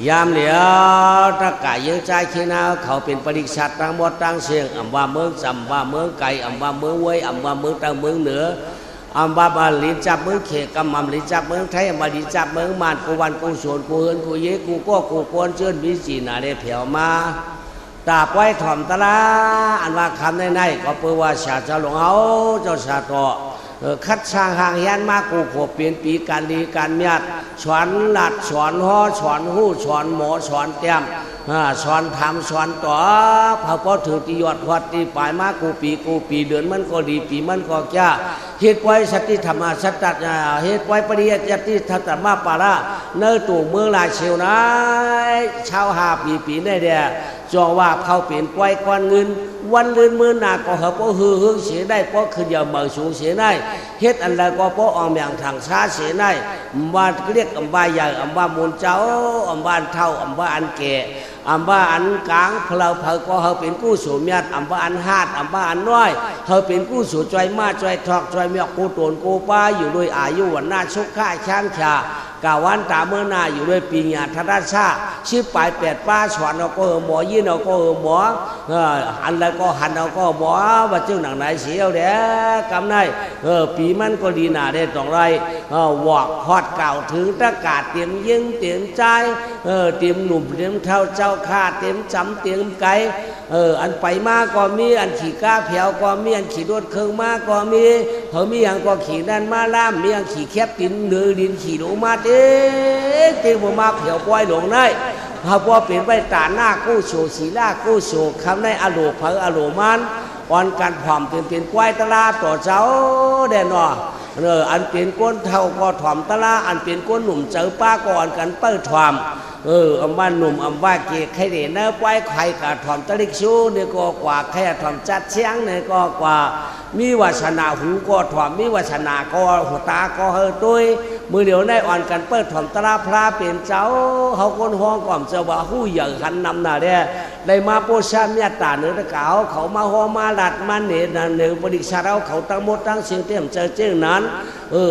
ยามเหลียวตะกายยังใจขีนาเขาเป็นปริษัทตั้งหมดตั้งเสียงอำว่าเมืองจำว่าเมืองไก่อำว่าเมืองเวยอำว่าเมืองตะเมืองเหนืออำว่าบาลีจับเมืองเขกำมำลีจับเมืองไทยอำว่าลีจับเมืองมานกูวันกูสวนกูเฮินกูเยกูก็กูกวนเชิญวิจีนาได้เผียวมาตาไว้ถ่อมตะลาอันว่าคำในก็เพื่อว่าชาเจ้าหลวงเอาเจ้าชาโตคัดช่างห่างยันมากูขบเปลี่ยนปีการดีการเมียดสอนหลัดสอนห่อสอนหู้สอนหมอสอนเตี้ยมสอนทำสอนต่อพระพ่อถือตียอดวัดตีปลายมากูปีเดือนมันก็ดีปีมันก็แก่เหตุไว้สติธรรมสัตตะเหตุไว้ปริยัติทัตตมาปาระเนื้อตู่เมืองลายเชียวนะชาวหาปีในเดียจองว่าเขาเปลี่ยนไว้ก้อนเงินวันเลื่อนมือหนาก็เขาก็ฮือเสียได้เพราะคืออย่าเบิกสูงเสียได้เฮ็ดอันใดก็เพราะออมอย่างทางช้าเสียได้ว่าเรียกอำว่าใหญ่อำว่ามูลเจ้าอำว่าเท่าอำว่าอันแก่อำว่าอันกลางเพลาเพอก็เขาเป็นกู้สู่เมียดอำว่าอันหาดอำว่าอันน้อยเขาเป็นกู้สู่ใจมาใจทอกใจเมียกูโตนกูป้าอยู่ด้วยอายุวันหน้าชุกข้าช้างชากาวันตาเมื่อนาอยู่ด้วยปีญาธราชาชื่อปลาย8ป้าสอนเอาก็หมอยินเอาก็หมออันแล้วก็หันเอาก็หมอว่าเจ้าหนังไหนเสียวเด้กำไรปีมันก็ดีหนาได้ตรงไรวอกฮอดเก่าถึงตะกาดเตรียมยิงเตรียมใจเตรียมหนุ่มเตรียมเท่าเจ้าข้าเตรียมจำเตรียมไก่อันไปมาก็มีอันขี่ก้าเผียวก็มีอันขี่รถเครื่องมาก็มีเขามีอย่างก็ขี่นั่นมาล่ามมีอย่างขี่แคบตินเนื้อดินขี่ลงมาเตีบ่มาเผียวปล่อยหลงได้พระพ่อเปลี่ยนไปตาหน้ากู้โฉศีลากู้โฉคำในอโลภอโลมันอ่อนการผอมเปลี่ยนกล้วยตะลาต่อเจ้าแดนนออันเปลี่ยนก้นเท่าก็ถ่อมตะลาอันเปลี่ยนก้นหนุ่มเจอป้าก่อนกันเปิ้ลถ่อมอำว่าหนุ่มอำว่าเกศใครเด่นเนื้อไว้ใครกะถ่อมตะลิกชูเนี่ยก็กว่าใครถ่อมจัดเชียงเนี่ยก็กว่ามีวาสนาหูก็ถ่อมมีวาสนาก็หัวตาก็เฮตุยมือเดียวได้อ่อนกันเปิดถ่อมตะลาพระเปลี่ยนเจ้าเขาคนห้องก่อมเจ้าว่าหู้ใหญ่ขันนำหน้าเนี่ยได้มาโปรชาเมียตาเนื้อตะเก่าเขามาห้องมาหลัดมาเนตเนื้อปริชาเราเขาตั้งหมดตั้งเสียงเต็มเจอเจ้านั้น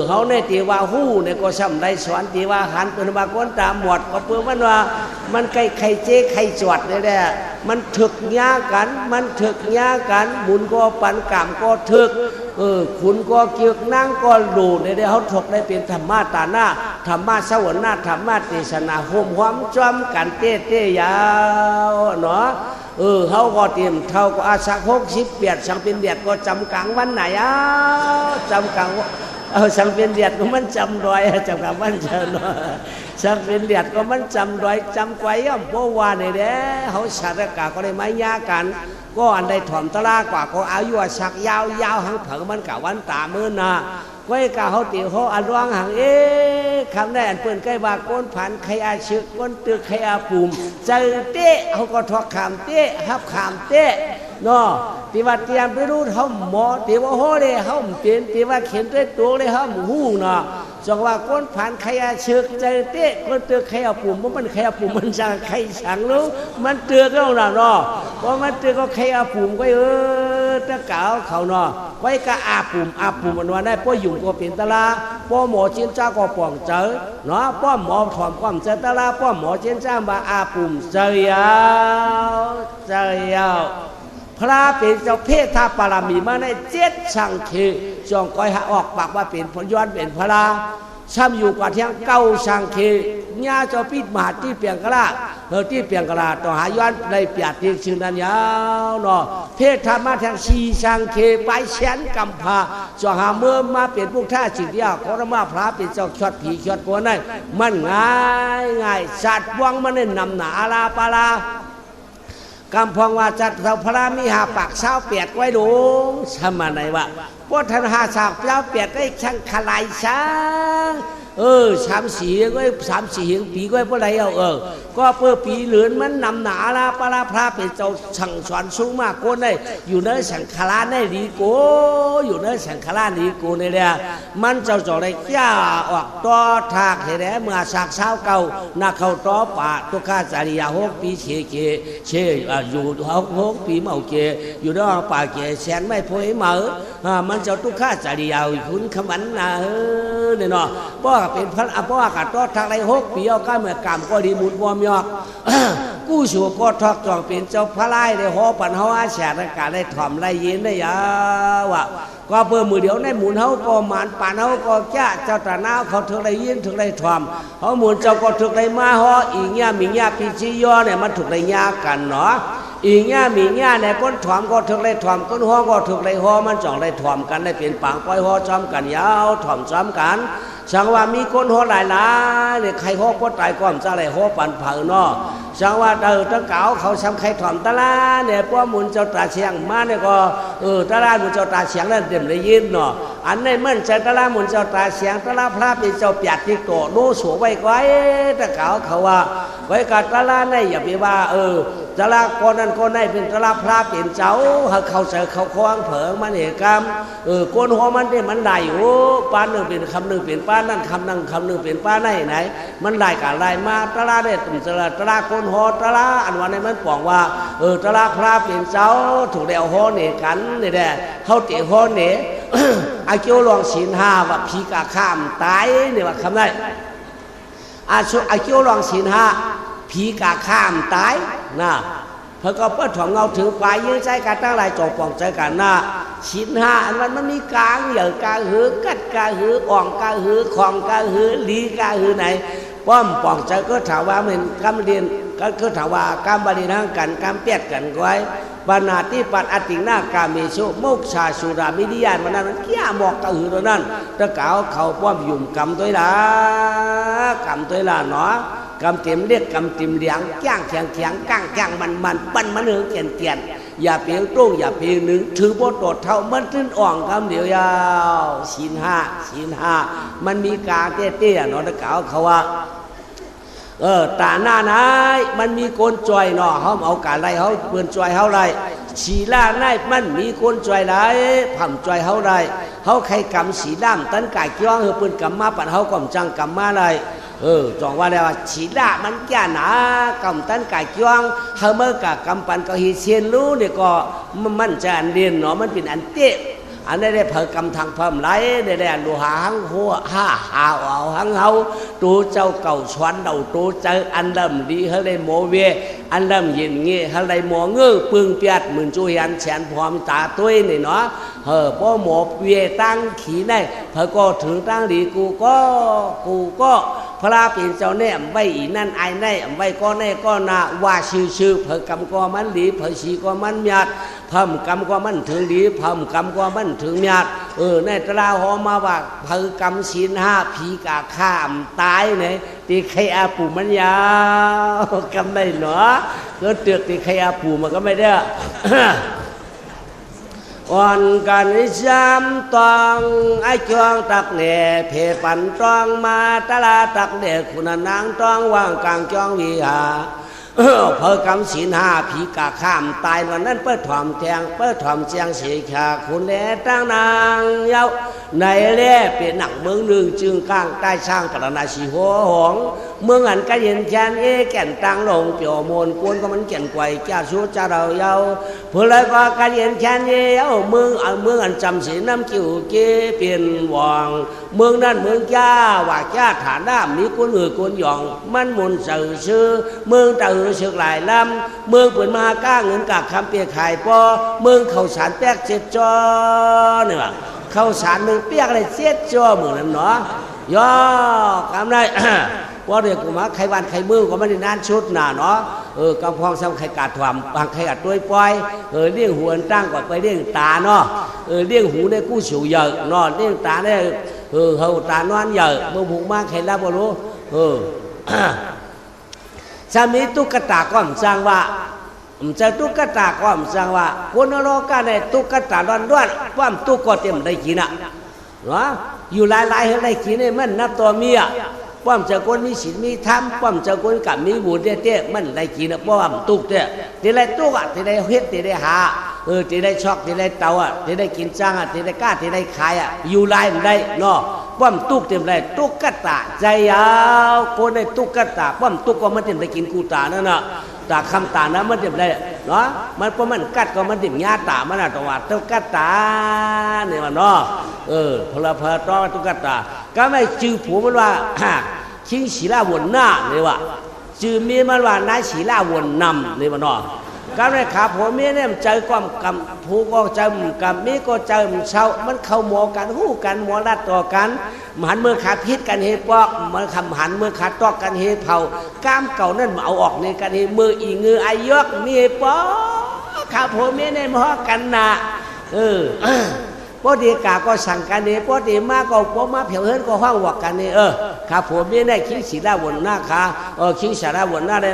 เขาในตีว่าหู้เนี่ยก็ซ้ำได้สอนตีว่าหันเป็นบางคนตามหมดก็เพื่อมันว่ามันใครเจ๊ใครจวดเนี่ยแหละมันถึกยากันมันถึกยากันบุญก็ปันกรรมก็ถึกคุณก็เกี่ยวนั่งก็ดูเนี่ยเขาถกได้เป็นธรรมะตาหน้าธรรมะสวรรค์หน้าธรรมะเทศนาโฮมความจอมกันเต้ยาวเนาะเขาก็เตรียมเท่าก็อาศัก60 เปียดสังเป็นเดียดก็จำกลางวันไหนจำกลางสังเป็นเดียดก็มันจำรอยจำกลางวันเชิญเนาะสังเป็นเดียดก็มันจำรอยจำไว้ย่อมโบวาเนี่ยเด้เขาชาติกาก็ได้ไม่ยากันก็อันใดถ่อมตะลากว่าก็อายุสักยาวหังเผอมันกะวันตามือนาก้อยกะเขาตีเขาอันร้องหังคำได้อันเปิ่นใกล้บาก้นผันใครอาชึกก้นตึกใครอาปุ่มเจอเต้เขาก็ทอกขามเต้ฮับขามเต้เนาะตีว่าเตรียมไปรู้เขาหมอตีว่าโหเลยเขาเปลี่ยนตีว่าเขียนด้วยตัวเลยเขาหูเนาะจังว่าก้นผันใครอาชึกเจอเต้ก้นตึกใครอาปุ่มมันใครอาปุ่มมันสั่งใครสั่งรู้มันเตือนเราเนาะเพราะมันเตือนก็ใครอาปุ่มก็ตะเก่าเขาเนาะไว้ก็อาปุ่มมันว่าได้ป้อยุ่งก็เป็นตะลาป้อหมอเจียนเจ้าก็ป่องเจอเนาะป้อหมอถอมความเจอตะลาป้อหมอเจียนเจ้ามาอาปุ่มเจียวพระเป็นเจ้าเพศทาปารามีมาใน7สังเขจองก้อยหาออกปากว่าเป็นผลย้อนเป็นพระช้ำอยู่กว่าเที่ยง9สังเขญาเจ้าปิดมหาที่เปียงกะลาที่เปียงกะลาต่อหาย้อนในเปียดที่ชื่อนั้นยาวเนาะเพศธรรมะทาง4สังเขไปแสนกัมพาจองหาเมื่อมาเป็นพวกท่าจิตยาขอรมาพระเป็นเจ้าชดผีชดตัวนั่นมันง่ายสัตว์วังมันนำหนาอาลาปาลากำพองว่าจัดเราพระมีหาปากเช้าเปียดไว้ดูสมาไหนวะพวกท่านหาสาวเช้าเปียดได้ช่างขลายช้าง3-4ก็3-4ปีก็พวกไรก็เพื่อปีเหลือนมันนำหนาลาปลาพระเป็นเจ้าสั่งสอนสูงมากโกนได้อยู่เนื้อสังขารได้ดีโกอยู่เนื้อสังขารดีโกในเดียมันเจ้าจ่อได้ย่าออกต่อทากเห็นไหมเมื่อสากเช้าเก่านักเข้าต่อป่าตุกาจาริยา6 ปีเชอยู่6 ปีเมาเกอยู่ในป่าเกแสนไม่พ้นเหมือมันเจ้าตุกาจาริยาคุณขมันนะเนี่ยเนาะเพราะ เป็นพันอภว่ากาตอทางไร6 ปีเอาก้าเมื่อกรรมก็ดีมุนวอมยอกกู้สู่ก็ทอกจองเป็นเจ้าพระไล่ได้หอปันเฮาอาแฉตกาได้ถ่อมไรเย็นได้ยาวะก็เพื่อมือเดียวในหมุนเฮาก็หมานป่านเฮาก็แก่เจ้าตาหน้าเขาถึงไรเย็นถึงไรถ่อมเฮาหมุนเจ้าก็ถึงไรมาฮออีเงี้ยมีเงี้ยปีจียอเนี่ยมันถึงไรยากันเนาะอีเงี้ยมีเงี้ยในก้นถ่อมก็ถึงไรถ่อมก้นฮอก็ถึงไรฮอมันจ่องไรถ่อมกันได้เป็นปางปล่อยฮอจอมกันยาวถ่อมจอมกันสังว่ามีคนฮอหลายเนี่ยใครฮอก็ตายก่อนจะไรฮอปันเผาเนาะสังว่าตะเก๋าเขาทำใครถ่อมตะลาเนี่ยพวกมุนเจ้าตาเชียงมาเนี่ยก็ตะลามุนเจ้าตาเชียงนั่นเต็มเลยยินเนาะอันนี้มันจะตะลามุนเจ้าตาเชียงตะลาพระเป็นเจ้าเปียดที่โตโน้สูไว้ไว้ตะเก๋าเขาว่าไว้กับตะลาเนี่ยอย่าไปว่าตะลาคนนั้นคนนี้เป็นตะลาพระเป็นเจ้าเขาเจอเขาคว้างเผงมันเหตุกรรมโกนหัวมันได้มันได้โอ้ป้าหนึ่งเป็นคำหนึ่งเป็นป้านั่นคำหนึ่งเป็นป้าไหนมันได้กับอะไรมาตะลาได้ตุ่มตะลาโกนหัวตะลาอันวันนี้มันบอกว่าตะลาพระเป็นเจ้าถูกเดวหัวเนี่ยกันนี่แหละเขาเตะหัวเนี่ยอาเกียวลองศีล5ว่าผีกาข้ามตายเนี่ยว่าคำได้อาเกียวลองศีล5ผีกาข้ามตายนะเพราะก็เปิดถ่องเงาถือปลายยื้อใจกันตั้งหลายจงปองใจกันนะศีล5อันมันมีกลางเหยื่อกาหือกัดกาหืออ่องกาหือของกาหือลีกาหือไหนป้อมปองใจก็ถามว่าเหมือนกำเรียนก็ถามว่าการบริหารกันการเปียดกันไว้บรรณาที่ปัดอติงหน้ากาเมโชโมกชาสุรามิดิยานมันนั้นเกี่ยหมอกกระหือตัวนั้นตะเก๋าเขาป้อมยุ่มกำตัวละเนาะกำเต็มเรียกกำเต็มเลี้ยงแก้งแข็งก้างแก้งมันปั้นมันเกียนอย่าเพียงตรงอย่าเพียงหนึ่งถือโบตดเท่ามันตื้นอ่องคำเดียวยาวศีล5มันมีกาเตี้ยเนาะตะเก๋าเขาว่าตาหน้าไหนมันมีคนจอยเนาะเขาเอาการไรเขาเปืนจอยเขาไรสีล่าไหนมันมีคนจอยไรผ่ำจอยเขาไรเขาใครกำสีล่ามตันกายจ้องเปืนกำมาปัดเขาก่อมจังกำมาไรจองว่าแล้วสีล่ามันแก่หนากำตันกายจ้องเขาเมื่อกะกำปันก็ฮีเซียนรู้เนี่ยก็มันจะอันเดียนเนาะมันเป็นอันเตะอันนี้ได้เผยกำทางเพิ่มไหลได้ลูหาหังหัวหาหังเฮาตัวเจ้าเก่าชวนเดาตัวเจออันดำดีเขาได้โมเวอันดำเย็นเงี้ยเขาได้หมอเงื้อปึงเปียดเหมือนจุยันแฉนพร้อมตาตัวนี่เนาะเพราะหมอเวียตั้งขี่ได้เผยก็ถึงตั้งดีกูก็พระเป็นเจ้าแน่ใบอีนั่นไอแน่ใบก็แน่ก็นาว่าชื่อเผยกำก็มันดีเผยชีก็มันหยาดเพิ่มกำก็มันถึงดีเพิ่มกำก็มันถึงหยาดในตราหอมาว่าเผยกำศีล5ผีกาข้ามตายเนี่ยตีใครอาปูมันยาวกำได้เนาะก็เตือกตีใครอาปูมันก็ไม่ได้อ่อนกันจำตองไอ้จวงตักเน่เพปันตองมาตลาตักเน่คุณนางตองว่างกลางจองวิหาเพิ่กำศีล5ผีกาข้ามตายวันนั้นเปิดถ่อมแทงเปิดถ่อมเจียงเสียขาคุณแลตั้งนางเย้าในแล่เป็นหนังเมืองหนึ่งจึงกลางใต้ช่างปรณาชีหัวหงเมืองอันก็เย็นแคนแก่นตังลงเปียวมนกวนก็มันแก่นไกวแก่ชูจ้าเราเย้าเพื่อเลยก็ก็เย็นแคนเย้าเมืองอันจำศีลน้ำกิ่วเกเปลี่ยนวังเมืองนั้นเมืองจ้าว่าจ้าฐานด้ามมีคนคนหยองมันมุนสื่อชื่อเมืองตื่นสึกหลายลำเมืองเปิดมาก้าเงินกับคำเปียขายปอเมืองเขาสารแป๊กเจ็ดจอเนี่ยว่าเขาสารเมืองเปียกอะไรเจ็ดจอเมืองนั้นเนาะย่อคำได้ว่าเรียกกูมาใครวันใครมือก็ไม่ได้นานชุดหนาเนาะกำพองซ้ำใครกาดถ่วมบางใครกาดด้วยปล่อยเลี้ยงหัวตั้งก่อนไปเลี้ยงตาเนาะเลี้ยงหูในกู้ฉิวเยอะเนาะเลี้ยงตาเนี่ยเขาตานอนเยอะเมื่อผูกมากใครรับบ่รู้สามีตุ๊กตาก็สร้างว่าจะตุ๊กตาก็สร้างว่าคนโลกาในตุ๊กตาด้วนว่าตุ๊กก็เต็มได้กินอ่ะเนาะอยู่หลายให้ได้กินเนี่ยมันนับตัวเมียป้อมเจ้าคนมีศีลมีธรรมป้อมเจ้าคนกับมีบุญเตี้ยมันได้กินนะป้อมตุกเตี้ยที่ได้ตุกอ่ะที่ได้เฮ็ดที่ได้หาที่ได้ช็อกที่ได้เตาอ่ะที่ได้กินจ้างอ่ะที่ได้กล้าที่ได้ขายอ่ะอยู่ไรมันได้เนาะป้อมตุกเต็มได้ตุกตาใจยาวคนในตุกตาป้อมตุกก็มันเต็มได้กินกูตานั่นน่ะตาคำตานะมันเต็มได้เนาะมันเพราะมันกัดก็มันเต็มญาตามันอ่ะตัวตุกตาเนี่ยมันเนาะพลเพลต้อตุกตา ก็ไม่จือผัวมันว่าคิงศีลาวนหน้าเลยว่าจือเมียมันว่านายศีลาวนนำเลยว่าเนาะก็ไม่ขาผัวเมียเนี่ยมันเจอความกำผู้ก็เจอกับเมียก็เจอเช่ามันเข้าหมอกันหู้กันหมอรัดต่อกันหันมือขาดพิษกันเฮปอกมันคำหันมือขาดตอกกันเฮเผากล้ามเก่านั่นเอาออกในกันเฮมืออีเงืออายกมีปอขาผัวเมียเนี่ยมอกันนะพอดีกาก็สั่งกันนี่พอดีมาก็พอมาเผียวเฮิรนก็ห้องวักกันนี่ข้าผัวเมียได้คิงศีลาวนหน้าขาคิงศีลาวนหน้าได้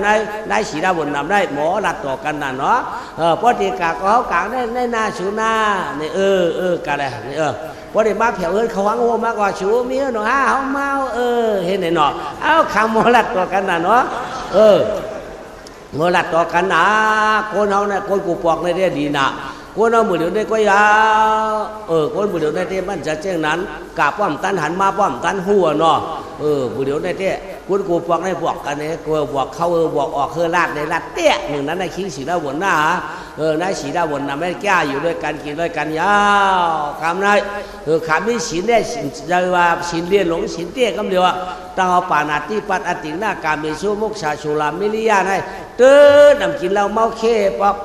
ได้ศีลาวนนำได้หมอรัดต่อกันน่ะเนาะพอดีกาก็เขากลางได้หน้าชูหน้านี่กันเลยนี่พอดีมาเผียวเฮิรนเขาห้องโหมาก็ชูเมียหนูเขาเมาเห็นไหมเนาะเอาข้าหมอรัดต่อกันน่ะเนาะหมอรัดต่อกันนะคนเขาเนี่ยคนกูปอกในเรื่องดีนะคนเอามือเดียวได้ก็ยาวคนมือเดียวได้เท่มันจะเจ้งนั้นกาป้อมตันหันมาป้อมตันหัวเนาะมือเดียวได้เท่คนกูปอกในบวกกันเนี่ยกูบวกเข้าบวกออกลาดในลาดเตี้ยหนึ่งนั้นในคิงศีลาวนหน้านายศีลาวนน่ะไม่แก้อยู่ด้วยกันกินด้วยกันยาวคำนั้นขาไม่ศีลเนี่ยจะว่าศีลเรียนหลงศีลเตี้ยคำเดียวตั้งเอาปานาติปัตอติหน้าการเมสุมุกชาชุลามิลิยาให้นำกินเหล้าเมาเค้ปอก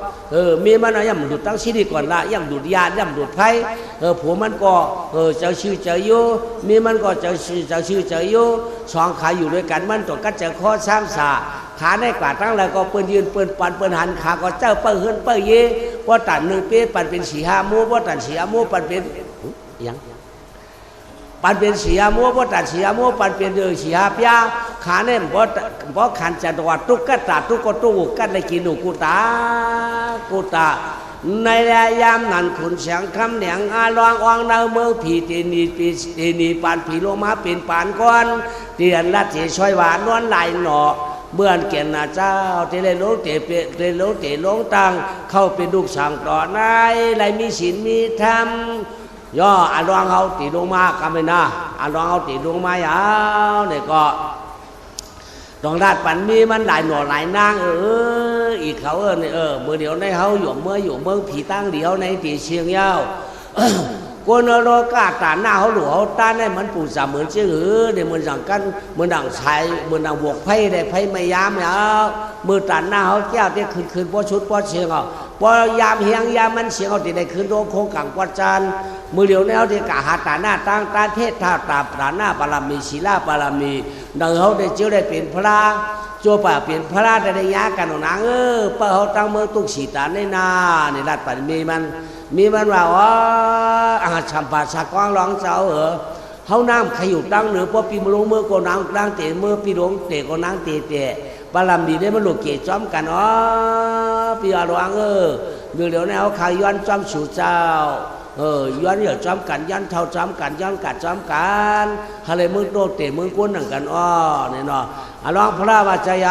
มีมันย่ำดูดตั้งชีดีก่อนละย่ำดูดยาย่ำดูดไผ่ผัวมันก็เจ้าชื่อเจ้าโยมีมันก็เจ้าชื่อเจ้าโยสองขาอยู่ด้วยกันมันตัวก็เจ้าข้อสามสาขาในกว่าตั้งแล้วก็เปิ้นยืนเปิ้นปันเปิ้นหันขาก็เจ้าเปิ้นเฮินเปิ้นเย่ว่าตันหนึ่งเป๊ะปันเป็นสี่ห้ามูว่าตันสี่ห้ามูปันเป็นยังปันเป็นเสียมัวบ่ตัดเสียมัวปันเป็นเสียพยาขาเนี่ยบ่ขันจะดวัดตุกกะตาตุกกตู้กันได้กินหนูกูตาในยามนั้นขุนเสียงคำเหนียงอาลองอองเนาเมืองผีตีนีปานผีลงมาเป็นปานก้อนเตียนลัดเฉยช่วยหวานนวลไหลหนอเมื่อนเกียนนาเจ้าเตเลโลเตเปเตโลเตลงตังเข้าเป็นลูกสั่งต่อนายไรมีศีลมีธรรมย่ออาลองเขาตีลงมากันไปนะอาลองเขาตีลงมายาวเนี่ยก็ต้องราดปันมีมันหลายหน่อหลายนางอีกเขาเนี่ยเมื่อเดี๋ยวในเขาอยู่เมืองผีตั้งเดียวในตีเชียงยาวคนโลกาตาหน้าเขาหลวงเขาตาเนี่ยมันปูสามเหมือนเชื่อเนี่ยเหมือนดังกันเหมือนดังชายเหมือนดังบวกไพ่ได้ไพ่ไม่ยามเนี่ยมือตาหน้าเขาแก้วเนี่ยคืนพอชุดพอเชียงเอาพอยามเฮียงยามมันเสียงเอาตีได้คืนโดนโคงกังกวาดจานมือเดียวแนวที่กะหาตาหน้าตั้งตาเทศท่าตาตาหน้าปารามีศีลาปารามีดังเขาได้เจ้าได้เป็นพระจัวป่าเปลี่ยนพระได้ยากันหนังเปิดเขาตั้งเมืองตุกสีตาในนาในรัฐปันมีมันว่าชัมปาชากองร้องเจ้าเขาน้ำขยุตั้งเหนือพอปีมลงเมื่อก็นางตั้งเตะเมื่อปีหลงเตะก็นางเตะปารามีได้มาหลุดเกจจ้อมกันปีอารวังเดี๋ยวนี้เขาขายย้อนจ้อมสู่เจ้าย้อนเหยื่อจ้อมกันย้อนเท่าจ้อมกันย้อนกัดจ้อมกันอะไรมึงโตเตะมึงก้นหนังกันเนี่ยเนาะลองพระว่าใจย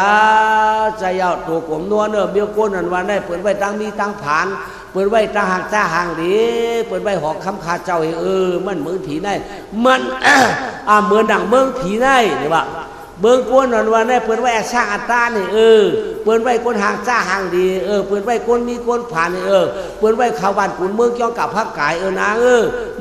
าวตัวกลมนัวเนอะเบี้ยวก้นนันวันได้เปิดไว้ตั้งมีตั้งผ่านเปิดไว้ตั้งห่างจ้าห่างดีเปิดไว้หอกคำคาเจ้ามันเหมือนผีได้มันเหมือนดังเมืองผีได้เนี่ยว่าเบิ้งก้นวันได้เปิดไว้สร้างอัตตาเนี่ยเปิดไว้ก้นห่างจ้าห่างดีเปิดไว้ก้นมีก้นผ่านเนี่ยเปิดไว้ข่าวบ้านกุนเมืองย้อนกับพักกายนาง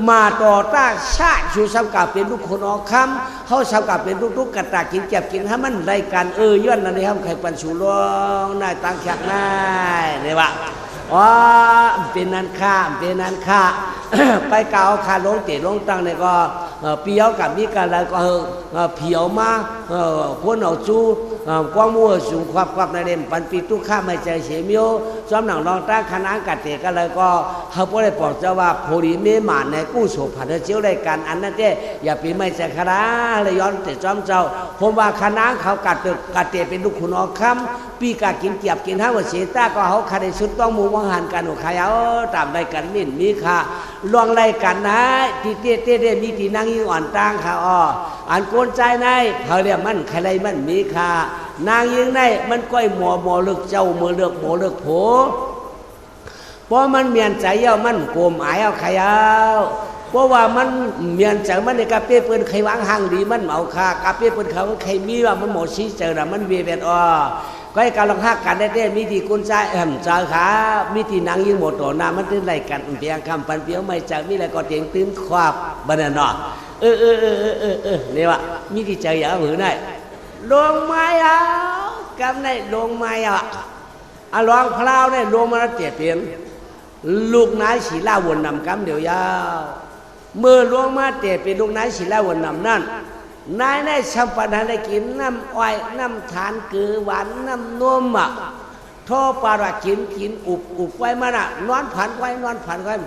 มาต่อต้าชาติชูซ้ำกับเป็นลูกคนออกคำเขาซ้ำกับเป็นลูกกระตากินเจ็บกินให้มันได้กันย้อนนั่นเลยครับใครปันชูร้องนายตังแขกนายเนี่ยว่าเป็นนันค่าไปเก่าคาลงเตะลงตังเนี่ยก็เปียวกับมีการอะไรก็เผียวมาพวนเอาจูกว้างมัวสูงควับในเด่นปันปีตุข้าไม่ใจเสียมิโอซ้อมหนังรองตั้งคณะกัดเตะกันเลยก็เขาพูดได้บอกเจ้าว่าโพลีเมหมานในกู้โสผัดเจียวได้กันอันนั้นเจ้อย่าปีไม่ใจคณะเลยย้อนเตะซ้อมเจ้าผมว่าคณะเขากัดเตะเป็นลูกขุนออกคำปีกากินเกียบกินห้าวเสียต้าก็เขาคาได้ชุดต้องมูวังหันกันหัวขายเอาตามได้กันมิ่นมีค่ะลองไล่กันนะที่เต้มีที่นั่งยิ่งอ่อนต่างค่ะอันโกนใจในเขาเรียกมันใครไรมันมีค่ะนางยิ่งในมันก้อยหมอเลือกเจ้าเมื่อเลือกหมอเลือกโผเพราะมันเมียนใจเย้ามันโกมอายเอาขายเอาเพราะว่ามันเมียนใจมันในกาเป้เปิ้นใครวางห่างดีมันเอาค่ะกาเป้เปิ้นเขาใครมีว่ามันหมอชี้เจอนะมันเวียนก็ให้การลองหักกันได้มีที่กุญใจเจอขามีที่นางยิ่งหมดตัวน้ามันตื่นไรกันเพียงคำปันเปียวไม่จากมีอะไรก็เตียงตื่นควาบบันเนาะ นี่วะมีที่ใจอย่างหือได้ลงไม้เอากำในลงไม้อ่ะลองพลาวเนี่ยลงมาเจ็บเปลี่ยนลูกนายศิลาวนนำกำเดียวยาวเมื่อลงมาเจ็บเป็นลูกนายศิลาวนนำนั่นนายได้สัมปทานได้กินน้ำอ้อยน้ำทานคือหวานน้ำนมอ่ะท่อปลาระกินอุบไว้มันอ่ะนอนผันไว้มัน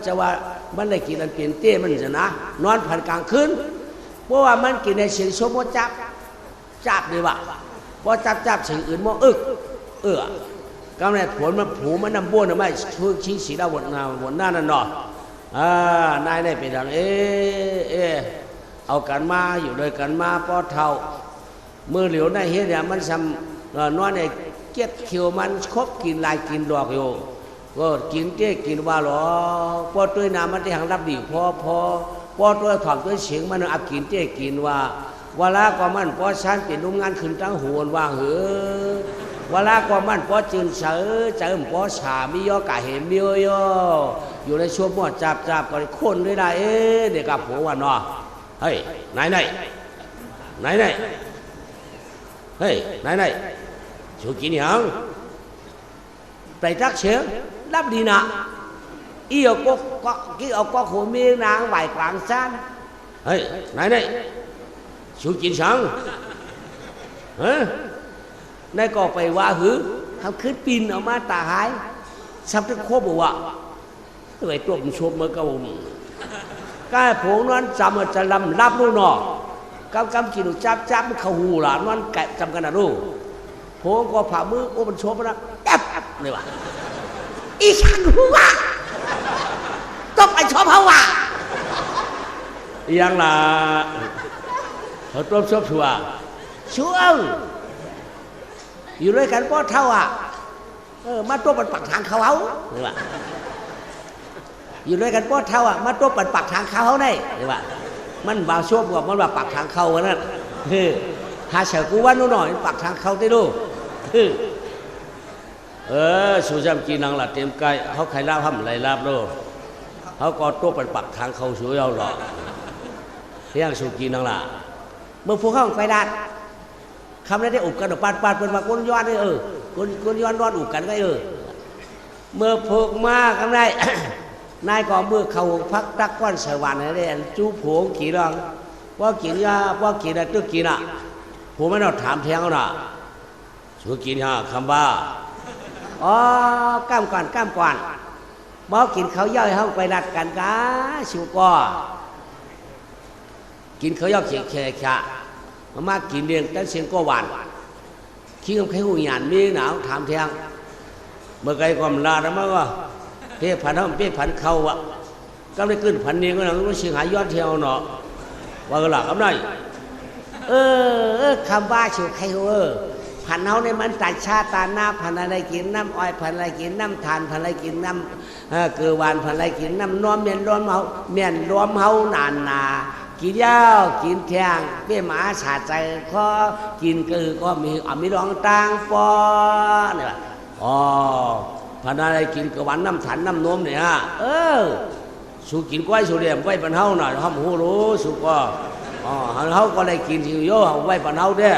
จะว่ามันได้กินอันเปลี่ยนเต้มันจะนะนอนผันกลางคืนเพราะว่ามันกินในเสียงสมมติจับดีว่ะพอจับสิ่งอื่นมองกำเนิดผลมันผูมันนำบ้วนไม่ช่วยชี้สีดาววนหน้านั่นเนาะนายได้ไปดังเอากันมาอยู่ด้วยกันมาพอเท่ามือเหลียวในเฮ็ดเนี่ยมันซ้ำนอนในเก็ดเขียวมันคบกินลายกินดอกอยู่ก็กินเจ๊กินว่าหรอพอตัวน้ำมันได้หังรับดีพอตัวถอดตัวเสียงมันอับกินเจ๊กินว่าเวลาก็มันพอชั้นเป็นโรงงานขึ้นตั้งหัวว่าเเวลาก็มันพอจืนเสือเจิมพอฉามีย่อกะเห็นมีย่ออยู่ในช่วงมอดจับก็คนด้วยได้เด็กกับหัววันเนาะเฮ้ยไหนเฮ้ยไหนชูกินยังไปทักเสียงรับดีนะอีเอาก็ขมีนางไหวกลาง山เฮ้ยไหนชูกินสังนายก็ไปว่าหือเขาขึ้นปีนออกมาตาหายสับทึกโคบว่าไอ้ตัวมันชมเมื่อกี้ก้าผงนั้นจำจะลำรับลูกหนอกำกินจับมันเขาหูหลานนั้นแกะจำกันนะลูกผงก็ผ่ามือโอ้มันชมนะแอบเลยว่ะอีฉันหัวต้องไปชมเขาว่ะยังล่ะเขาต้มชอบชัวอยู่ด้วยกันก็เท่ามาตัวปัดปักทางเขาเลยว่ะอยู่ด้วยกันก็เท่ามาตัวปัดปักทางเขาได้เลยว่ะมันบ่าวชอบกว่ามันว่าปักทางเขาวะนั่นหาเฉยกูว่านู่นหน่อยปักทางเขาได้ดูสุจำกินนังละเต็มไก่เขาใครลาบทำอะไรลาบโลเขาก็ตัวปัดปักทางเขาสวยเอาหรอเที่ยงสุกินนังละเมื่อพวกเขาไปดัดคำนั้นได้อุบกันปาดเป็นมาก้นย้อนได้ก้นย้อนร้อนอุบกันก็เมื่อพวกมาคำได้ นายก็เมื่อเขาพักตักก้อนสวรรค์ได้จู้ผงกี่รองว่ากินยาว่ากินอะไรตัวกินผมไม่ต้องถามแทงเขาหน่ะชูกินคำว่าก้ามก่อนบอกกินเขาย่อยเขาไปดัดกันกะชูก็กินเขาย่อยเขี่ยมากินเลี้ยงแต่เสียงก็หวานขี้กับใครหูหยาดมีหนาวถามแทงเมื่อไกลความลาแล้วมั้งว่าเพ่พันเขาเพ่พันเขาก็ได้ขึ้นพันนี้ก็นั่งรู้สึกหายย้อนเที่ยวเนาะว่าก็หลักเอาหน่อยคำว่าชูใครพันเขาในมันตัดชาตาหน้าพันอะไรกินน้ำอ้อยพันอะไรกินน้ำทานพันอะไรกินน้ำเกลือหวานพันอะไรกินน้ำนมเมียนรวมเฮานานนากินยาวกินแทงเปี้ยหมาฉาใจก็กินก็มีร้องต่างปอเนี่ยพันอะไรกินกระหวานน้ำถันน้ำนมเนี่ยสูกินก้อยสูเรียมก้อยปันเฮาหน่อยห้ามหูรู้สูก็เฮาก็เลยกินสิโย่ไว้ปันเฮาเด้อ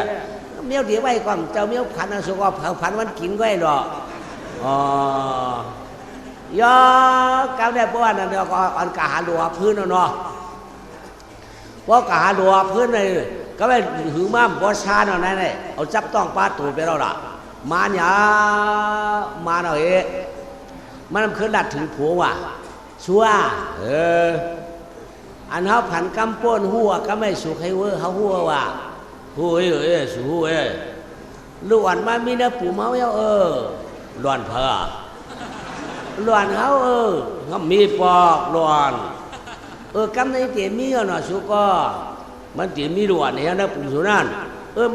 เมียวเดี๋ยวไว้ก่อนเจ้าเมียวพันสูก็พันมันกินก้อยหรอย่อก้าวได้เพราะว่านั่นเดียวก็อันกาหาลัวพื้นเนาะเพราะกาหาลัวพื้นเลยก็ไปหือม้ามบ่ชาเนาะนั่นเลยเอาจับต้องป้าตูไปแล้วล่ะมาหน่อยมันเคยดัดถึงผัวว่ะชัวอันเขาผันกำป้นหัวก็ไม่สุขให้เขาหัวว่ะหัวสุหัวล้วนมามีเนื้อปูเมาล้วนเพอล้วนเขาเขามีปอกล้วนกำในเตี๋ยมีหน่อยสุก็มันเตี๋ยมีล้วนเนี่ยนะปูสุนั่น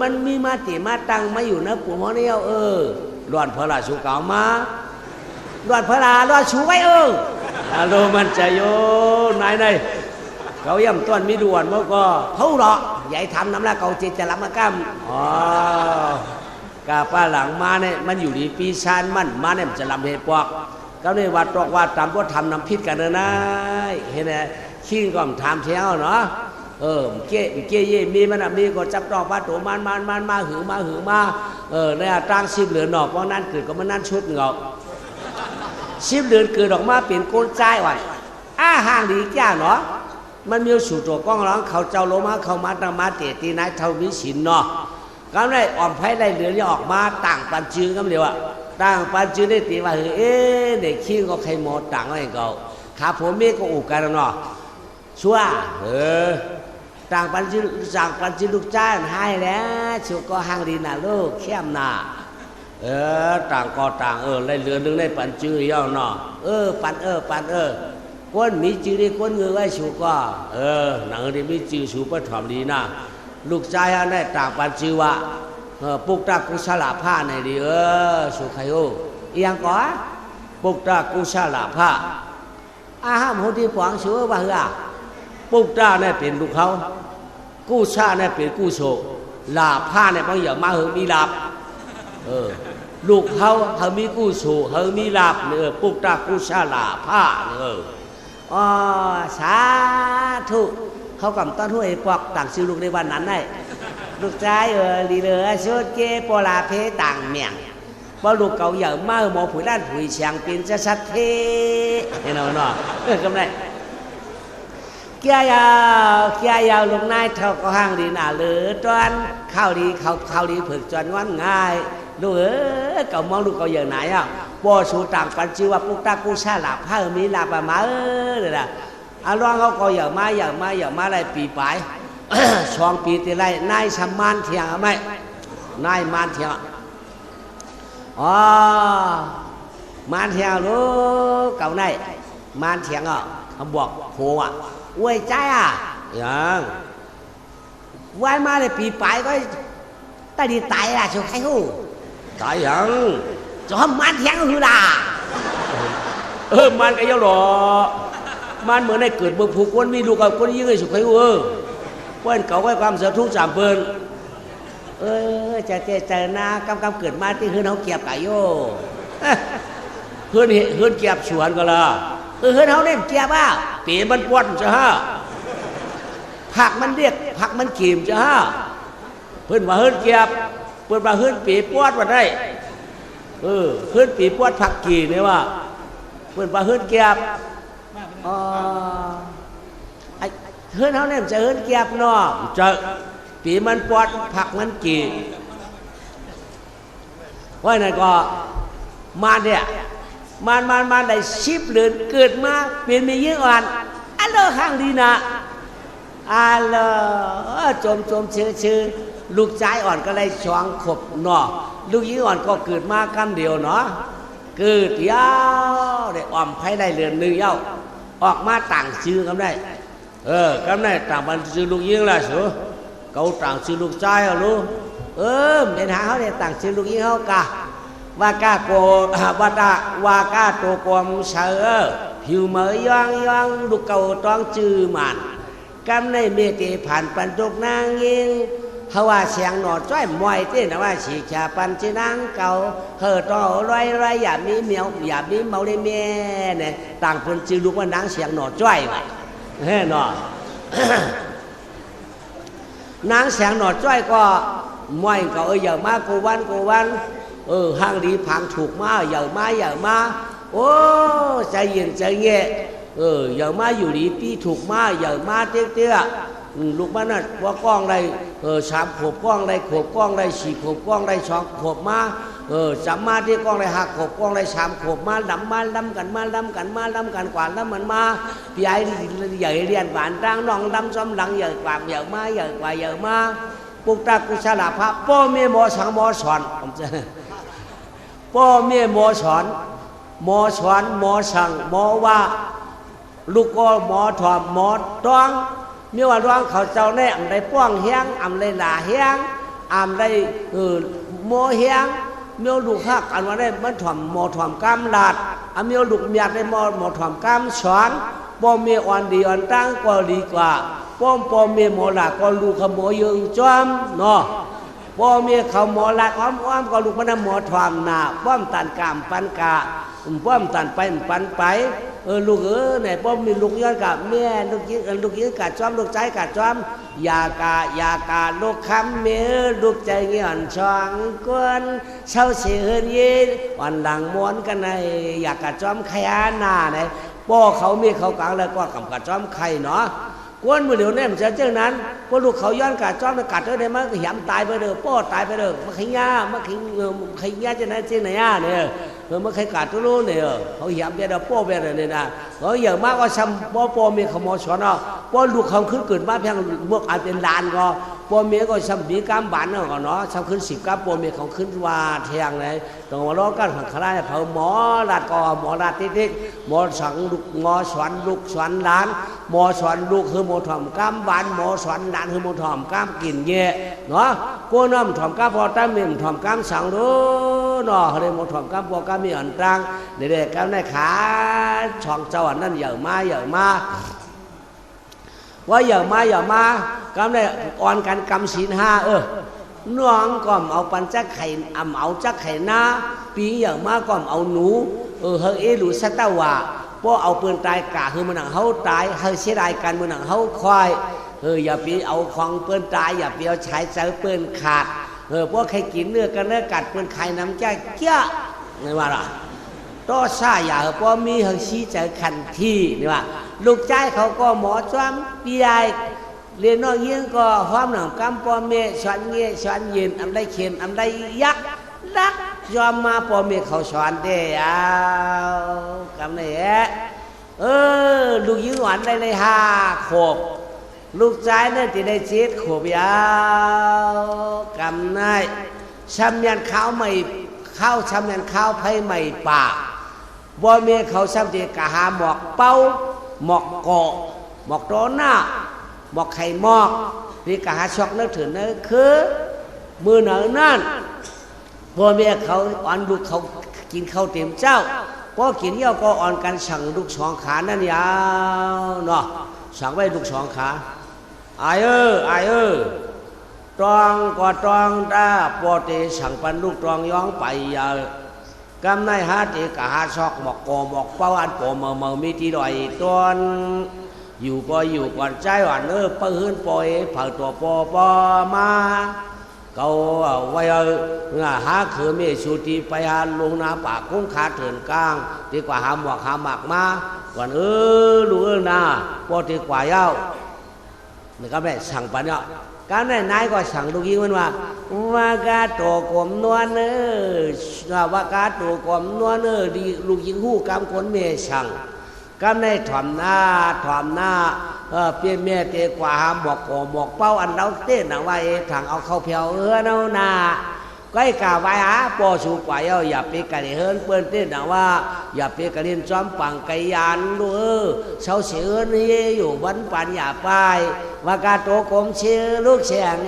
มันมีมาเตี๋ยมาตังมาอยู่นะปูเมาเนี่ยล้วนเพอละสุเก่ามาล้วนเพอละล้วนชูไว้อารมณ์มันจะโยนายเขาย่ำต้นมีด่วนเมื่อก็เขาหรอกใหญ่ทำน้ำละเขาจิตจะรับมากำกาป้าหลังมาเนี่ยมันอยู่ดีปีชานมันมาเนี่ยมันจะลำเหตุปอกก็ในวัดตอกวัดตามก็ทำน้ำพิษกันเลยนะเห็นไหมขี้ก็ทำเที่ยวเนาะ เก้เย่มีมันมีก็จับดอกบ้าตัวมันมาหือมาเนี่ยตั้ง10 เหรียญหนอกเพราะนั้นเกิดก็มันนั่นชุดเงา10 เหรียญเกิดออกมาเป็นก้นใจว่ะห่างดีแก่เนาะมันมีสู่ตัวกล้องร้องเขาเจ้าโลมาเขามาตมาเตตีนายเท่าวิสินเนาะก็ได้อ่อมไผ่ได้เหลือนี่ออกมาต่างปันจื้อก็เดียวอะต่างปันจื้อได้ตีว่าเด็กขี้ก็ใครหมดต่างอะไรก็ขาผมเมฆก็อุกกันเนาะชัวต่างปันจื้อลูกจ้างให้แล้วชัวก็ห่างดีน่ะลูกเข้มน่ะต่างก็ต่างได้เหลือนึงได้ปันจื้อย่อเนาะปันก้นมีจื้อได้ก้นเงือไว้ชัวก็หนังได้มีจื้อชัวก็ถอมดีนะลูกชายได้ต่างปันจื้อว่าปุกตากุศลผ้าในดีสุขัยโอยังก่อปุกตากุศลผ้าห้ามคนที่ขวางชัวว่าปุกตาเนี่ยเป็นลูกเขากู้ชาเนี่ยเป็นกู้โศกลาผ้าเนี่ยบางอย่างมามีลาบลูกเขามีกู้โศกมีลาบเนี่ยปุกตากุศลผ้าเนี่ยสาธุเขากำต้นห้วยปอกต่างชื่อลูกในวันนั้นได้ลูกชายลีเลอชุดเกปลาเพต่างเมียงพอลูกเก่าใหญ่มาหมอผุยด้านผุยเชียงเป็นจะชัดเทเห็นไหมเนาะกำไรเกี่ยาวลงนายเท่าก็ห่างดีน่าเลือจวนข้าวดีเผือกจวนวันง่ายลูกเก่ามองลูกเก่าใหญ่ไหนปอสูต่างปันชื่อว่าปุกตากุชาลาผ้ามีลาบมาเลยนะร้องเขาก็อย่ามาอะไรปีปลายช่องปีตีไรนายชำมานเทียงไหมนายมานเทียงมานเทียงรู้เก่าในมานเทียงเขาบอกโหอวยใจยังไว้มาเลยปีปลายก็ตายดีตายช่วยใครหูตายยังจะทำมานเทียงหรือล่ะมันก็ยังหรอมันเหมือนในเกิดเมื่อผูกคนมีลูกกับคนยิ่งเลยสุขใครหูเพื่อนเก่าไว้ความเสียทุกข์3 เพิ่นจะเจอหน้ากำเกิดมาที่เฮือนเขาเก็บไก่โย่เฮือนเก็บสวนก็ละเฮือนเขาเนี่ยเก็บปีมันปวดจะผักมันเรียกผักมันขีมจะเพื่อนว่าเฮือนเก็บเพื่อนว่าเฮือนปีปวดว่าได้เฮือนปีปวดผักกี่เนี่ยว่าเพื่อนว่าเฮือนเก็บเฮือนเขาเนี่ยจะเฮือนเก็บเนาะจะปีมันปอดผักมันกี่ว่านั่นก็มาเนี่ยมันได้10 เหรียญเกิดมาเป็นมีเยอะอ่อนห่างดีนะจมชื่อลูกชายอ่อนก็ได้ช่องขบเนาะลูกหญิงอ่อนก็เกิดมาคำเดียวเนาะเกิดยาวได้อ่อมไผ่ได้เหรียญ1ยาวออกมาต่างชื่อกันได้กันได้ต่างบันชื่อลูกหญิงล่ะสูเขาต่างชื่อลูกชายรู้เป็นหาเขาเนี่ยต่างชื่อลูกหญิงเขากะว่ากาโกว่ากาโตกวมเสือผิวเหมยย่องลูกเก่าต้องจื้อมันกำในเมติผ่านปันตุกนางยิงเขาว่าเสียงหนอจ้อยมวยเต้นว่าฉีกชาปันจีนางเก่าต่อร้อยอย่ามีเมียวอย่ามีเมาได้เมียเนี่ยต่างคนจื้อลูกว่านางเสียงหนอจ้อยว่ะหนอนางแสงหนอดจ้อยก็มวยก็อย่ามากูวันห้างดีพังถูกมาอย่ามาโอ้ใจเย็นใจเงี้ยอย่ามาอยู่ดีปีถูกมาอย่ามาเตี้ยลูกมันน่ะว่ากล้องได้3 ขวบกล้องได้ขวบกล้องได้4 ขวบกล้องได้2 ขวบมาสามารถที่กล้องได้5 ขวบกล้องได้3 ขวบมาดำกันกว่าแล้วมันมาพี่ใหญ่เรียนหวานร่างน้องดำซ้ำหลังใหญ่กว่ามาปุกตากุศลพระพ่อแม่หมอสังหมอสอนพ่อแม่หมอสอนหมอสั่งหมอว่าลูกก็หมอถอมหมอต้องมีว่าร้องเขาเจ้าแน่ได้ป้องเฮียงได้หลาเฮียงได้โมเฮียงมีลูกฮักอันว่าได้มันถ่อมหมอถ่อมกำลาดมีลูกเมียได้หมอถ่อมกำสอนป้อมเมียอ่อนดีอ่อนตั้งก็ดีกว่าป้อมเมียหมอหลักก็ลูกขโมยยืงจอมเนาะป้อมเมียเขาหมอหลักอ้อมก็ลูกมันหมอถ่อมหนาป้อมตันกามปันกาป้อมตันไปปันไป ลูกไหนป้อมมีลูกย้อนกับแม่ลูกยิงกัดจ้อมลูกใจกัดจ้อมอย่ากาลูกคำเมื่อลูกใจเงี่ยนช่องกวนเช่าเสียเย็นวันหลังม้วนกันในอยากกัดจ้อมขยาหน้าไหนป้อเขามีเขากลางแล้วก็กำกัดจ้อมไข่เนาะกวนมือเดี๋ยวนี้มันจะเจ้านั้นก็ลูกเขาย้อนกัดจ้อมกัดเท่าไหร่มันก็หยำตายไปเลยป้อตายไปเลยมาขย่ามาขย่าจะไหนเจ้าไหนเนี่ยมาขกัดทุลุเนี่ยเขาหยำเดี๋ยวป้อไปเลยเนี่ยนะเขาอย่างมากก็ซ้ำป้อมีขโมยช้อนเอาป้อลูกเขาขึ้นเกิดมาเพียงพวกอาจเป็นลานก็ป้อเมียก็ซ้ำบีกามบานเนาะซ้ำขึ้น10 กามป้อเมียเขาขึ้นว่าเทียงเลยตรงว่าล้อกันขังขลายเผาหมอลาดก็หมอลาดติ๊กหมอสังลูกหมอสวนลูกสวนหลานหมอสวนลูกคือหมอถ่อมกามบานหมอสวนหลานคือหมอถ่อมกามกินเย่เนาะกูน้ำถ่อมกามพอตั้มมีถ่อมกามสังรู้เนาะเขาเลยหมอถ่อมกามพอกามมีอันตรังเด็กๆกามในขาช่องเจ้าอันนั้นเยอะมาว่าอย่ามาก็ได้อ่อนกันกำศีล5น้องก็เอาปันจักไข่เอาจักไข่หน้าปีอย่างมากก็เอาหนูเฮหรือสัตว์ว่าพอเอาปืนตายกะคือมันหนังเฮาตายเฮเสียดายกันมันหนังเฮาควายอย่าไปเอาของปืนตายอย่าไปเอาใช้เจอปืนขาดพวกใครกินเนื้อกันเนื้อกัดปืนไข่น้ำใจเกี้ยนี่ว่าล่ะต่อซาอย่าพอมีเฮชี้เจอคันที่นี่ว่าลูกใจเขาก็หมอจ้อมปีใหญ่เรียนน้องยิงก็ความหนังกำปอเมสอนเงี้ยสอนเย็นอันใดเขียนอันใดยักรักยอมมาปอเมเขาสอนเด้กำเนี่ยลูกยิงหวานได้เลย5 ขวบลูกใจเนี่ยที่ได้7 ขวบยาวกำเนี่ยช้ำยันข้าวไม่ข้าวช้ำยันข้าวไผ่ไม่ป่าบ่เมเขาช้ำที่กะหาหมอกเป้าหมอกเกาะหมอกโตหน้าหมอกไข่หมอกนี่กะหาช็อกนึกถึงนั่นคือมือหนังนั่นพ่อแม่เขาอ่อนลูกเขากินข้าวเต็มเจ้าพอกินเยี่ยวก็อ่อนกันสั่งลูก2 ขานั่นยาวเนาะสั่งไว้ลูก2 ขาไอ้ตรองก็ตรองตาปอเตสั่งปันลูกตรองย้องไปยากำในหาเตกะหาช็อกหมอกกอหมอกเป้าอันปอเมามีที่ดอยตอนอยู่ก็อยู่ก่อนใจหวานปืนปล่อยเผาตัวปอมาเขาไว้หาคือเมสุตีไปหาลงนาป่าคุ้งขาเถินกลางดีกว่าหาหมวกหาหมากมาวันลูกนาพอดีกว่าเย้านี่ก็แม่สั่งปันเนาะการนายก็สั่งลูกยิงมันว่าวากาโตกลมนวลวากาโตกลมนวลดีลูกยิงหู้กำคนเมสั่งก็ในถ่อมหน้าเปลี่ยนเมียเตะกว่าหามบอกโกบอกเป้าอันเราเต้นนะว่าทางเอาเข้าเพียวเอาหน้าก็ไอ้กาไว้ปอสูกว่าอย่าไปกระเดินเปิ้นเต้นนะว่าอย่าไปกระเดินจ้อมปังไกยานดูเช้าเสือนี่อยู่บนปันอย่าไปว่ากาโตกลมเชื่อลูกเสียง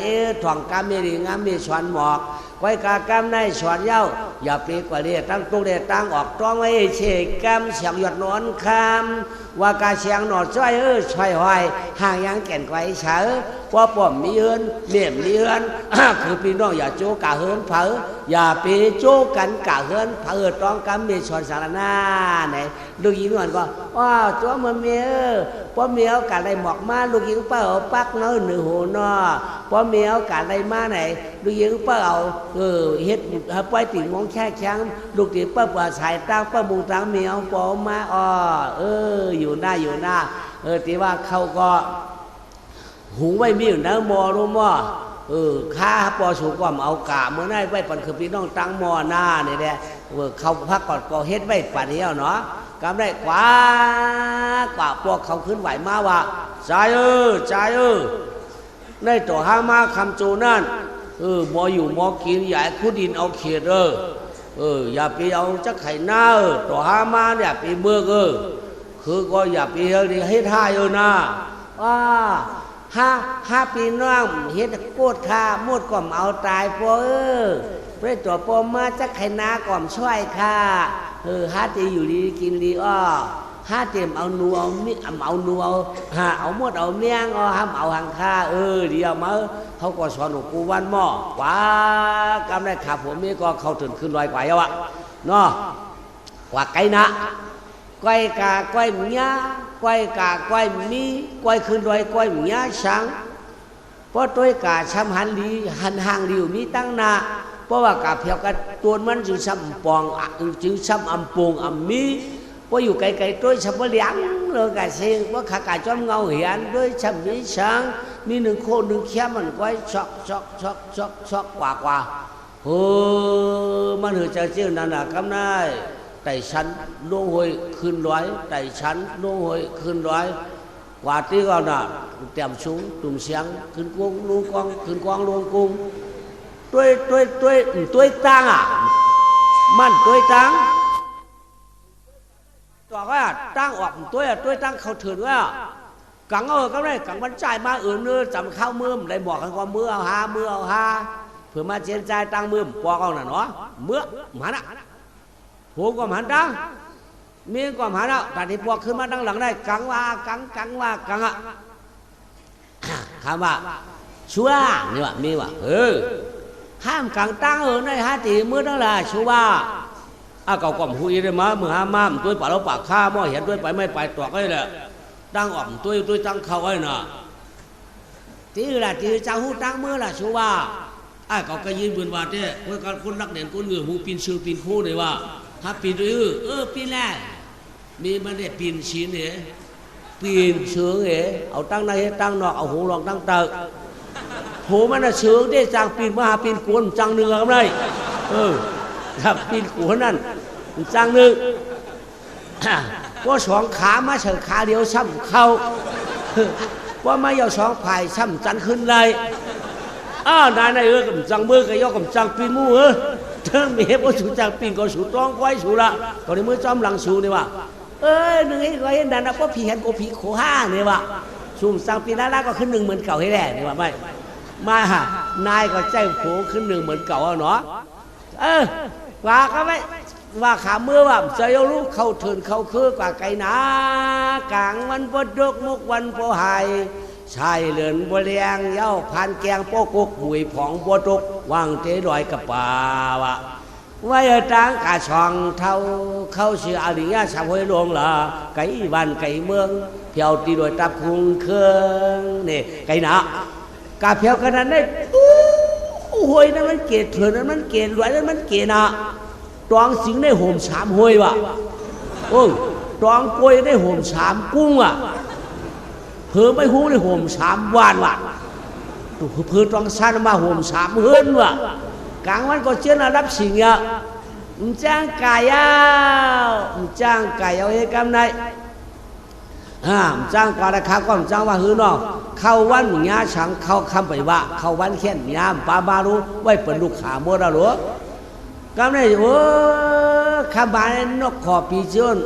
ถ่องกำมีดีงามมีสวนหมอกไว้กากำในสวนเย้าอย่าไปกว่าเรียตั้งตู้เรียตั้งออกต้องไว้เชกำเสียงหยดนอนคำว่ากาเสียงหนอดช่วยช่วยหอยห่างยังแก่นไกวเฉอว่าป้อมมีเอินเมี่ยมมีเอินคือพี่น้องอย่าโจกะเฮินเผออย่าไปโจกันกะเฮินเผอต้องกำมีสวนสารนาเนี่ยลูกหญิงก่อนก็ว้าวตัวมันเมียป้อเมียกะได้หมอกมาลูกหญิงเป้าปักเนื้อหนึ่งหัวนอป้อเมียกะได้มาไหนลูกหญิงเป้าเฮ็ดไปติ่งมองแค่ช้างลูกติเป้าป่าสายตั้งเป้ามุงตั้งเมียป้อมาอยู่หน้าตีว่าเขาก็หูไว้มีอยู่นะมอรู้มอข้าปอสูกว่าเอากะเมื่อได้ไว้ปันคือพี่น้องตั้งมอหน้าเนี่ยแหละเขาพักก่อนก็เฮ็ดไว้ปันเดียวเนาะกำได้กว่าพวกเขาขึ้นไหวมาว่าใจในตัวห้ามาคำจูนั่นมออยู่มอกินใหญ่คู่ดินเอาเขียดอย่าไปเอาจักไข่หน้าตัวห้ามาเนี่ยไปเมื่อคือก็อย่าไปให้ท่านะว่าห้าปีน้องเฮ็ดโกดค่าหมดก่อมเอาตายพอเพื่อตัวปอมาจักไข่นาก่อมช่วยค่ะห้าตีอยู่ดีกินดีห้าเต็มเอานูเอามิเอานูเอาหมดเอาเมียงห้ามเอาหางค่าเดียวมาเขาก็สอนหนูกูวันหม้อว้ากำได้ขาผมนี่ก็เขาถึงขึ้นลอยกว่าเยอะเนาะกว่าไก่นะ ก้อยกาก้อยเมียก้อยกาก้อยมีก้อยขึ้นดอยก้อยเมียช้างเพราะตัวกาช้ำหันลีหันห่างดิวมีตั้งนาเพราะว่ากาเพียวกันตัวมันจึงช้ำปองจึงช้ำอำปงอำมีเพราะอยู่ไกลๆตัวช้ำเลี้ยงเลยกาเสียงเพราะขากาจอมเงาเหียนด้วยช้ำมีช้างมีหนึ่งโคหนึ่งแค่มันก้อยช็อกกว่าโอ้มันเหลือใจเจ้านั่นน่ะกำนายแต่ฉันลงหอยขึ้นร้อยแต่ฉันลงหอยขึ้นร้อยกว่าที่ก่อนน่ะเตรียมสูงตุ่มเสียงขึ้นกวงลงกองขึ้นกวางลงกุ้งตัวตังอ่ะมันตัวตังตัวก็ตั้งออกตัวตั้งเขาถือว่ากังก็ได้กังมันจ่ายมาเนื้อจำข้าวมือได้บอกกันว่ามือเอาหาเพื่อมาเจนใจตั้งมือปอกเอาน่ะเนาะเมื่อมันอ่ะโหก็มันตั้งมีก็มันอ่ะแต่ที่ปอกขึ้นมาตั้งหลังได้กังว่าอ่ะคำว่าชัวนี่ว่ามีว่าห้ามกังตั้งในฮะตีมือนั่นแหละชัวเก่าก่อมหุยได้มามือห้ามามตัวป่าเราปากข้าม่อเห็นด้วยไปไม่ไปตัวก็เลยตั้งอ่อมตัวตั้งเขาไว้น่ะตีละตีเจ้าหูตั้งมือละชัวเขาก็ยืนบนบาดเนี่ยเมื่อการคนรักเด่นคนเหงื่อหูปีนชื่อปีนคู่เลยว่าถ้าปีนปีนแรกมีมันเนี่ยปีนชิ้นเนี่ยปีนเชืองเอาตั้งในตั้งนอกเอาหูลองตั้งเตอโหมันน่ะเชืองได้จางปีนมาหาปีนกวนจังหนึ่งกันเลยถ้าปีนกวนนั่นจังหนึ่งว่าสองขามาเฉยขาเดียวช้ำเข้าว่าไม่เอาสองภายช้ำจันขึ้นเลยนายกับจังมือกับยอกับจังปีนมู่เธอมีเหตุว่าสูจังปีนก็สูต้องไว้สูละตอนนี้มือจอมหลังสูนี่ว่าหนึ่งให้ก็เห็นดันนะเพราะผีเห็นกูผีโคห้าเนี่ยว่าสูงสังปีนั้นแล้วก็ขึ้น1 เหมือนเก่าให้แหล่เนี่ยว่าไม่มาฮะนายก็ใจโผขึ้น1 เหมือนเก่าเนาะว่าก็ไม่ว่าขาเมื่อว่าจะยรู้เข้าเถินเข้าคือกว่าไก่หนากลางวันปดกมุกวันโปหายชายเหลือนบัวเลียงเย้าพันแกงโปกุกหุยผองบัวตกวางเตลอยกับป่าวะไว้ต่างกาช่องเท่าเข้าเชื่ออริยชาวห้วยหลวงละไก่บ้านไก่เมืองเพียวตีโดยตับคุงเครื่องนี่ไก่หนากาเพียวขนาดนั้นห้วยนั้นมันเกศเถื่อนนั้นมันเกศรวยนั้นมันเกศนะตองสิงได้ห่ม3 ห้วยวะตองกล้วยได้ห่ม3 กุ้งอ่ะเพิ่มไม่หูได้ห่ม3 วานว่ะเพิ่มตองสั้นมาห่ม3 เฮือนว่ะกลางวันก็เชื่อนะรับสิ่งอ่ะจ้างไก่เอาเอกรรมไหนจ้างกว่าราคาก็จ้างว่าหื้อเนาะเข้าวันหญ้าฉังเข้าคำไปว่าเข้าวันแค่นยามปาบารู้ไว้เปิดลูกขาโมดาหรอกำไรข้าบานนกขอปีเชิญ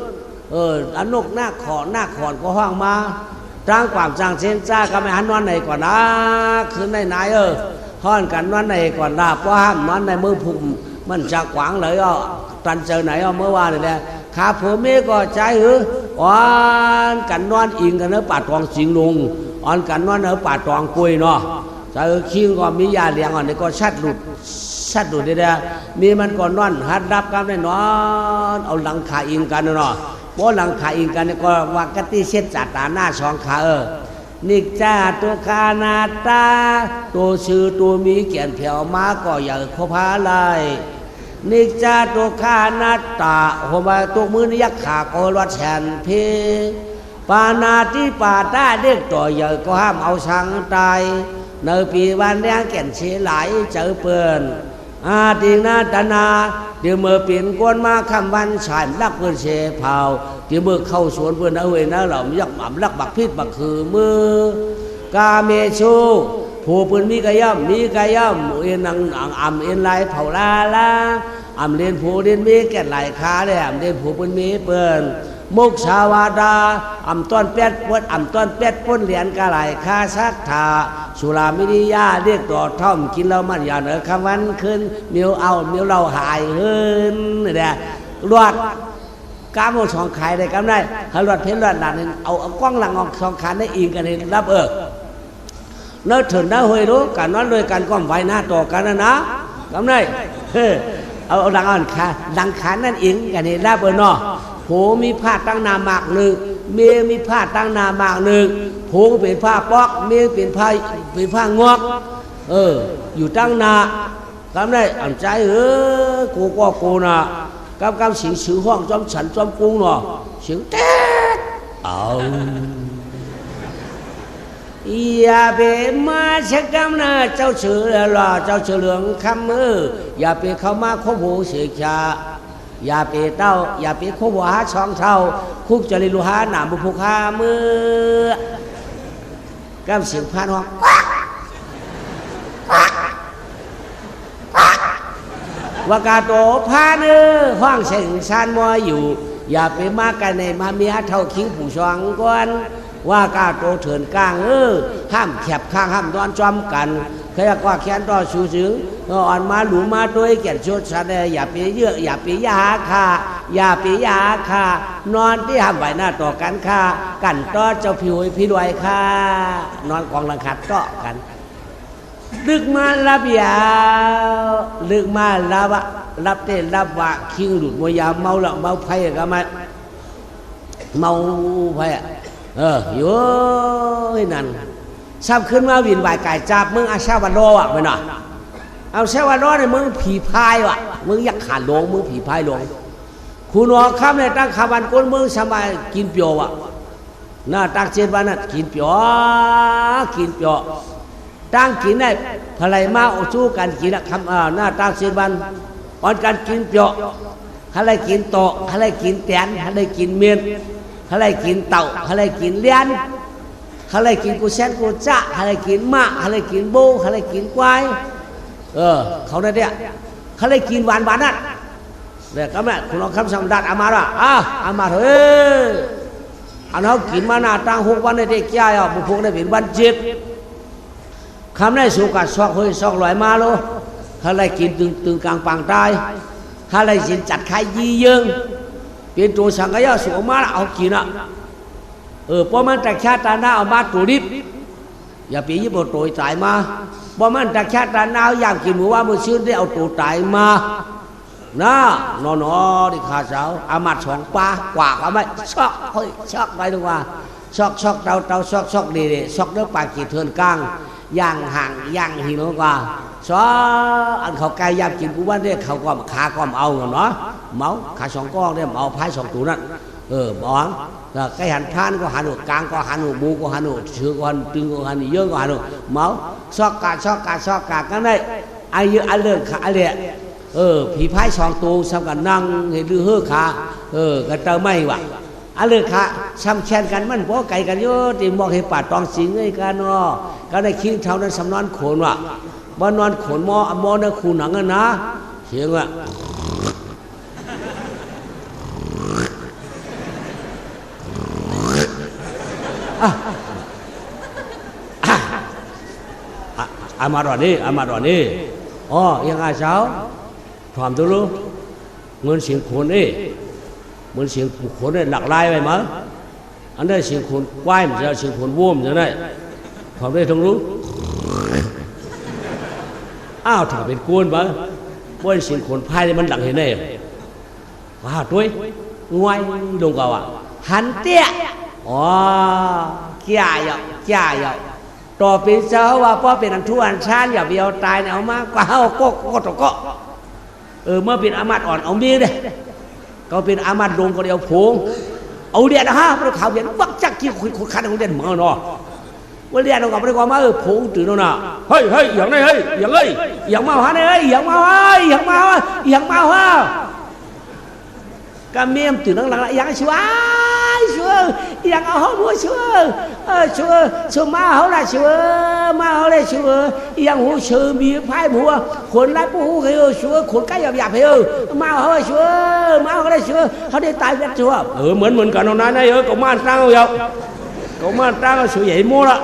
อันนกหน้าขอนก็ห้องมาจ้างความจ้างเส้นจ้าก็ไม่หันนอนไหนก่อนนะคืนไหนห้อนกันนอนไหนก่อนนะเพราะห้ามนอนในมือพุ่มมันจะขวางเลยตันเจอไหนเมื่อวานเนี่ยขาผมไม่ก็ใจอ่อนกันนอนอิงกันเนื้อป่าตองสิงลุงอ่อนกันนอนเนื้อป่าตองกุยเนาะจะคิงก็มียาเลี้ยงอ่อนนี่ก็ชัดหลุดเด้มีมันก่อนนอนหัดรับกันได้นอนเอาหลังขาอิงกันเนาะเพราะหลังขาอิงกันนี่ก็วักกติเช็ดจัดตาหน้า2 ขานิกจ้าตัวคานาตาตัวชื่อตัวมีเกียรติเผียวมาก็อย่าขบพาลายนิกจ้าตัวคานาตาหัวมาตัวมือนี่ยักขาโกรวัดแฉนเพปานาที่ป่าตาเด็กต่อใหญ่ก็ห้ามเอาช้างตายในปีวันแดงแก่นเชไหลเจอเปิ่นตินาตนาเดี๋ยวเมื่อเปลี่ยนกวนมาคำวันฉายรักเพื่อนเชเผาเดี๋ยวเมื่อเข้าสวนเพื่อนเอาไว้นะเรายักหม่ำรักบักพิษบักคือมือกาเมชูผู้ปืนมีกระย่ำเอ็นนังอ่ำเอ็นไหลเผาลาอ่ำเรียนผู้เรียนมีแก่ไหลขาเลยอ่ำเรียนผู้ปืนมีเปิ่นมุกชาวาดาอ่ำต้นเป็ดพ้นเหรียญกะไหลคาชักถาสุรามิริยาเรียกต่อท่อมกินแล้วมันอย่าเหนือคำวันขึ้นมิวเราหายเฮินเนี่ยรวดกามเอา2 ขายได้กำได้ให้รวดเพ้นรวดหลานเอากล้องหลังออก2 ขาได้อิงกันเห็นรับเนื้อถึงได้หวยรู้กันนั้นเลยกันก้มไว้หน้าต่อกันนะกำได้เอาดังอ่อนขาดังขานั่นอิงกันเห็นรับเนาะ มีผ้าตั้งนามากหนึ่งเมียมีผ้าตั้งนามากหนึ่งผัวเป็นผ้าปอกเมียเป็นผ้างอกอยู่ตั้งนาทำได้อ่านใจกูก็กูน่ะกำสิงสือห้องจอมฉันจอมกุ้งเนาะสิงเต๊ดอย่าไปมาเช็คกำนะเจ้าเสือหล่อเจ้าเสือเหลืองคำอย่าไปเข้ามาคบหูเสียชาอย่าไปเต้าอย่าไปคบหัวหาช่องเท่าคุกจะลิลุหาหนามบุพคามือกำเสียงพานห้องว่ากาโตพาเนื้อห้องเสียงชานมอยอยู่อย่าไปมากันในมาเมียเท่าคิ้วผู้ชองก่อนว่ากาโตเถินกลางห้ามแคบข้างห้ามดอนจอมกันเคยกว่าแขนต่อสูสึงอ่อนมาหลุมมาด้วยเกียรติชดชาอย่าไปเยอะอย่าไปยาค่ะอย่าไปยาค่ะนอนที่ห้ามไหวหน้าต่อกันค่ะกันต่อเจ้าผิวพี่รวยค่ะนอนกองหลังคัดต่อกันลึกมาลับยาวลึกมาลับเต้นลับวะคิงหลุดมวยยาเมาละเมาไพ่ก็มาเมาไพ่โย่นั่นซ้ำขึ้นมาวินบ่ายไก่จับมึงอาชาวันโลอ่ะไปหน่อยเอาชาวันโลเนี่ยมึงผีพายว่ะมึงอยากขาดหลงมึงผีพายหลงคุณหอคำเนี่ยตั้งขาวันก้นมึงสบายกินเปียวอ่ะน่าตั้งเจ็ดวันน่ะกินเปียวตั้งกินได้พลายมาอสู้กันกินคำหน้าตั้งเจ็ดวันอ่อนกันกินเปียวอะไรกินโตอะไรกินแตนอะไรกินเมียนอะไรกินเต่าอะไรกินเลี้ยนอะไรกินกูแซนกูจ้าอะไรกินม้าอะไรกินโบอะไรกินควายเขาเนี่ยอะไรกินหวานนั่นเนี่ยก็แม่คุณลองคำสั่งดัดอามาละอามาเถอะอันเขากินมาหน้าตั้ง6 วันในเด็กใหญ่บุพงได้เป็นวันจิตคำได้สุกัดซอกเฮ้ยซอกลอยมาโลอะไรกินตึงกลางปังตายอะไรกินจัดไข่ยี่เยิงเป็นตัวสังกายสุมาเอากินเพราะมันแต่แค่ตาหน้าเอามาตัวริบอย่าปีญี่ปุ่นตัวตายมาเพราะมันแต่แค่ตาหน้าอย่างกินหมูว่ามือชื่นได้เอาตัวตายมานะนอนดิขาเช้าอามัด2 ปากว่าก็ไม่ช็อกเฮ้ยช็อกไปดูว่าช็อกเตาช็อกดีช็อกเนื้อปลากีเทินกลางย่างห่างย่างหินกว่าซออันเขาไก่ยามกินกูว่าเนี่ยเขาก็ขาก็เอาเนาะเมาขา2 ก้อนเนี่ยเมาพาย2 ตัวนั่นบองไก่หันพานก็หันกลางก็หันบูก็หันชื่อก็หันตึงก็หันเยอะก็หันเมาช็อกกากันได้ไอ้เยอะไอ้เรื่องขาไอ้เนี่ยผีพาย2 ตัวซ้ำกันนั่งเห็นลือขากันเตอไม่ว่ะอะไรค่ะซ้ำแช่นกันมันพอไก่กันเยอะที่มองเห็นป่าตองสิงไอ้กันเนาะก็ได้คิงเท่านั้นสำนอนโขนว่ะบ้านนอนโขนมอเนี่ยคูหนังกันนะเสียงว่ะอามาดอนนี่ยังไงเช้าถามตัวรู้เงินเสียงโขนนี่เหมือนเสียงโขนเนี่ยหลักลายไปมั้งอันนี้เสียงโขนกว้ายมันจะเสียงโขนว่มจะได้ความได้ทั้งรู้ถ้าเป็นกวนบ้างว่าเสียงโขนพายมันหลังเห็นได้ว่าด้วยงวยลงก่าหันเตี้ยเกี่ยต่อเป็นเจ้าว่าพ่อเป็นอันทุอันชานอย่าเบียวตายเนี่ยเอามากว่าเอาก็เมื่อเป็นอามัดอ่อนเอามีเลยก็เป็นอามัดลงก็เดียวผงเอาเดียนะฮะพระข่าวเดียนบักจักกี่คนขันของเดียนเหมือนเนาะว่าเดียนเรากับพระความว่าผงตื่นแล้วนะเฮ้ยอย่างนี้อย่างมาฮะเนี่ยอย่างมาฮะก็เมียมตื่นหลังอย่างชัวอย่างเอาหัวชัวมาเขาละชัวอย่างหัวชัวมีพายหัวคนไร้ผู้หูชัวคนใกล้หยาบมาเขาชัวมาเขาได้ชัวเขาได้ตายแบบชัวเหมือนกันเอานั้นได้ก็มาตั้งเอาชัวใหญ่โม่ละ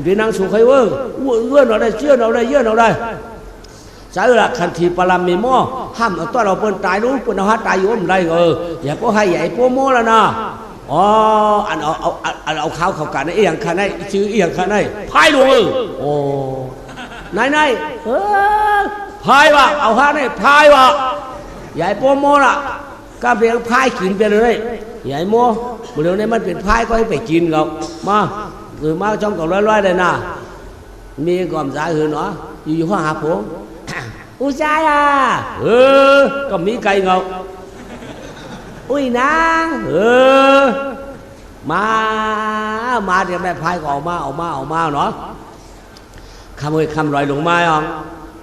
พี่นางสุขใครเงื่อนเอาได้เยื่อนเอาได้ใช่ละคันทีปรามมีหม้อห้ามเอาตัวเราเปิ้นตายรู้เปิ้นเอาหาตายอยู่มันได้อย่าก็ให้ใหญ่โป้โม่แล้วนะอันเอาข้าวเขากันไอ้อย่างคันไอ้ชื่อไอ้อย่างคันไอ้พายดูนายพายวะเอาฮะนี่พายวะใหญ่โป้โม่ละ ก็เลี้ยงพายกินไปเลยใหญ่โม่เดี๋ยวนี้มันเป็นพายก็ให้ไปกินเขามาหรือมาช่องกับร้อยๆเลยนะมีก่อมสายหืนเนาะอยู่ห้องหาผมอุ้ยใจอ่ะก็มีไก่เงาอุ้ยนางมาเดี๋ยวแม่พายก็ออกมาเนาะคำลอยลงมาอ่ะ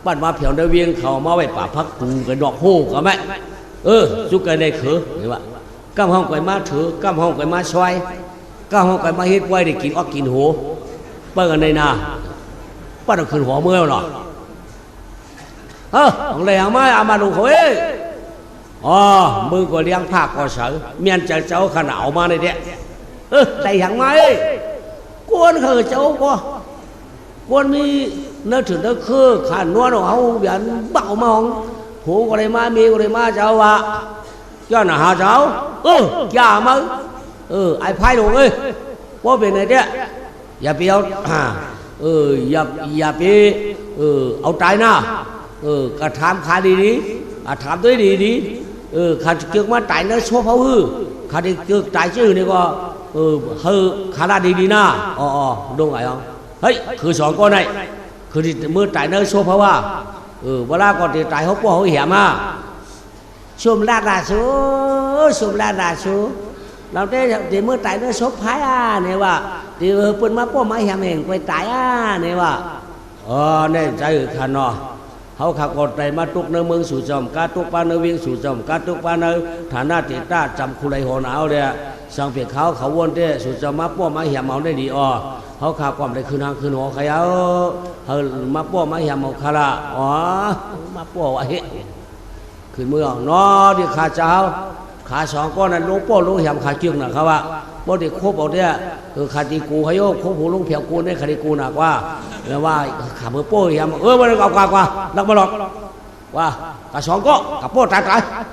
บ้านมาเผียวได้เวียงเขามาไว้ป่าพักกูกันดอกโฮก็ไหมสุกกันได้คือเห็นปะก้ามห้องไก่มาถือก้ามห้องไก่มาช่วยก้ามห้องไก่มาเฮ็ดไว้ได้กินออกกินหัวเปิ้งกันในนาป้าต้องขึ้นหัวเมื่อหรอของเลยเอามาดูเขามือก็เลี้ยงผักก็เสือเมียนจะเจ้าขนาดมาในเด็กได้ยังไงกวนเขาเจ้าก็กวนมีเนื้อถึงเนื้อคือขานัวของเขาอย่างเบามองหูก็เลยมามีก็เลยมาเจ้าว่าย้อนหาเจ้าอย่ามาไอ้พายลงว่าเป็นไงเด็กอย่าไปเอาอย่าไปเอาใจนะกระทำขาดีๆถามด้วยดีๆขาเกี่ยวมาใจเนื้อโชว์เขาขาที่เกี่ยวใจชื่อนี่ก็ขาลาดีๆนะดูไงอ่ะเฮ้ยคือสองก้อนnàyคือที่มือใจเนื้อโชว์เพราะว่าเวลาก่อนที่ใจเขาป้อเขาเหี้ยมาชมลาดาชูเราได้ที่มือใจเนื้อโชว์พายเนี่ยว่าที่เปิ้นมาป้อมาเหี้ยเองไปตายเนี่ยว่าเนี่ยใจขันเนาะเขาขับกดใจมาตุกในเมืองสู่จอมกาตุกปาในเวียงสู่จอมกาตุกปาในฐานะติดตาจำคุไรหัวหนาวเนี่ยสังเกตเขาวนเด้สู่จอมมาป้อมาเหี้ยเมาได้ดีเขาขับความได้คืนทางคืนหัวเขามาป้อมาเหี้ยเมาคารามาป้อวะเฮ้คืนเมืองนอดิขาเจ้าขาสองก้อนนั้นลงป้อลงเหี้ยขาจึงนะเขาว่าบ่ได้ครบเอาเนี่ยขาตีกูเขาโยกครบหูลงเพียวกูได้ขาตีกูหนักว่าแล้วว่าขามือโป้ยมันเอากว่าลักมาหลอกว่ากระสองก็กับโป้ตาย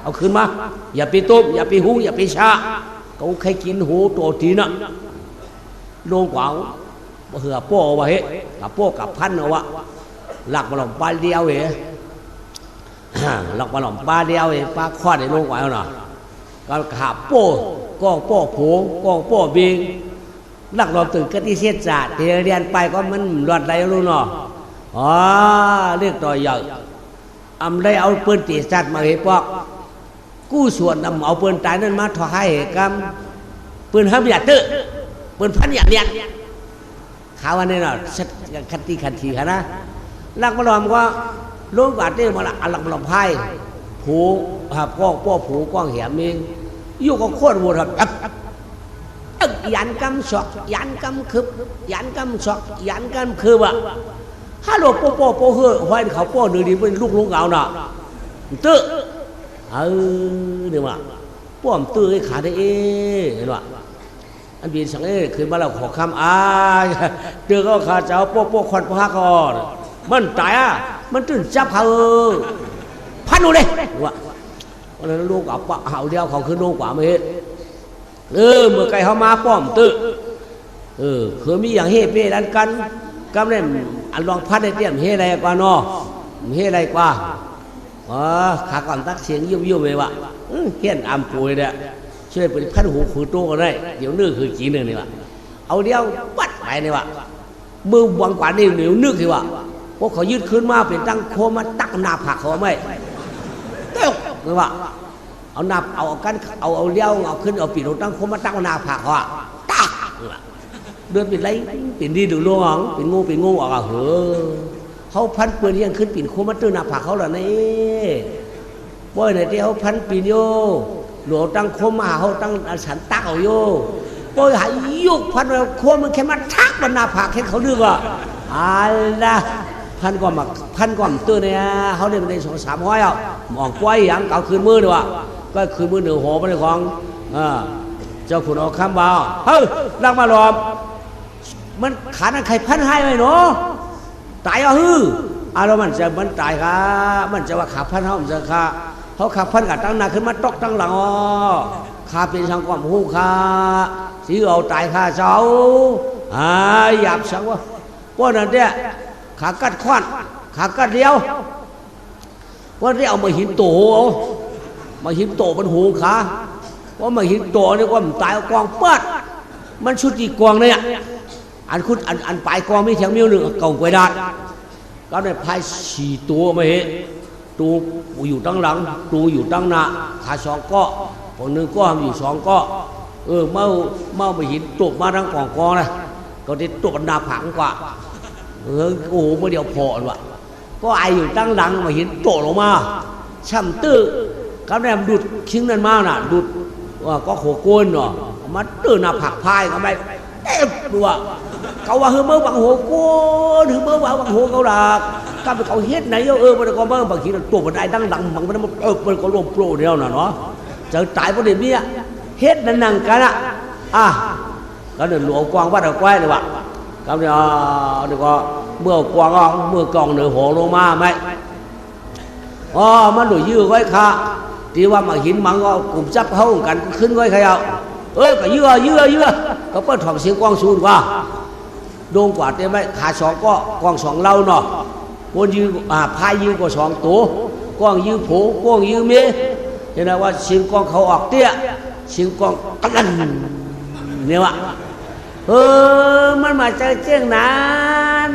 เอาขึ้นมาอย่าไปต้มอย่าไปหุงอย่าไปชาเขาใครกินหูตัวทีน่ะโดนกว่าเหือโป้เอาไว้กับโป้กับพันเอาวะหลักมาหลอกปลาเดียวเอ๋หลักมาหลอกปลาเดียวเอ๋ปลาควาดในโลกว่าเอาหน่ะก็ขาโป้ก้องโป้โผงก้องโป้บิงนักรบตื่นกติเสียจ่าเรียนไปก็มันหลอดไรรู้เนาะเรียกต่อใหญ่ได้เอาปืนตีสัตว์มาให้พวกกู้ส่วนนำเอาปืนตายนั่นมาถอดให้กำปืนห้ามอย่าตื้อปืนพันอย่าเลี้ยงข่าวอันนี้เนาะคันทีนะนักมาลอมก็ล้มบาดเจ็บมาละหลักมาลอมไพ่ผูก้องโป้ผูก้องเหี่ยมิงอยู่ก็โคตรวัวครับยันกำสอกยันกำคืบยันกำสอกยันกำคืบอ่ะฮัลโหลโป้เฮ้ยห้อยเขาโป้หนึ่งดีเป็นลูกลุงเงาหน่ะตื้อเนี่ยว่ะป้อมตื้อให้ขาได้เห็นว่ะอันบีสังขึ้นมาแล้วขอคำเจอก็ขาเจ้าโป้ควันพักก่อนมันตายมันตื่นจับเขาพันดูเลยว่ะวันนั้นลูกเอาปะเอาเดียวเขาขึ้นลูกกว่าไม่เห็นเมื่อไก่เขามาป้อมตื้อคือมีอย่างเฮ่เป้ดันกันกำเนิดอันลองพัดได้เตี้ยมเฮ่อะไรกว่านาะเฮ่อะไรกว่าขาก่อนตักเสียงยุ่มเลยวะเฮี้ยนอำปุยเนี่ยช่วยเป็นพันหูขือโตกันได้เดี๋ยวนึกคือจีนนี่วะเอาเดียวปัดไปนี่วะมือวางกว่านี่เหนียวนึกสิวะพวกเขายืดขึ้นมาเป็นตั้งโคมาตักหน้าผักเขาไม่เต้านี่วะเอาหน้าเอากันเอาเลี้ยวเอาขึ้นเอาปีนตั้งโคมาตักหน้าผักเขาตักเดินปิดไรปิดดีดูลวงปิดงูออกเขาพันปืนยังขึ้นปิดโคมาตื้อหน้าผักเขาเหรอนี่บ่อยไหนที่เขาพันปีนโยหลวงตั้งโคมาเขาตั้งฉันตักเอาโยบ่อยหายยุกพันโคมันแค่มาทักบรรณาผักแค่เขาดื้อว่าอะไรพันก่อนตื้อเนี่ยเขาเรียกใน2-3 ห้อยมองป้อยอย่างเก่าคืนมือดีว่าก็คืนมือเหนือหัวไปของเจ้าขุนเอาคำบ่าวลักมาหลอมมันขานั้นใครพันให้ไหมเนาะตายแล้วมันตายครับมันจะว่าขาพันเขาจะขาเขาขาพันกับตั้งหน้าขึ้นมาตกตั้งหลังขาเป็นสังความหูขาสีเอาตายขาเจ้าหยาบสังว่าพวกนั้นเนี่ยขากัดขวานขากัดเดียวพวกที่เอามาหินโต มาหินโตมันหูขาว่ามาหินโตนี่ว่ามันตายกองเปิดมันชุดกี่กองเนี่ยอันคุณอันปลายกองไม่เทียงมิ้วหนึ่งเก่ากว่าดาก็ได้พายสี่ตัวมาเห็นตัวอยู่ตั้งหลังตัวอยู่ตั้งหน้าขาสองก็คนหนึ่งก็ทำอยู่สองก็เมื่อไปหินตกมาทั้งกองเลยก็ได้ตกหน้าผังกว่าโอ้โหเมื่อเดียวพอหรอก็ไออยู่ตั้งหลังมาหินตกลงมาช่ำตื้อเขาได้ดูดชิ้นนั้นมาน่ะดูดก็โขกก้นเนาะมาตื้อหน้าผักพายเขาไปเอ๊ะดูว่าเขาว่าเฮ้ยเมื่อวังหัวก้นเฮ้ยเมื่อวังหัวเขาดักก็ไปเขาเฮ็ดไหนมันก็เมื่อบางทีตัวมันได้ตั้งหลังมันมันก็ลมโปรเดียวน่ะเนาะจะตายเพราะเดี๋ยวนี้เฮ็ดนั่งกันก็เดินหลวงกวางวัดเอาไว้เลยวะก็เดี๋ยวก็เมื่อกวางเมื่อกองเหนือหัวลงมาไหมมันดูยื้อไว้ค่ะที่ว่ามาหินมันก็กลุ่มจับเข้ากันขึ้นไว้ใครเอาก็ยื้อก็เปิดถอดเสียงกวางสูงกว่าโด่งกว่าเต็มไหมขาสองก็กวางสองเล่าเนาะคนยื้อพายยื้อกว่าสองตัวกวางยื้อโผกวางยื้อเมย์เห็นไหมว่าเสียงกวางเขาออกเตี้ยเสียงกวางกันเนี่ยวะมันมาจากเจ้งนั้น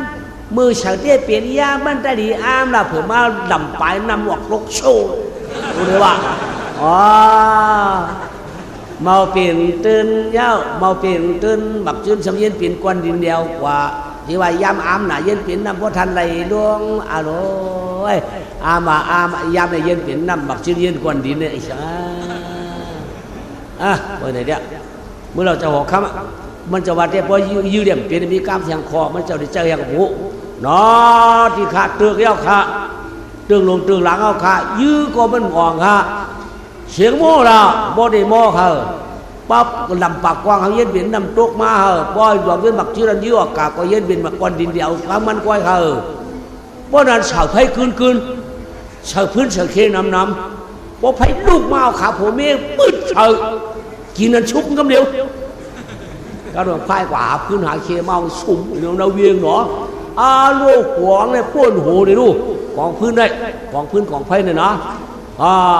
มือเฉาเตี้ยเปลี่ยนยามันได้ดีอ้ามล่ะเผื่อมาดำไปนำออกลกโชว์ดูเลยว่าเมาเปลี่ยนตื่นเย้าเมาเปลี่ยนตื่นบักจืนสำเย็นเปลี่ยนกวนดินเดียวกว่าที่ว่ายามอ้ามน่ะเย็นเปลี่ยนน้ำพ่อทันไหลดวงอร่อยอ้ามยามเนี่ยเย็นเปลี่ยนน้ำบักจืนเย็นกวนดินเนี่ยไอ้ช่าเมื่อไหร่เนี่ยเมื่อเราจะหัวคำมันจะว่าแต่พอยืดเดี่ยมเปลี่ยนมีกล้ามเสียงคอมันจะได้เจออย่างหูเนาะที่ขาดเตือกแล้วค่ะเตือกลงเตือกหลังเอาค่ะยื้อก็มันห่องค่ะเสียงโม่ละบ่ได้โม่ค่ะปั๊บก็ลำปากกว้างเขาเย็นเบียนนำตกมาค่ะปล่อยดอกเย็นบักชื่อรันยื้ออากาศก็เย็นเบียนบักก้อนดินเดียวข้างมันก้อยค่ะเพราะนั้นสาวไทยคืนสาวพื้นสาวเคน้ำเพราะไผ่ลูกมาเอาขาผมเองปื้ดเฉยกินนั้นชุบกำเดียวก็โดนพายกว่าพื้นหาเคมาสุ่มเราเวียงเนาะโลกหวงเลยป้วนหูเลยดูของพื้นได้ของพื้นของไผ่เนี่ยนะ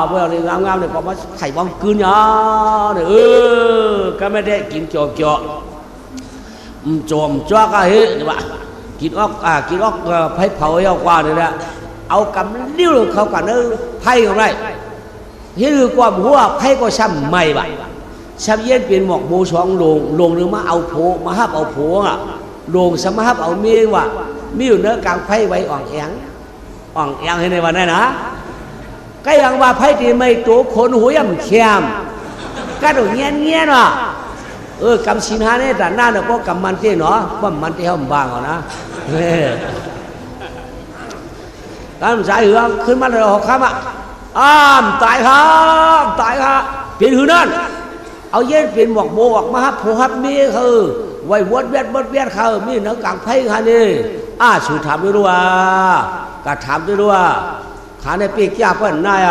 เวลาเนี่ยงามๆเนี่ยก็มาไข่บอมคืนเนาะเนี่ยก็ไม่ได้กินเจาะจมจ้าก็เฮ้ยนี่วะกินออกไผ่เผาเอากว่าเนี่ยนะเอากำลิ้วเขากันไผ่ของไรเฮ้ยกว่าหัวไผ่ก็ช้ำไม่บ่ช้ำเย็นเป็นหมอกโมสองลงหรือมาเอาโผมาฮับเอาโผลงสมาฮับเอาเมียว่ะมีอยู่เนื้อกลางไผ่ไว้อ่องแองให้ในวันนั้นนะก็ยังว่าไผ่ที่ไม่ตัวคนหัวย่ำเขียมก็ต้องเงี้ยเนาะกำสินหาเนี่ยแต่หน้าเนี่ยก็กำมันเตี้ยเนาะว่ามันเตี้ยมันบางเอานะการสายเหือขึ้นมาเลยหกคำตายครับเปลี่ยนหือนั่นเอาเย็นเปลี่ยนหมอกโมออกมาฮับโผฮับมีคือไว้วดเวียดเขามีเนื้อกลางไผ่ค่ะนี่สูถามด้วยว่าก็ถามด้วยว่าขาในปีกยาเปิ้นนาย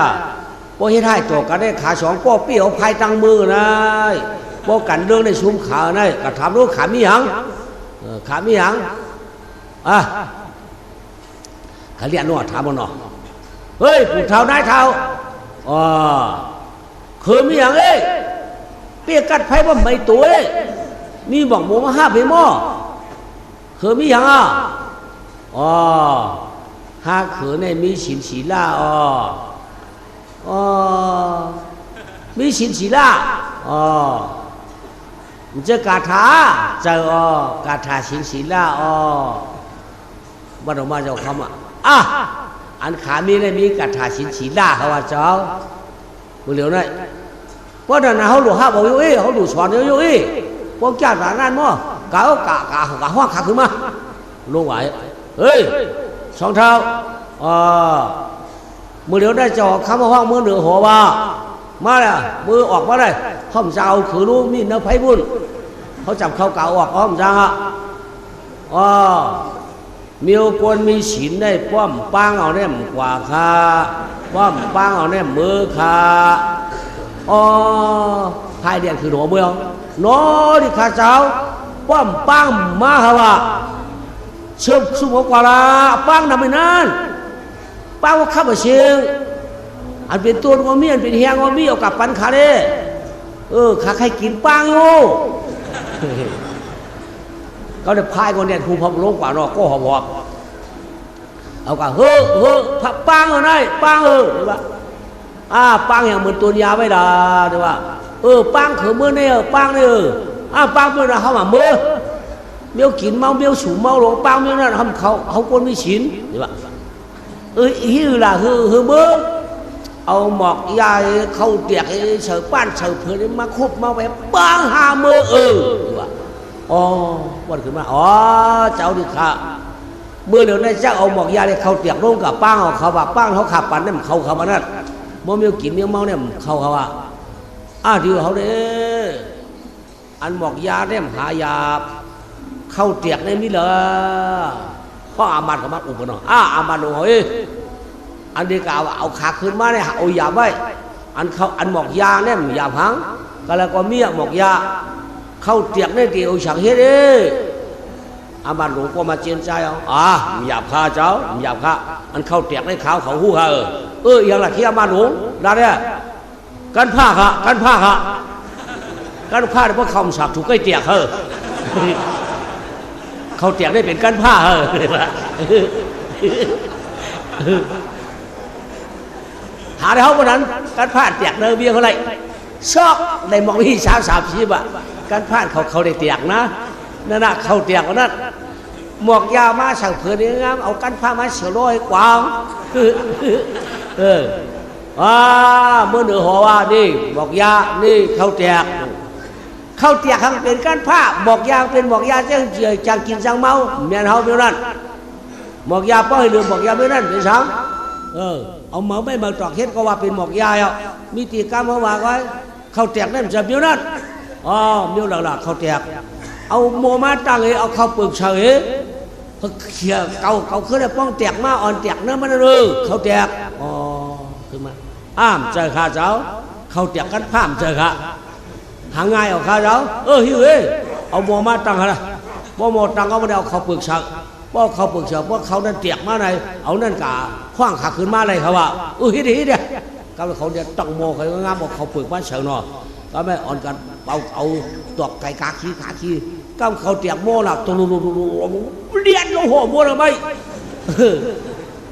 พอเฮ็ดให้ตัวกันได้ขาสองป้อเปี้ยวไผ่ตั้งมือนายป้อกันเรื่องในซุ้มขานายก็ถามรู้ขามีหยังเขาเรียนนวดถามบ่เนาะเฮ้ยผู้เฒ่านายเฒ่าคือมีหยังเปียกกัดไผ่บ่ไม่ตัวมีบอกโมมาห้าไปหม้อคือมีหยังห้าคือในมีสินศีลามีสินศีลามันจะกาถาเจอกาถาสินศีลาบ้านออกมาเจ้าคำอันขามีได้มีกาถาสินศีลาเขาว่าเจ้ามือเหลียวนั่นเพราะนั้นเขาหลุดห้าบอกอยู่เขาหลุดสอนอยู่พวกเจ้าหน้านั่นมั้งกะห้องขาขึ้นมาลงไหวเฮ้ยสองเท้ามือเดียวได้จ่อคำว่าห้องมือเหนือหัวว่ามาเลยมือออกมาเลยห้องเจ้าคือรู้มีเนื้อไผ่บุญเขาจับเขาเก่าออกห้องเจ้ามีคนมีศีลได้ป้อมปังเอาเนี่ยกว่าค่าป้อมปังเอาเนี่ยมือค่าไพ่เดียนคือหัวเมืองน้อที่ข้าเจ้าป้อมปังมาฮะว่าเชื่อสุภกว่าละปังนำไปนั่นปังว่าข้าพเจ้า อันเป็นตัวก็มีอันเป็นเฮียงก็มีเอากลับปันขาเด้ขาใครกินปังอยู่เขาได้พายคนเนี่ยทูพอมลงกว่านอกก็หอบเอากะเฮ้อพับปังเอาหน่อยปังหรือว่าปังอย่างเหมือนตัวยาไม่ได้หรือว่าปังเขือมือเนี่ยปังเนี่ยปังเมื่อเราเขามาเมื่อเมียวกินเมาเมียวสูเมาหลงปังเมียวนั่นทำเขาคนไม่ฉินหรือว่าฮิวlà hư mơ ông mọc dài khâu tiệc sở ban sở phơi mà khốp mà bé bang hà mơวันขึ้นมาเจ้าดิค่ะเมื่อเดี๋ยวนี้เจ้าเอาหมอกยาเนี่ยเขาเตียกร่วมกับป้างเขาว่าป้างเขาขับปั่นเนี่ยเขามานั่นเมียวกินเมียวเมาเนี่ยเขาว่าที่เขาเนี่ยอันหมอกยาเนี่ยหายาเข้าเตียกเนี่ยนี่เหรอพ่ออามันเขามาอุปนอามันโอ้ยอันเดียวกับเอาขาขึ้นมาเนี่ยเอายาไว้อันหมอกยาเนี่ยยาพังก็แล้วก็เมียหมอกยาเข้าเตียกเนี่ยที่เอาฉังเฮ็ดอามันหลวงก็มาเจียนใจหยาบคาเจ้าหยาบคาอันเข้าเตียกได้ขาวเขาหู้ค่ะอย่างละที่อามันหลวงได้เนี่ยกันผ้าค่ะกันผ้าเพราะคำสาบถูกใกล้เตียกเขาเตียกได้เป็นกันผ้าหาได้เขาวันนั้นกันผ้าเตียกเนื้อเบี้ยเขาไรชอบในมองที่3-4ชีบะกันผ้าเขาได้เตียกนะนั่นน่ะเขาเตียกวันนั้นหมอกยามาสั่งเผื่อนี่งามเอากันผ้ามาเสือร้อยกวางเมื่อเหนือหัวว่านี่หมอกยานี่เขาเตียกข้างเป็นกันผ้าหมอกยาเป็นหมอกยาเจ้าจังกินจังเมาเมียนเฮาเท่านั้นหมอกยาป้อยเรือหมอกยาเท่านั้นเป็นสังเอาเมาไม่มาตอกเฮ็ดก็ว่าเป็นหมอกยามีตีกรรมเขาว่าไว้เขาเตียกนั่นจะเบี้ยวนั่นเบี้ยวหลักเขาเตียกเอาโมมาตั้งเอาเข้าปึกเฉยเขี่ยเก่าขึ้นแล้วป้องเตียกมาอ่อนเตียกนั่นมันเลยเขาเตียกขึ้นมาเจอข้าเจ้าเขาเตียกกันพามเจอข้าหาง่ายเอาข้าเจ้าหิวเอาโมมาตั้งอะไรโมตั้งเอาไม่ได้เอาเข้าปึกเฉยป้อเขาปึกเฉยป้อเขานั่นเตียกมาไหนเอานั่นกะคว้างขาขึ้นมาอะไรเขาว่าฮิตเนี่ยก็เขาเนี่ยต้องโมเขางามบอกเขาปึกมาเฉยหน่อก็ไม่อ่อนกันเอาตอกไก่ขาขี้ก็เขาเตียกโม่ล่ะตัวเรียนโลหะโม่ละไม่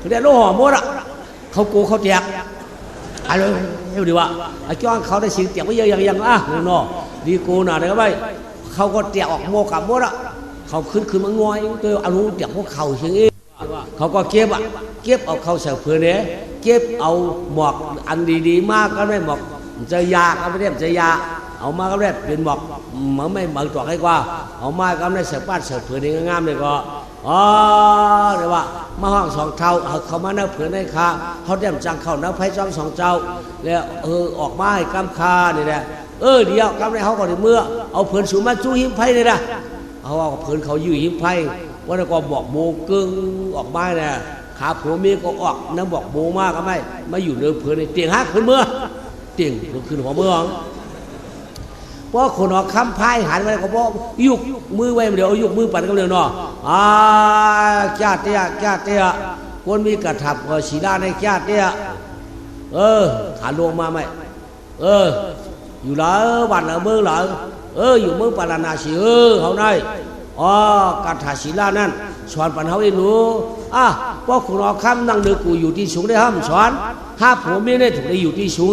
เรียนโลหะโม่ละเขาโกเขาเตียกอะไรเฮ้ยดีว่าไอ้จ้องเขาได้สิ่งเตียกไว้ยังเนาะดีโกน่ะได้ก็ไม่เขาก็เตียกออกโม่กับโม่ละเขาขึ้นมางอยตัวอารมณ์เตียกพวกเขาเชียงเอเขาก็เก็บเอาเขาเสือเพื่อนเนี่ยเก็บเอาหมอกอันดีๆมากก็ไม่หมอกเจอยาก็ไม่ได้เจอยาเอามาก็ได้เป็นหมอกเหมือนไม่เหมือนตัวใครกว่าเอามาก็ได้เสือป้านเสือเผื่อนี่งามเลยก็เดี๋ยวว่ามาห้อง2 เท่าเขามาเนื้อเผื่อในคาเขาเตรียมจังเขาเนื้อไผ่จ้อง2 เจ้าแล้วออกมาให้กำคาเนี่ยแหละเดี๋ยวกำในเขาก่อนเมื่อเอาเผื่อสูงมาจู้หิมไผ่เลยนะเขาเอาเผื่อเขายื้อหิมไผ่ว่าแล้วก็บอกโบกึ่งออกมาเนี่ยขาผัวเมียก็ออกน้ำบอกโบมากก็ไม่มาอยู่เนื้อเผื่อในเตียงฮักขึ้นเมื่อเตียงขึ้นหัวเมืองเพราะคนออกคำพายหันไปก็บอกยุกมือไว้เดี๋ยวยุกมือปั่นก็เร็วเนาะจ้าเตี้ยคนมีกระถับสีด้านในจ้าเตี้ยขาลงมาไหมอยู่แล้วบ้านแล้วเมืองแล้วอยู่เมืองปาราณสีเขาได้กระถาศีลานั่นสอนปัญหาไอ้หนูเพราะคุณออกคำนั่งเดือกูอยู่ที่สูงได้ห้ามสอนถ้าผมไม่ได้ถูกได้อยู่ที่สูง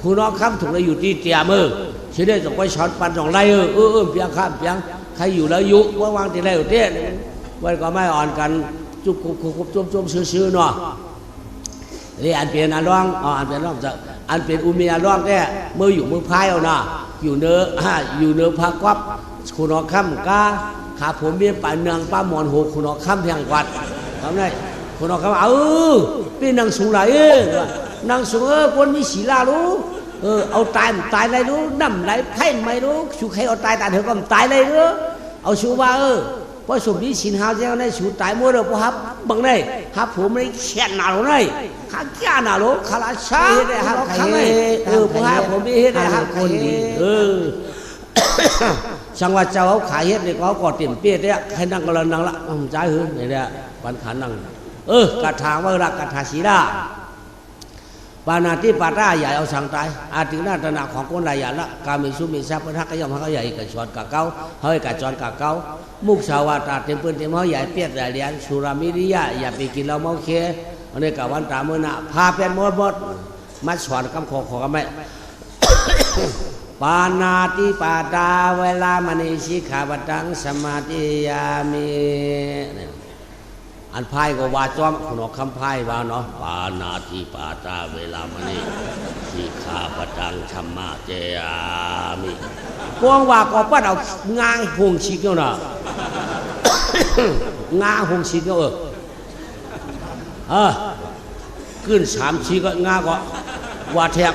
คุณออกคำถูกได้อยู่ที่เตียมือเชื่อได้ต้องไปสอนปัน2 ไรเพียงข้ามเพียงใครอยู่แล้วยุว่าวางที่ไรอยู่เตี้ยไว้ก็ไม่อ่อนกันจุบจุ่มซื้อเนาะนี่อันเป็นอันร้องอันเป็นร้องจะอันเป็นอุมีอันร้องแค่เมื่ออยู่มือพายเอานะอยู่เนื้อพักวับคุณออกคำกาขาผมเบี้ยป่าเนืองป้าหมอนหัวคุณออกคำเพียงกวัดทำไงคุณออกคำเป็นนางสูงไหลนางสูงคนมีศีลารู้เอาตายอะไรรู้น้ำไหลไข่ไม่รู้ชูใครเอาตายเถอะก็ตายอะไรรู้เอาชูว่าเพราะสุนี้สินหาเจ้าในชูตายมั่วเราเพราะฮับบางในฮับผมไม่แค่หนาหรอกในข้าแก่หนาหรอกข้าราชาได้ฮับใครเพราะฮับผมไม่เฮ็ดได้ฮับคนดีช่างว่าเจ้าเขาขายเฮ็ดเนี่ยเขาก็เต็มเปี้ยเนี่ยให้นั่งก็เลยนั่งละใจหื้อเนี่ยวันขานั่งกระถางว่ารักกระถาศีลา ปานาติปาตาใหญ่เอาสังตายอาตินาตนาของคนหลายอย่างละกามิสุมิทรัพย์พระก็ย่อมเขาใหญ่กับชอนกับเก้าเฮ้ยกับจอนกับเก้ามุกสาวาตาเต็มปืนเต็มเขาใหญ่เปียดใหญ่เลียนสุรามิริยะอย่าไปกินเหล้าเมาเคะอันนี้กับวันตาเมื่อน่ะพาเป็นหมดมาสอนคำขอกันไหม ปานาติปาตาเวลามณีสิกขาปตังสมาธิยามิอันพายก็ว่าจอมขนมคำพายว่าเนาะปานาติปาตาเวลามณีสิกขาปตังธรรมะเจยามิกวงว่าก็ปั้นเอางางหงชิกเนาะ งาหงชิกเขึ้น3 ชีก็งาก็ว่าแทบ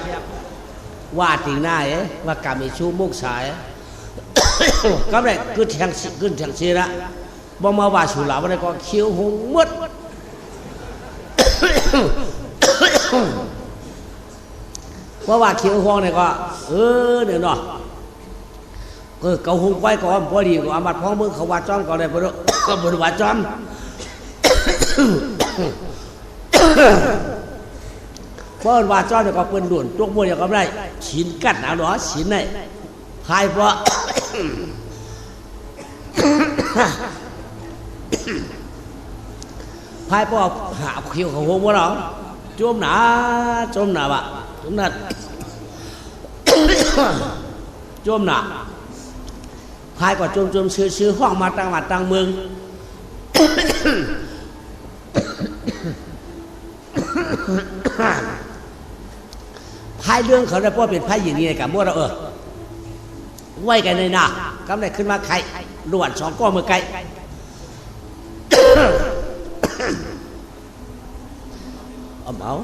ว่าติงหน้าว่ากามิชูมุกสาย ก็ได้ขึ้นแทงชีละบ่มาว่าสุราบ่ได้ก็เขียวหงมด เพราะว่าเขียวหงเนี่ยก็เนี่ยเนาะก็เกาหงไว้ก็บ่ดีก็อามัดพ้องมือเขาว่าจ้อมก็ได้บ่ก็บ่ว่าจ้อม เพราะว่าจ้อเนี่ยก็เปิ้นด่วนตัวมวยก็ได้ฉินกัดเอาเนาะฉินได้พายเพราะ พายพ่อหาเขียวของหงว่าหรอจมหนาบะจมหนา จมหนาพายก็จมซื้อห้องมาตั้งวัดตั้งเมือง พายเรื่องเขาได้พ่อเป็นพายอย่างนี้กับมั่วเราไว้กันในหน้ากำได้ขึ้นมาไข่ลวน2 ก้อนมือไก่ เอาเมาส์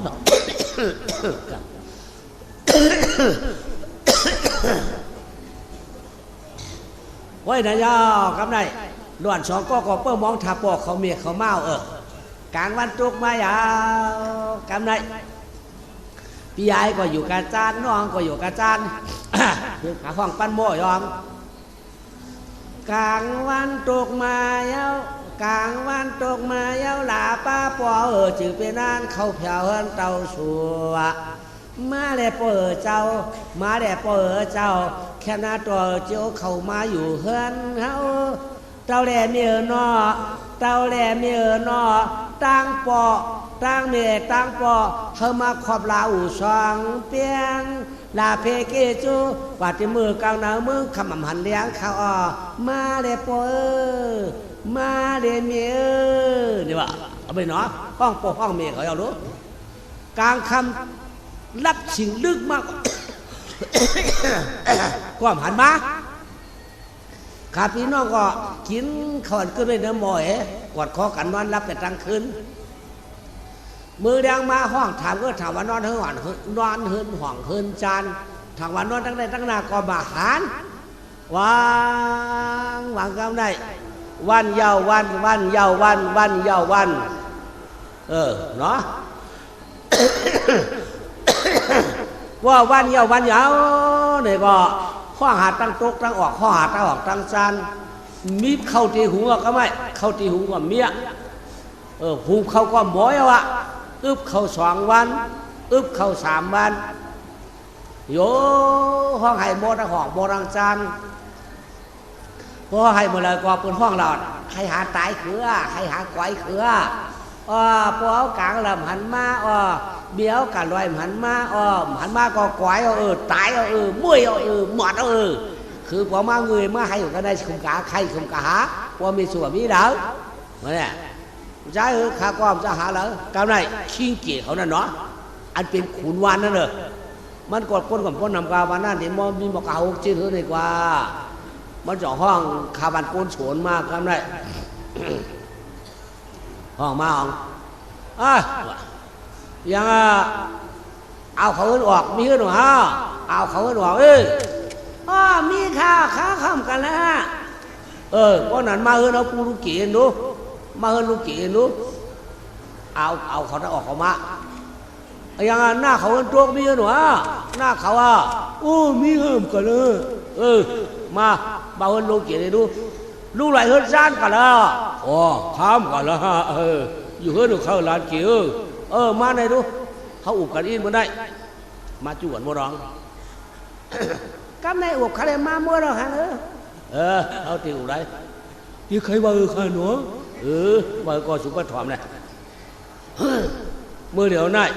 ไว้นะย่อกำได้ลวน2 ก้อนก็เปิ้มมองทับปอกเขาเมียเขาเมากลางวันตุกมายาวกำได้พี่ยายก็อยู่กาจานน้องก็อยู่กาจานคือขาห้องปั้นโม่ยอมกลางวันตกมาเย้ากลางวันตกมาเย้าหลาป้าปอจือเป็นนานเข้าแผ่วเฮินเต่าสัวมาแด่ปอเจ้ามาแด่ปอเจ้าแค่นาตัวเจ้าเข้ามาอยู่เฮินเฮาเต่าแหล่เมียนอเต่าแหล่เมียนอตั้งปอตั้งเมตั้งปอเฮามาขอบลาอู่สองเปียงลาเพเกจูกว่าที่มือกลางหนาวมึงคำหันเลี้ยงเขามาเดปอมาเดเมียนี่ว่าเอาไปเนาะห้องปอห้องเมียเขาเอาดูกลางคำรับสิ่งลึกมาก ความหันมาข้าพี่น้องก็กินขอนก็ได้เนื้อหมอยกอดคอกันนอนรับแต่กลางคืนมือแดงมาห้องถามก็ถามว่านอนเฮือนนอนเฮือนห้องเฮือนจานถามว่านอนตั้งได้ตั้งนาก็บาหารวางกำได้วันเยาวันเยาวันเนาะ ว่าวันเยาเนี่ยก็ข้อหาตั้งตกตั้งออกข้อหาตั้งออกตั้งจานมีเข้าตีหูก็ไม่เข้าตีหูก็เมียหูเข้าก็หมอยวะอึบเข้า2 วันอึบเข้า3 วันโยห้องไห้โมดังห้องโมดังจานพอให้หมดเลยก็เป็นห้องหลอดให้หาตายเขือให้หาไกวเขือพอเอากลางลำหันมาเบี้ยวกันลอยหันมาหันมาก็ไกวตายมุ้ยหมดคือพอมาเงยมาให้ก็ได้คุมกาใครคุมกาหาพอมีส่วนมีเด้อมาเนี่ยใช่ข้าก็จะหาแล้วกำไรขิงเกียเขานั่นเนาะอันเป็นขุนวานนั่นเลยมันกดก้นกับก้นนำกาวันนั้นเห็นมอมีบอกเอาชื่อเธอดีกว่ามันจ่อห้องคาบันโกนโฉนมากครับได้ ห้องมาห้องยังเอาเขาออกมีหรือฮะเอาเขาออกมีข้าข้ามกันแล้วเพราะนั้นมาเอาปูลูกเกียนดูมาลูกเกียนดูเอาเขาได้ออกเขามายังหน้าเขาตัวมีหรือฮะหน้าเขามีเหิมกันเลยมาลูกเกียนดูลูกไหลเฮิร์ซ่านกันแล้วข้ามกันแล้วอยู่เฮิร์ดูเข้าร้านเกียร์มาไหนดู เขาอุบกันอินบ่ได้มาจวนบ่ร้องกำในอุบเขาเลยมามั่วเราฮะเอาตีอุบได้ที่ใครว่าข้าหนูว่าก็สุภาพถ่อมเลยมือเดียวน่าย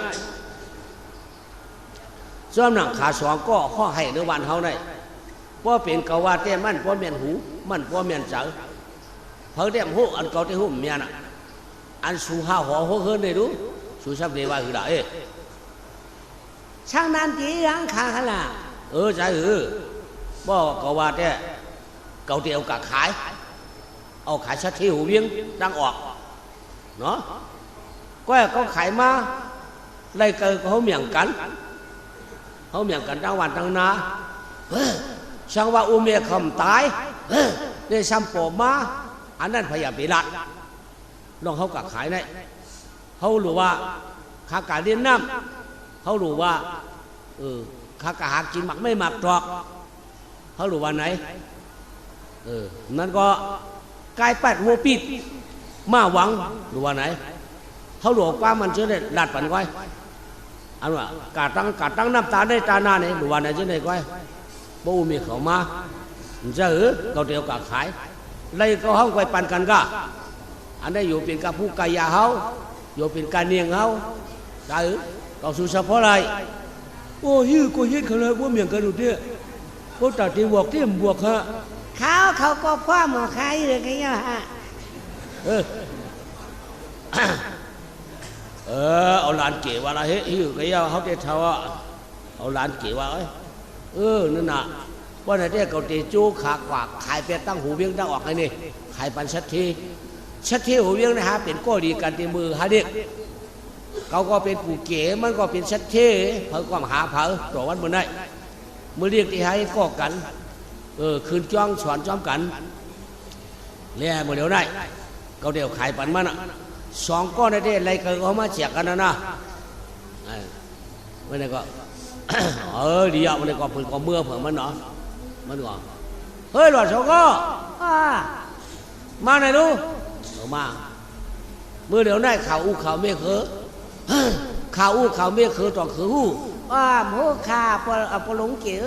ส่วนหนังขาสองก็ข้อให้ในวันเฮาในเพราะเป็นกว่าเต้มันเพราะเมียนหูมันเพราะเมียนเจอเพราะเต้มหูอันเก่าที่หูเมียน่ะอันสูห้าหัวหัวเฮินได้รู้สูชับเดว่าคือละช่างนั้นจีรังขาขนาดใช่บ่กว่าเต้เก่าเดียวกับขายเอาขายชัดที่หูเวียงดังออกเนาะก็ขายมาไล่เกิดเขาเหมี่ยงกันเขาเหมี่ยงกันทั้งวันทั้งนาช่างว่าอุเมียคำตายได้ซ้ำปอมาอันนั้นพยาบิลัดลองเขากักขายได้เขารู้ว่าข้ากาเลี้ยงน้ำเขารู้ว่าข้ากาหากินหมักไม่หมักตรอกเขารู้ว่าไหนนั่นก็กายปัดหัวปิดมาหวังรู้ว่าไหนเขาหลวงป้ามันเชื่อได้หลัดปั่นก้อยอันว่ากาตั้งน้ำตาได้ตาหน้าเนี่ยรู้ว่าไหนเชื่อได้ก้อยปูมีเขามาจะเขาเดียวกักขายไล่เขาห้องไปปั่นกันก็อันได้อยู่เป็นกับผู้กายาเขาอยู่เป็นการเนียงเขาได้เขาสู้เฉพาะอะไรโอ้ยก็เห็นเขาเลยว่าเมียงกันดูเตี้ยพวกตัดที่บวกที่บวกฮะเขาก็พ่อหมอใครเลยกันเนี่ยฮะเอาหลานเก๋ว่าอะไรเฮ้ยก็ยังเขาเตะเท้าเอาหลานเก๋ว่านั่นน่ะว่าไหนเด็กเขาเตะจู้ขากว่าขายเป็ดตั้งหูเบี้ยงตั้งออกไงนี่ขายปันชัดทีหูเบี้ยงนะฮะเป็นก้อดีกันตีมือฮะเด็กเขาก็เป็นผู้เก๋มันก็เป็นชัดทีเพิ่งความหาเผาตัววันบนได้มือเรียกที่ให้ก็กันคืนจ้องสอนจ้อมกันเรียกมือเดียวได้เขาเดียวขายปันมันสองก้อนได้อะไรเกิดเขามาเจียกันนะมันก็ดีอ่ะมันก็เพิ่งก็เมื่อเพิ่งมันเนาะมันก็เฮ้ยหลอดสองก้อมาไหนดูมาเมื่อเดี๋ยวได้ข่าวข่าวเมฆข่าวข่าวเมฆต่อคือหูหูขาปลงเก๋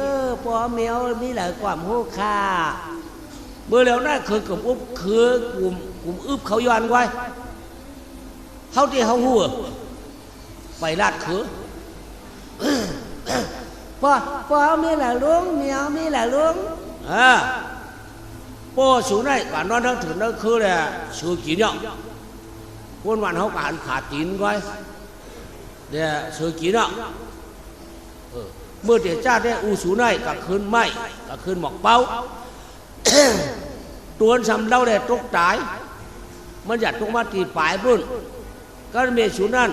ปอเมียวมีหลายกว่าหูขาเมื่อเดี๋ยวได้คือกลุ่มอุ๊บคือกลุ่มอึบเขาย้อนไว้เขาที่เขาหัวไปลาดคือปอมีหลายลุงเมียวมีหลายลุงปอสูงได้ก่อนนอนทั้งถึงนั่นคือเลยสูกินเนาะวันวันเขาการขาดกินไว้เดี๋ยวสูกินเนาะเมื่อเดี๋ยวจ้าได้อูสูงได้กับคืนไม่กับคืนหมอกเป้าตัวสำเล่าได้ตกตายมันอยากตกมาตีปลายรุ่นก็เมสูนั่น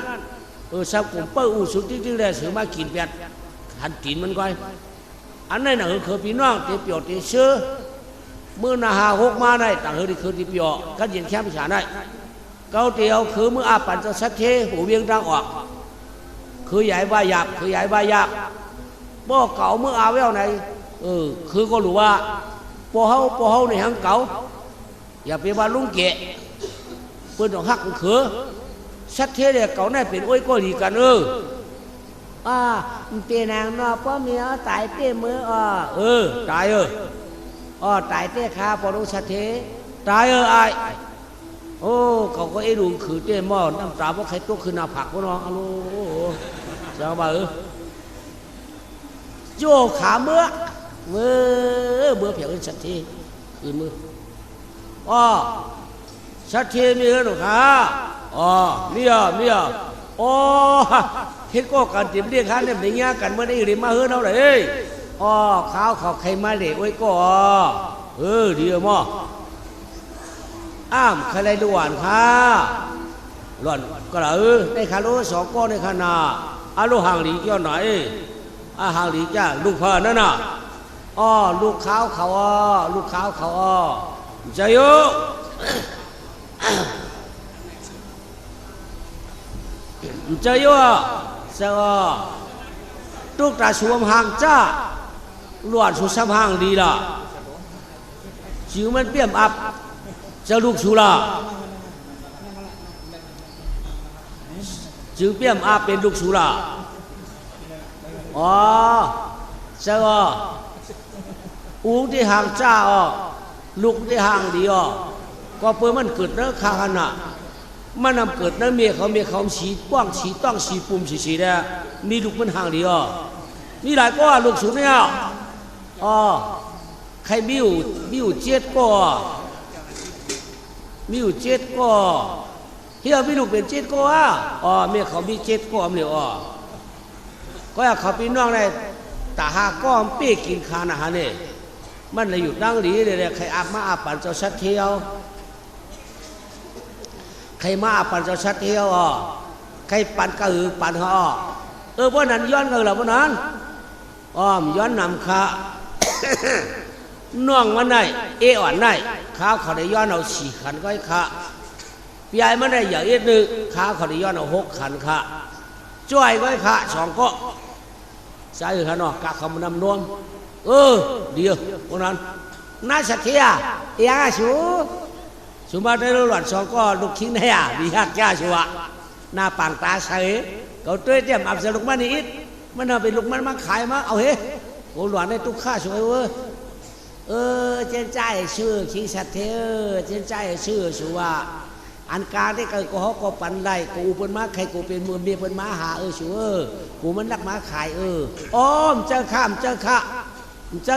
สับกลุ่มเป้าอูสุดที่ได้สือมากินเป็ดหันตีนมันก้อยอันนั้นน่ะคือพี่น้องที่เปียวที่เชื่อเมื่อนาหาหกมาได้ต่างเฮอที่คือที่เปียวกันยินแค่พิชาได้เกาเตียวคือเมื่ออาปันจะสักเทหูเวียงดังออกคือใหญ่ใบหยาบคือใหญ่ใบหยาบบ่เก่าเมื่ออาเวลไหนคือก็รู้ว่าปอเฮาในหังเก่าอย่าไปว่าลุงเกะเพื่อนต้องหักคือสักเทเดียเก่าได้เป็นโอ้ยก็ดีกันเตียนางนอพ่อเมียตายเต้มือตายตายเต้ขาพอรู้สักเทตายไอโอ้เขาก็ไอ้ดูคือเต้หม้อน้ำตาเพราะใครตัวคือหน้าผักวะน้องโอ้จะมาโยขาเมื่อเพียงสักทีคือมือสักทีมีเหรอคะมีเฮ็ดก็การติมเรียกค้าเนี่ยอย่างเงี้ยกันเมื่อได้ริมมาเฮือเอาเลยข้าวเขาใครมาเด็กไว้ก็ดีมั้งใครได้ดูหวานค่ะหล่อนก็ได้คารุสองก้อนในขนาลูกห่างหลีเกี่ยวไหนห่างหลีจ้าลูกพ่อนั่นน่ะลูกเขาใจเยอะใจเยอะเจ้าตุกตาสวมห่างจ้าหลวดสุสห่างดีละชิวมันเปี่ยมอับเจ้าลูกสุละ จือเปี้ยมอาเป็นลูกสุราอ๋อใช่ก็อูที่ห่างจ้าอ๋อลูกที่ห่างดีอ๋อก็เพื่อมันเกิดเนื้อคาขนามันนำเกิดเนื้อเมียเขาฉีดป้องฉีดต้องฉีดปุ่มฉีดเนี่ยนี่ลูกมันห่างดีอ๋อนี่หลายก็ลูกสุเนี่ยอ๋อใครมีอยู่เจ็ดก็มีอยู่เจ็ดก็เฮียมีลูกเป็นเจ็ดก็อ๋อเมียเขามีเจ็ดก็เนี่ยอ๋อก็อยากเขาพี่น้องได้ตาหาก้อมเปี้ยกินคานอาหารเนี่ยมันเลยอยู่ดังดีเลยใครอาบมาอาบปั่นเจ้าชัดเที่ยวใครมาอาบปั่นเจ้าชัดเที่ยวอ๋อใครปั่นกระหือปั่นห่อพวกนั้นย้อนกันหรอพวกนั้นอ้อมย้อนนำขาน่องมันได้อ่อนได้ขาเขาได้ย้อนเอา4 ขันก็ให้ขาพี่ใหญ่มันได้อย่างอีกหนึ่งขาเขาได้ย้อนเอา6 ขันขาจ้อยก็ให้ขา2 ก็ใช่ขนาดกะคำนำนวมเดียวพวกนั้นน่าสักเทียยังชูมาได้หลอด2 ก็ลูกชิ้นให้วิหารจ้าชัวหน้าปังตาใสเขาเต้ยเตรียมอับสลุกมันอีกมันเอาไปลูกมันมาขายมาเอาเฮ้โอ้หลานได้ตุ๊กข้าช่วยเว้ยเจนใจชื่อคิงสัตเทเจนใจชื่อชัวอันการได้ก็เขาก็ปันได้กูเป็นม้าใครกูเป็นมือเมียเป็นม้าหาชัวกูมันรักม้าขายอ้อมเจอข้ามเจอข้าเ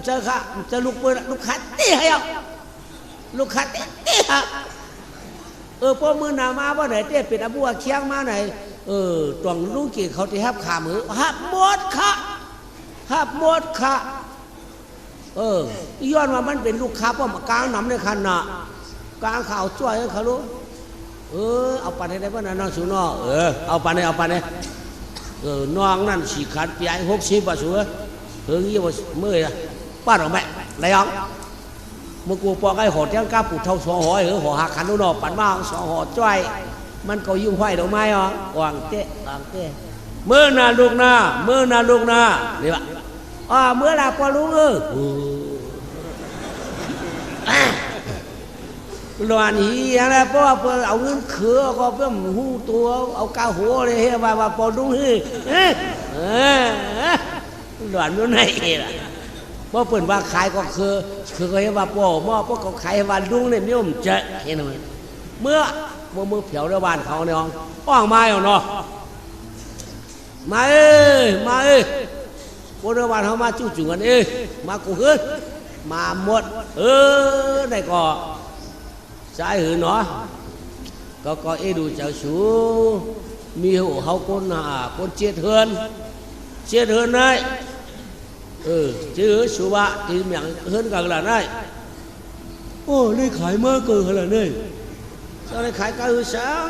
จอข้าเจอลูกปืนลูกขัดตีให้เอาลูกขัดตีฮะพวกมือหนามาว่าไหนเต้เป็นอบัวเคียงมาไหนตวงลุงกี่เขาที่ฮับขามือฮับหมดค่ะย้อนว่ามันเป็นลูกค้าเพราะมากลางน้ำในคันน่ะกลางข่าวช่วยเขารู้เอาปันให้ได้ป่ะนะน้องสูน้อเอาปันให้น้องนั่น4 ขันปีไอ้60 บาทสูยี่ว่าเมื่อยป้าหรอแม่ไรอ๋อเมื่อกูปอกไอ้หอดยังกล้าปุดเท่า2 หอยหอหักขันนู่นปั่นมา2 หอช่วยมันก็ยุ่งห้อยดอกไม้อ๋อวางเตะเมื่อนาลูกนานี่วะเมื่อลาพอลุงหลานฮีอะไรเพราะว่าเอาเงินเขือก็เพิ่มหูตัวเอากาหัวเลยเฮ้ยว่าพอลุงหลานนู้นไหนล่ะเพราะเปิ่นว่าขายก็คือเขาเห็นว่าพ่อหม้อพวกเขาขายว่าลุงเนี่ยนิยมเจเห็นไหมเมื่อเผียวระบานเขาเนี่ยอ้องมาเอาเนาะมาพวกระบานเขามาจู่ๆกันมากูขึ้นมาหมดได้ก็ใช่หือเนาะก็ดูเจ้าชูมีหัวเขาคนเจ็ดเฮือนได้ชื่อสุวะที่เมียงเฮือนกันละได้ได้ขายมากเกินละเนี่ยเราได้ขายก็สัง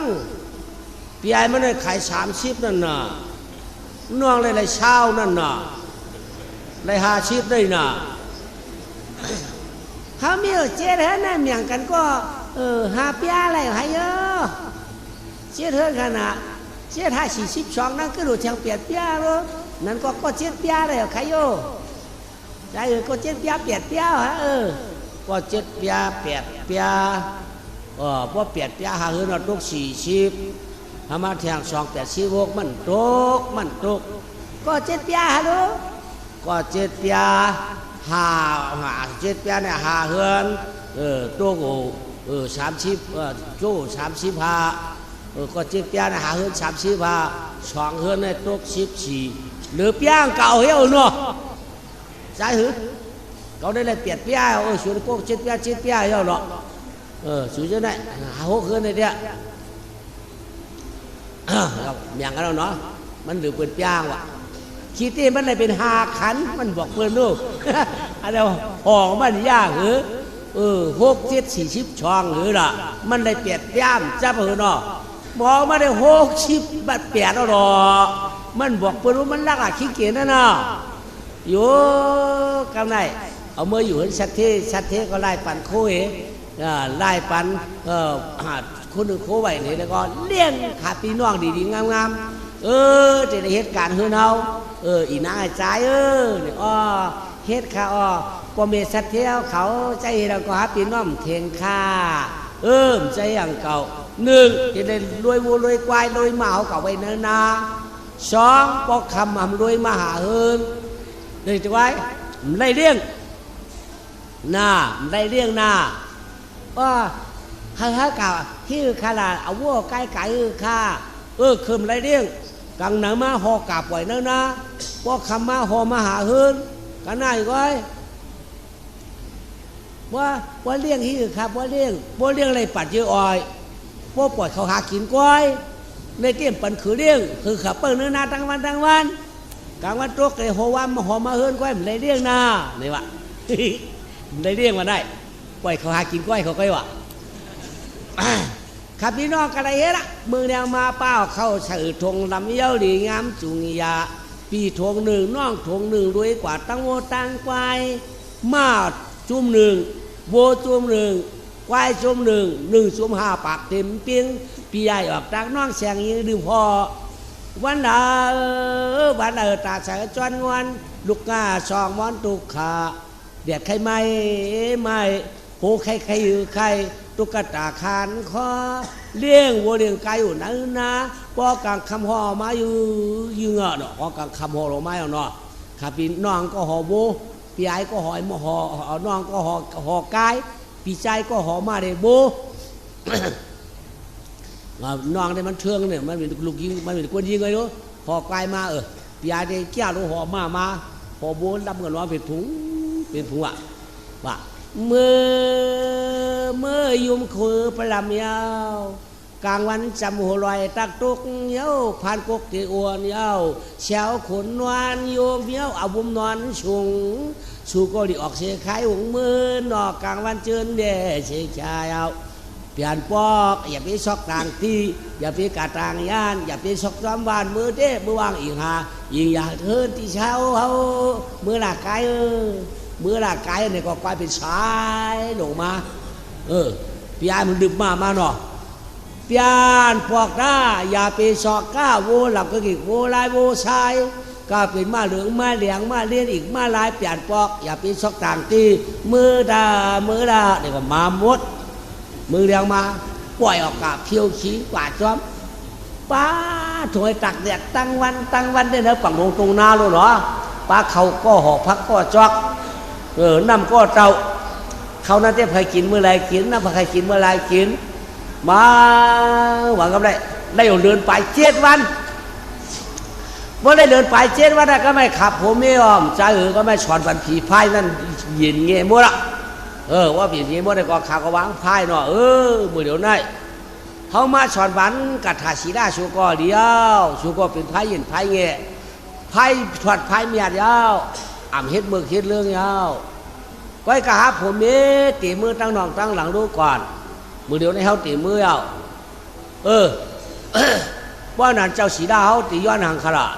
พี่ไอ้มันได้ขาย30นั่นน่ะน้องได้เช่านั่นน่ะได้50ได้น่ะเขามีเจ็ดเฮือนนั่นเมียงกันก็หาเปียอะไรให้เยอะเจ็ดเฮือนขนาดเจ็ด42นั่นก็ดูเชียงเปียดเปียเลยนั่นก็เจ็ดเปียเลยใครโย่ใช่ก็เจ็ดเปียเปียดเปียฮะก็7 เปีย8 เปียพวก8 เปียหาเฮือนเอาตก40ทำมาแทง2 8 46มันตกก็7 เปียฮะลูกก็7 เปีย7 เปียเนี่ยหาเฮือนตัวกู30โจ้35ก็7 เปียเนี่ยหาเฮือน35 2 เฮือนเนี่ยตก14หรือเปียงเก่าเหี้ยวเนาะใช่หือเขาได้เลยเปียดเปียส่วนพวก7 เปียเหี้ยวเนาะสุดยอดเลยหา6 เฮือนเนี่ยอย่างนั้นเนาะมันหรือเป็นย่างวะคิดที่มันเลยเป็น5 ขันมันบอกเพื่อนลูกอะไรห่อมันย่าง6 7 40 ช่องหรือล่ะมันเลยเปียดย่ามจับเนาะบอกมาได้60 บาทเปียดแล้วหรอมันบอกเพื่อนว่ามันรักขี้เกียจนะเนาะอยู่กำไรเอาเมื่ออยู่ชัดเทก็ไล่ปั่นโค้ยไล่ปั่นคนหนึ่งโค้ไว้เลยแล้วก็เลี้ยงขาปีน้องดีๆงามๆจะได้เหตุการณ์เฮือนเฮาอีนางไอ้ใจเนี่ยเฮ็ดค่ะปอเมสัตเที่ยวเขาใจเราก็หาปีน้องเทงค่าใจอย่างเก่า หนึ่งจะได้รวยวัวรวยควายรวยหมาเอาเก่าไว้เนินนาสองปอกคำหำรวยมาหาเฮินเลยจะไว้ได้เลี้ยงหน้าได้เลี้ยงหน้าว่าให้เก่าที่ขนาดเอาวัวใกล้ไก่ข้าคืมได้เลี้ยงกังหนังมาหอกาบไว้เนินนาปอกคำมาหอมาหาเฮินกันไหนก้อยว่าเลี้ยงที่ครับว่าเลี้ยงอะไรปัดเยอะอ่อยพวกปล่อยเขาหากินก้อยในเตี้ยมปันคือเลี้ยงคือขับเปิ้ลเนื้อนาตั้งวันกลางวันตกเลยหัววันมาหอมาเฮิร์นก้อยมันได้เลี้ยงนาเนี่ยวะ ได้เลี้ยงมาได้ปล่อยเขาหากินก้อยเขาก้อยวะ ขับพี่น้องกันอะไรเฮ้ละมือแดงมาเป้าเข้าเฉยทงลำเย้าดีงามจุงยาปีทงหนึ่งน้องทงหนึ่งรวยกว่าตั้งโวตั้งควายมาจุ่มหนึ่งโวจุ่มหนึ่งควายจุ่มหนึ่งจุ่มห้าปากเต็มเปียงปีใหญ่ออกจากน้องแสงยิงดื่มพอวันเตาใส่จวนงวนลูกงาซองมอนตุกขาเดียดไข่ไม่โหไข่อยู่ไข่ตุ๊กตาคานคอเลี้ยงวัวเลี้ยงไก่อยู่นั่นนะพอกลางคำห่อมาอยู่ยืงเนาะพอกลางคำห่อเราไม่เอาเนาะขับปีน้องก็ห่อโบปีไอ้ก็ห่อห่อน้องก็ห่อไก่ปีใจก็ห่อมาเดโบ น้องเนี่ยมันเทืองเนี่ยมันเป็นลูกยิงมันเป็นคนยิงเลยเนาะห่อไก่มาปีไอ้เนี่ยแก้วเราห่อมาห่อโบดำกันว่าเป็นถุงอ่ะว่าเมื่อยุ่มคือประลำยาวกลางวันจำหัวลอยตักตุกเย้าผ่านกกที่อ้วนเย้าเช้าขนนวลโยมเย้าเอาบุมนอนชุงสู่ก็ดีออกเสียขายหงมือนอกกลางวันเจินเดเสียชายเอาเปลี่ยนปอกอย่าไปซอกต่างที่อย่าไปกาต่างย่านอย่าไปซอกซ้อมบ้านมือเด้มือวางอีกหายิงอยากเทินที่เช้าเขามือหลักกายมือหลักกายเนี่ยก็กลายเป็นสายลงมาพี่ไอ้มันดึกมาเนาะเปียนพวกได้อย่าไปสอกก้าโวหลับก็กิโวลายโวชายก็เป็นมาเหลืองมาเหลียงมาเลี้ยนอีกมาลายเปลี่ยนปอกอย่าไปซอกต่างตีมือดาเดี๋ยวก็มาหมดมือเลี้ยงมาปล่อยออกกับเพียวขี้กวาดจ้อมป้าถอยตักแดดตั้งวันได้เนอะฝั่งลงตรงนาเลยเหรอป้าเขาก็ห่อพักก็จอกน้ำก็เจ้าเขานั่นจะใครกินเมื่อไรกินน้ำใครกินเมื่อไรกินมาหวังกับได้เดินไป7 วันเมื่อได้เดินไป7 วันก็ไม่ขับผมไม่ยอมใจก็ไม่ฉอนบันผีพายนั่นเย็นเงี้ยมั่วละว่าผีเงี้ยมั่วได้ก็ขาก็วางพายเนาะมือเดี๋ยวนั้นเขามาฉอนบันกัดถาสีได้ชูก็เดียวชูก็เป็นพายเย็นพายเงี้ยพายถอดพายเมียเดียวอ่ำเฮ็ดมือเฮ็ดเรื่องยาวก้อยกะหาผมตีมือตั้งนองตั้งหลังดูก่อนมือเดียวในเขาตีมือเอาว่านั่นเจ้าสีดาเขาตีย้อนหางขลาด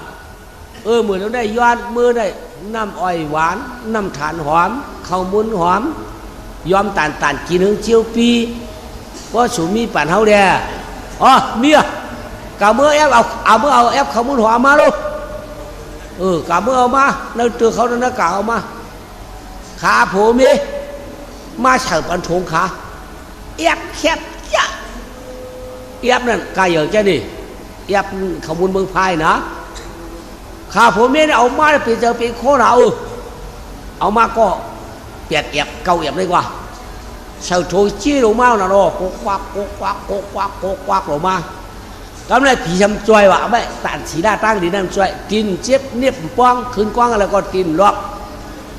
มือเดียวได้ย้อนมือได้น้ำอ้อยหวานน้ำถ่านหอมข้าวมุนหอมยอมตานกินถึงเจียวปีว่าสูมีปั่นเขาเดียเมียกะเมื่อเอาเมื่อเอาข้าวมุนหอมมาลูกกะเมื่อเอามาแล้วเจอเขาแล้วนะกะเอามาขาผมมาเฉิบอันทงขาแอบแคบยะแอบนั่นกายเหยอะแค่นี้แอบขมุนเมืองพายนะขาผมเนี่ยเอามาเปลี่ยนเจอเป็นโคเราเอามาก็เปียกแอบเกาแอบเลยกว่าเฉิบโถชี้ลงมาหน่ะโอ้กวักลงมากำลังผีชำจวยวะไม่ตัดสีหน้าตั้งดีนั่นจวยกินเจ็บเนียบป้องขึ้นกว้างอะไรก็กินล็อก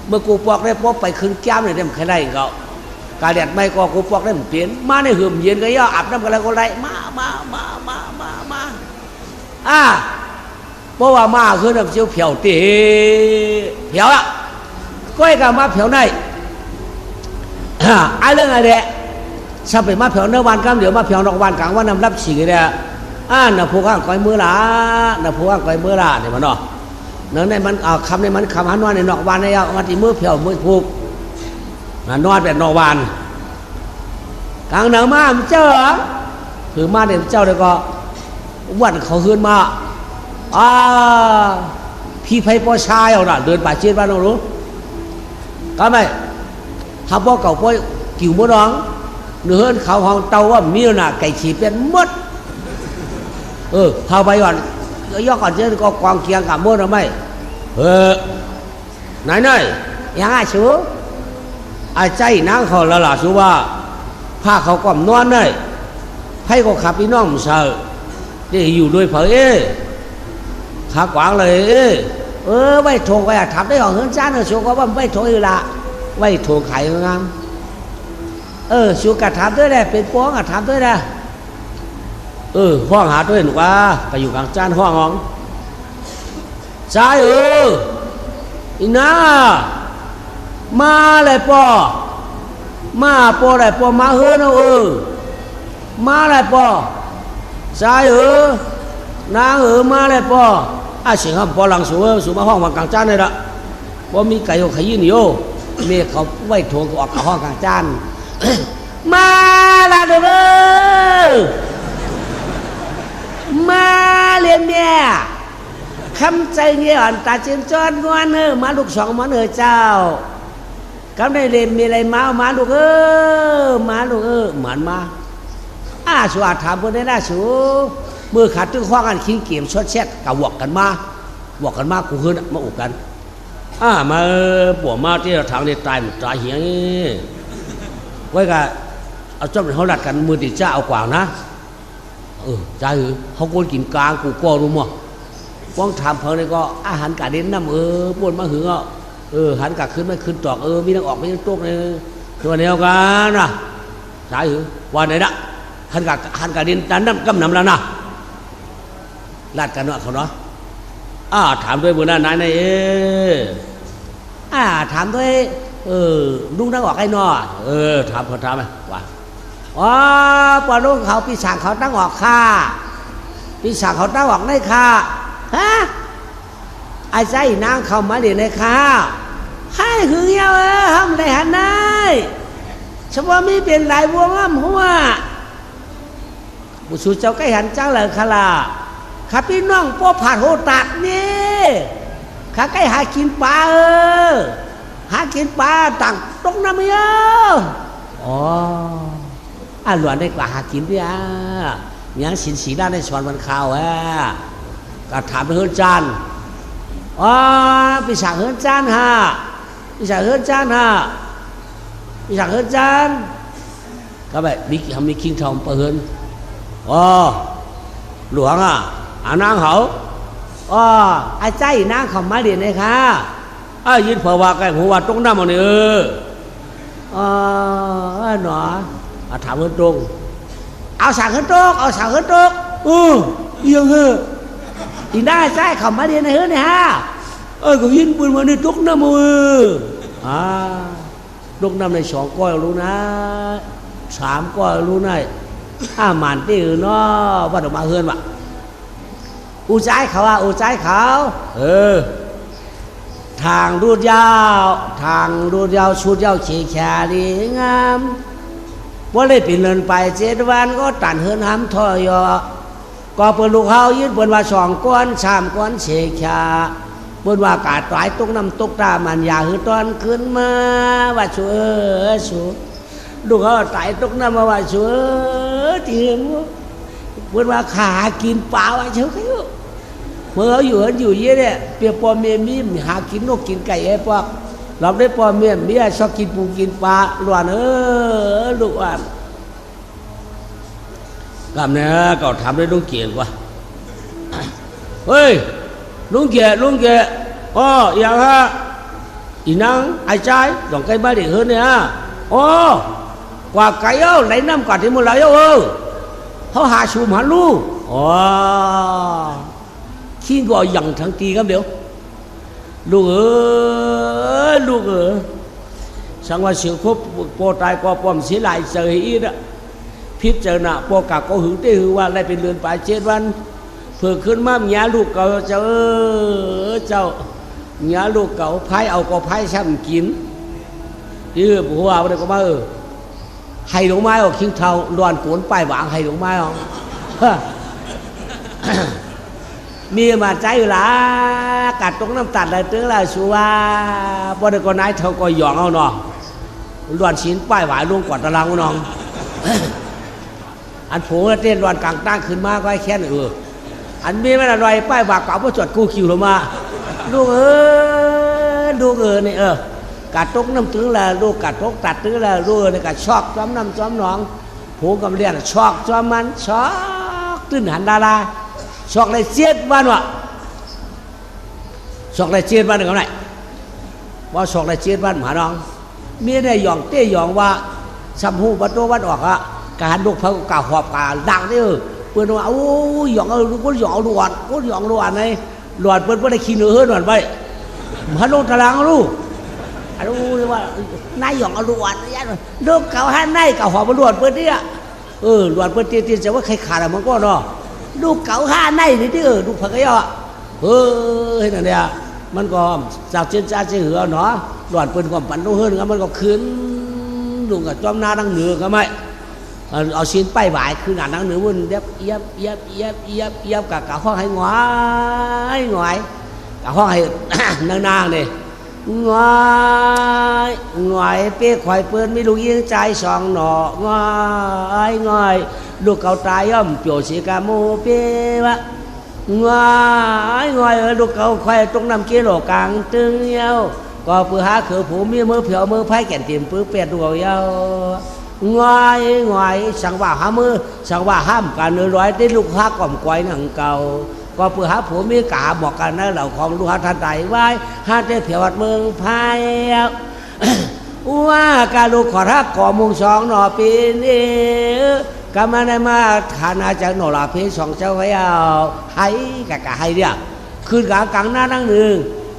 เมื่อกูปอกได้พบไปขึ้นแก้มเนี่ยได้มันใครได้เขาการเด็ดไม่ก็กูปอกได้มันเปลี่ยนมาในหืมเย็นก็ย่ออาบน้ำกันแล้วก็ไรมาเพราะว่ามาคือน้ำเชี่ยวเผียวตีเผียวอ่ะก้อยกับมาเผียวในไอ้เรื่องอะไรชอบไปมาเผียวเนื้อวันกำเดี๋ยวมาเผียวนอกวันกลางวันน้ำรับฉีกเนี่ยน่ะผู้ข้างก้อยมือละเนี่ยมันเนาะนั่นในมันคำในมันคำหันว่าในนอกวันในเอามาที่มือเผียวมือผูกนอนแบบนอกวันกลางหนังมาเจ้าคือมาเนี่ยเจ้าเดี๋ยวก็วันเขาขึ้นมาพี่ไพ่พ่อชายเอาน่ะเดินป่าเชี่ยบ้านเรารู้ก็ไม่ถ้าพ่อเก่าพ่อกิ่วมือน้อง เนื้อเขาห้องเตาว่ามีน่ะไก่ขี่เป็นมดเข้าไปก่อนย่อก่อนเจ้าก็กองเคียงกับมดหรือไม่ไหนยังไงชูไอ้ใจนางเขาละล่ะชูว่าผ้าเขาก้มนอนเลยให้ก็ขับพี่น้องเสือได้อยู่ด้วยเผยขากวางเลยไว้ทงไว้ทำได้ของเฮือนจ้านชูก็ว่าไว้ทงอยู่ละไว้ทงไข่งามชูกระทำด้วยแหละเป็นป้องกระทำด้วยนะห้องหาด้วยหนูว่าไปอยู่กลางจ้านห้องใช่อีน่ามาเลยปอมาปอเลยปอมาเฮือนมาเลยปอใช่นางมาเลยปอเสียงคำปอหลังสูมาห้องมากลางจ้านเลยละปอมีไก่ขยี้เหนียวเมียเขาไว้ทวงออกห้องกลางจ้านมาละเด้อมาเรียนเมียคำใจเงี้ยอ่อนตาเจียนจอนงวนมาลูกสองมันเจ้ากำได้เรียนมีอะไรมาลูกมาลูกเหมือนมาสวัสดิ์ถามเพื่อนได้สูมือขาดตึ้งข้อกันคิงเกี่ยมชดเช็ดกับวอกกันมากูขึ้นมาอุกกันมาปวดมาที่เราทางในตายมันตายเหี้ยไว้กันเอาจ้าเป็นเขาหลัดกันมือติดจ้าเอากว่านะใจเขาโกนกินกลางกูก็รู้มั้งป้องถามเพิ่งนี่ก็อาหารกาเด่นน้ำปวดมาหึงหันกาขึ้นไม่ขึ้นตอกมีนังออกไม่ยังตกเลยตัวเดียวกันนะใจวันไหนนะหันกาเด่นนั้นน้ำกำน้ำแล้วนะลาดกันเนาะเขาเนาะถามด้วยบุญนายถามด้วยลุงนังออกไอ้นอถามไหมว่าปอลุงเขาปีศาจเขาตั้งออกค่าปีศาจเขาตั้งออกในค่าไอ้ใจนางเขามาเรียนในค่าให้คือเงี้ยห้ามได้หันได้เฉพาะมีเป็นหลายวงหัวบุษเจ้าใกล้หันจ้าเลยคาลาข้าพี่น้องพวกผัดโหตักนี่ข้าใกล้หากินปลาหากินปลาต่างตรงน้ำเยอะหลวนได้กว่าหากินเนี่ยยังสินสีด้านในสวนมันข่าวก็ถามไปเฮือนจานไปสั่งเฮือนจานไปสั่งเฮือนจานไปสั่งเฮือนจานก็แบบมีคิงทองเปิดหลวงนางเขาไอ้ใจนางเขามาเรียนเลยค่ะยืนเผาว่าไก่หัวตรงน้ำมันหนอถามเฮือนตรงเอาสั่งเฮือนตรงยังอีน่าใจเขามาเรียนในเฮือนเนี่ยก็ยินปืนมาในตุกน้ำตุกน้ำใน2 ก้อยรู้นะ3 ก้อยรู้นะหมันที่เนาะว่าออกมาเฮือนว่ะอูใจเขาทางรูดยาวชุดยาวเฉียแฉดีงามว่าเลยปีนเลินไป7 วันก็ตันเฮือนห้ำทอยก็เปิดลูกเขายืดเปิดว่า2 ก้อน3 ก้อนเฉียแฉเปิดว่ากาดตายตกน้ำตกตามันอยากหือตอนขึ้นมาว่าชัวลูกเขาตายตกน้ำมาว่าชัวที่เห็นเปิดว่าขากินปลาว่าชัวเมื่อเขาอยู่เยอะเนี่ยเปียปอเมียมีหากินนกกินไก่พวกเราได้ปอเมียชอบกินปูกินปลาหลวนลูกอ่ะกำเนี่ยก็ทำได้ลุงเกียรติกว่าเฮ้ยลุงเกียรติอย่างอีนังไอ้ใจดอกไก่บ้านเด็กเฮือนเนี่ยกว่าไก่ไหลน้ำกว่าที่มันไหลเขาหาชูมหาลูกขี้ก็ยังทั้งตีครับเดี๋ยวลูกสังว่าเสียงครบปอตายก็ปอมเสียหลายเสียอีดพิจารณาปอกากก็หึงได้หึงว่าอะไรเป็นเรือนป่า7 วันเพื่อขึ้นมาหยาลูกเก่าเจ้าหยาลูกเก่าพายเอาก็พายช้ำกินที่ผัวอะไรก็มาให้ดอกไม้คิงเทาดอนโกนป้ายหวางให้ดอกไม้มีมาใจอยู่ละกัดตรงน้ำตัดอะไรตึงละชัวบ่ได้ก็นายเท่าก็หยองเอาเนาะล้วนชิ้นป้ายหวายลงกว่าตารางน้อง อันโผล่เต้นรอนกลางตั้งขึ้นมาก็ให้แค่นอันมีไม่ละรอยป้ายบากเปล่าพอจดกูคิวลงมาลูกลูกนี่กาดตกน้ำตึงละลูกกาดตกตัดตึงละลูกนี่กาดชอกจ้อมน้ำจ้อมหนองโผล่กับเรียนชอกจ้อมมันชอกตื้นหันดาราชอกเลยเจี๊ยดบ้านวะชอกเลยเจี๊ยดบ้านหนึ่งไหนว่าชอกเลยเจี๊ยดบ้านหมาน้องมีได้หยองเต้หยองว่าสัมหูประตูวัดออกอะการลูกพระกาหอบกาดังนี่เปิ้นว่าโอ้หยองลูกหยองลวดก็หยองลวดในลวดเปิ้นได้ขี้เนื้อหนวดไปมาลงตารางลูกรู้ว่านายหยองลวดยันลูกเขาให้นายกาหอบลวดเปิ้นเนี่ยลวดเปิ้นตีจะว่าใครขาดมันก็เนาะลูกเขาให้นายนี่ที่ลูกพระก็ย่อเห็นอันเนี้ยมันก็จากเจนจ้าเจือเนาะลวดเปิ้นก็ปั่นต้องเฮิร์นกันมันก็ขึ้นลุงกับจอมนาดังเหนือก็ไม่เอาชิ้นป้ายบ่ายคืองานดังเหนือวุ่นเย็บกับห้องให้งอยกับห้องให้นางนี่งอยเปี้ยข่อยเปิ้นไม่รู้ยิงใจสองหนองอยลูกเก่าตายย่อมโปรสีกาโมเปี้ยวะงอยลูกเก่าข่อยตรงน้ำเกลือกลางตึงเย้าก็ปือหาเขือผูมีมือเผียวมือไผ่แก่นเต็มปื้อเป็ดดวงเย้างอยสังว่าหามือสังว่าห้ามการเนื้อร้อยได้ลูกค้าก่อมกวยหนังเก่าก็ปือหาผัวมีกาบอกกันนะเหล่าของลูกหาทันใดไว้หาได้เผียวเมืองไผ่ว่าการลูกขอทักก่อมุงสองหน่อปีนี้ก็มาได้มาฐานาจากหน่อลาเพสองเจ้าไว้เอาให้กะให้เนี่ยคืนกลางหน้านั่งหนึ่ง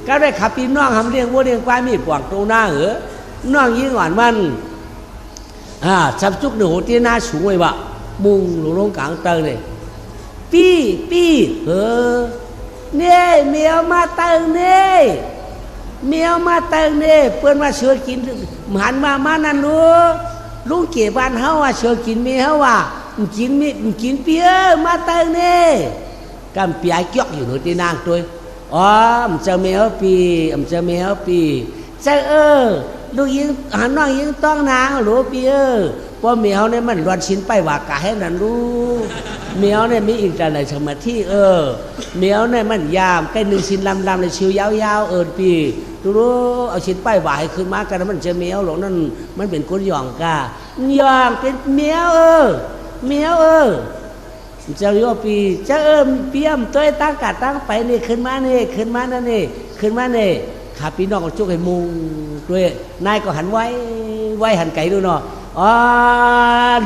ก็ได้ขับปีน้องทำเลี้ยงวัวเลี้ยงควายมีปวงตรงหน้าน้องยิ่งหวานมันจับจุกหนูที่หน้าสูงไว้บะมุงหลงกลางเตงเลยปี้เนี่ยเมียวมาเตงเนี่ยเมียวมาเตงเนี่ยเพื่อนมาเชื่อกินหันมานั่นลุงเก็บบ้านเฮาว่าเชื่อกินเมียวว่ากินเปียมาเตงเนี่ยกำเปียเกี่ยวอยู่หนูที่นางตัวมันจะเมียวปีจะลูกยิงหันน้องยิงต้องนางหรือปีเพราะเมียวเนี่ยมันรวนชิ้นไปว่ากะให้นั่นรู้เมียวเนี่ยมีอีกแต่ไหนสมาธิเมียวเนี่ยมันยามใกล้หนึ่งชิ้นลำเลยชิวยาวปีรู้เอาชิ้นไปว่าให้ขึ้นมากันมันจะเมียวหรอกนั่นมันเป็นคนหย่องกะหย่องเป็นเมียวจะเรียกว่าปีจะเปี่ยมตัวตั้งไปนี่ขึ้นมานั่นนี่ขึ้นมานี่ขาพี่น้องก็จุกให้มุงด้วยนายก็หันไว้หันไก่ดูเนาะ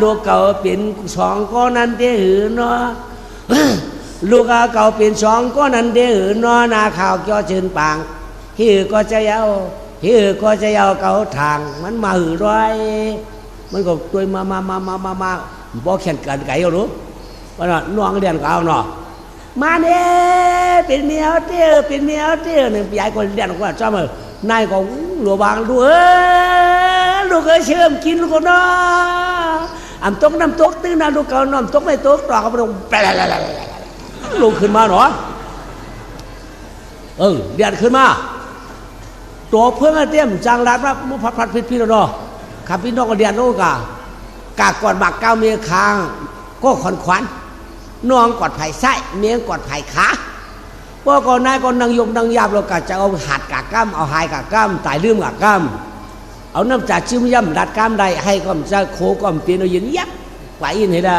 ลูกเก่าเป็นสองก้อนนั้นเด้อเนาะลูกเก่าเป็นสองก้อนนั้นเด้อเนาะนาข่าวเกี่ยวเชิญปางฮือก็จะยาวเก่าทางมันมาหือร้อยมันก็ตัวมาบอกแข่งกันไก่เอารู้ว่าน้องเรียนก็เอาเนาะมาเนี่ยเป็นเมียวเตี้ยเนี่ยยายคนเรียนก็ชอบเลยนายก็หลวงบางลูกเชื่อมกินลูกก็เนาะน้ำตกตื้นน้ำลูกเก่าน้ำตกไม่ตกต่อเขาไปลงลงขึ้นมาเนาะเรียนขึ้นมาตัวเพื่อนเตี้ยมจังรัดว่ามุพัดพี่แล้วเนาะขับพี่น้องก็เรียนโน่กากก่อนบักเก้าเมียคางก็ขวัญน้องกอดไผ่ไส้เมียงกอดไผ่ขาพวกก่อนนายก็นั่งยมนั่งยาบเราก็จะเอาหัดกะก้ามเอาหายกะก้ามตายลืมกะก้ามเอาน้ำจ่าจิ้มย่ำดัดก้ามใดให้ก็มันจะโคก็มันเปลี่ยนเอายินยักไปอินเห็นละ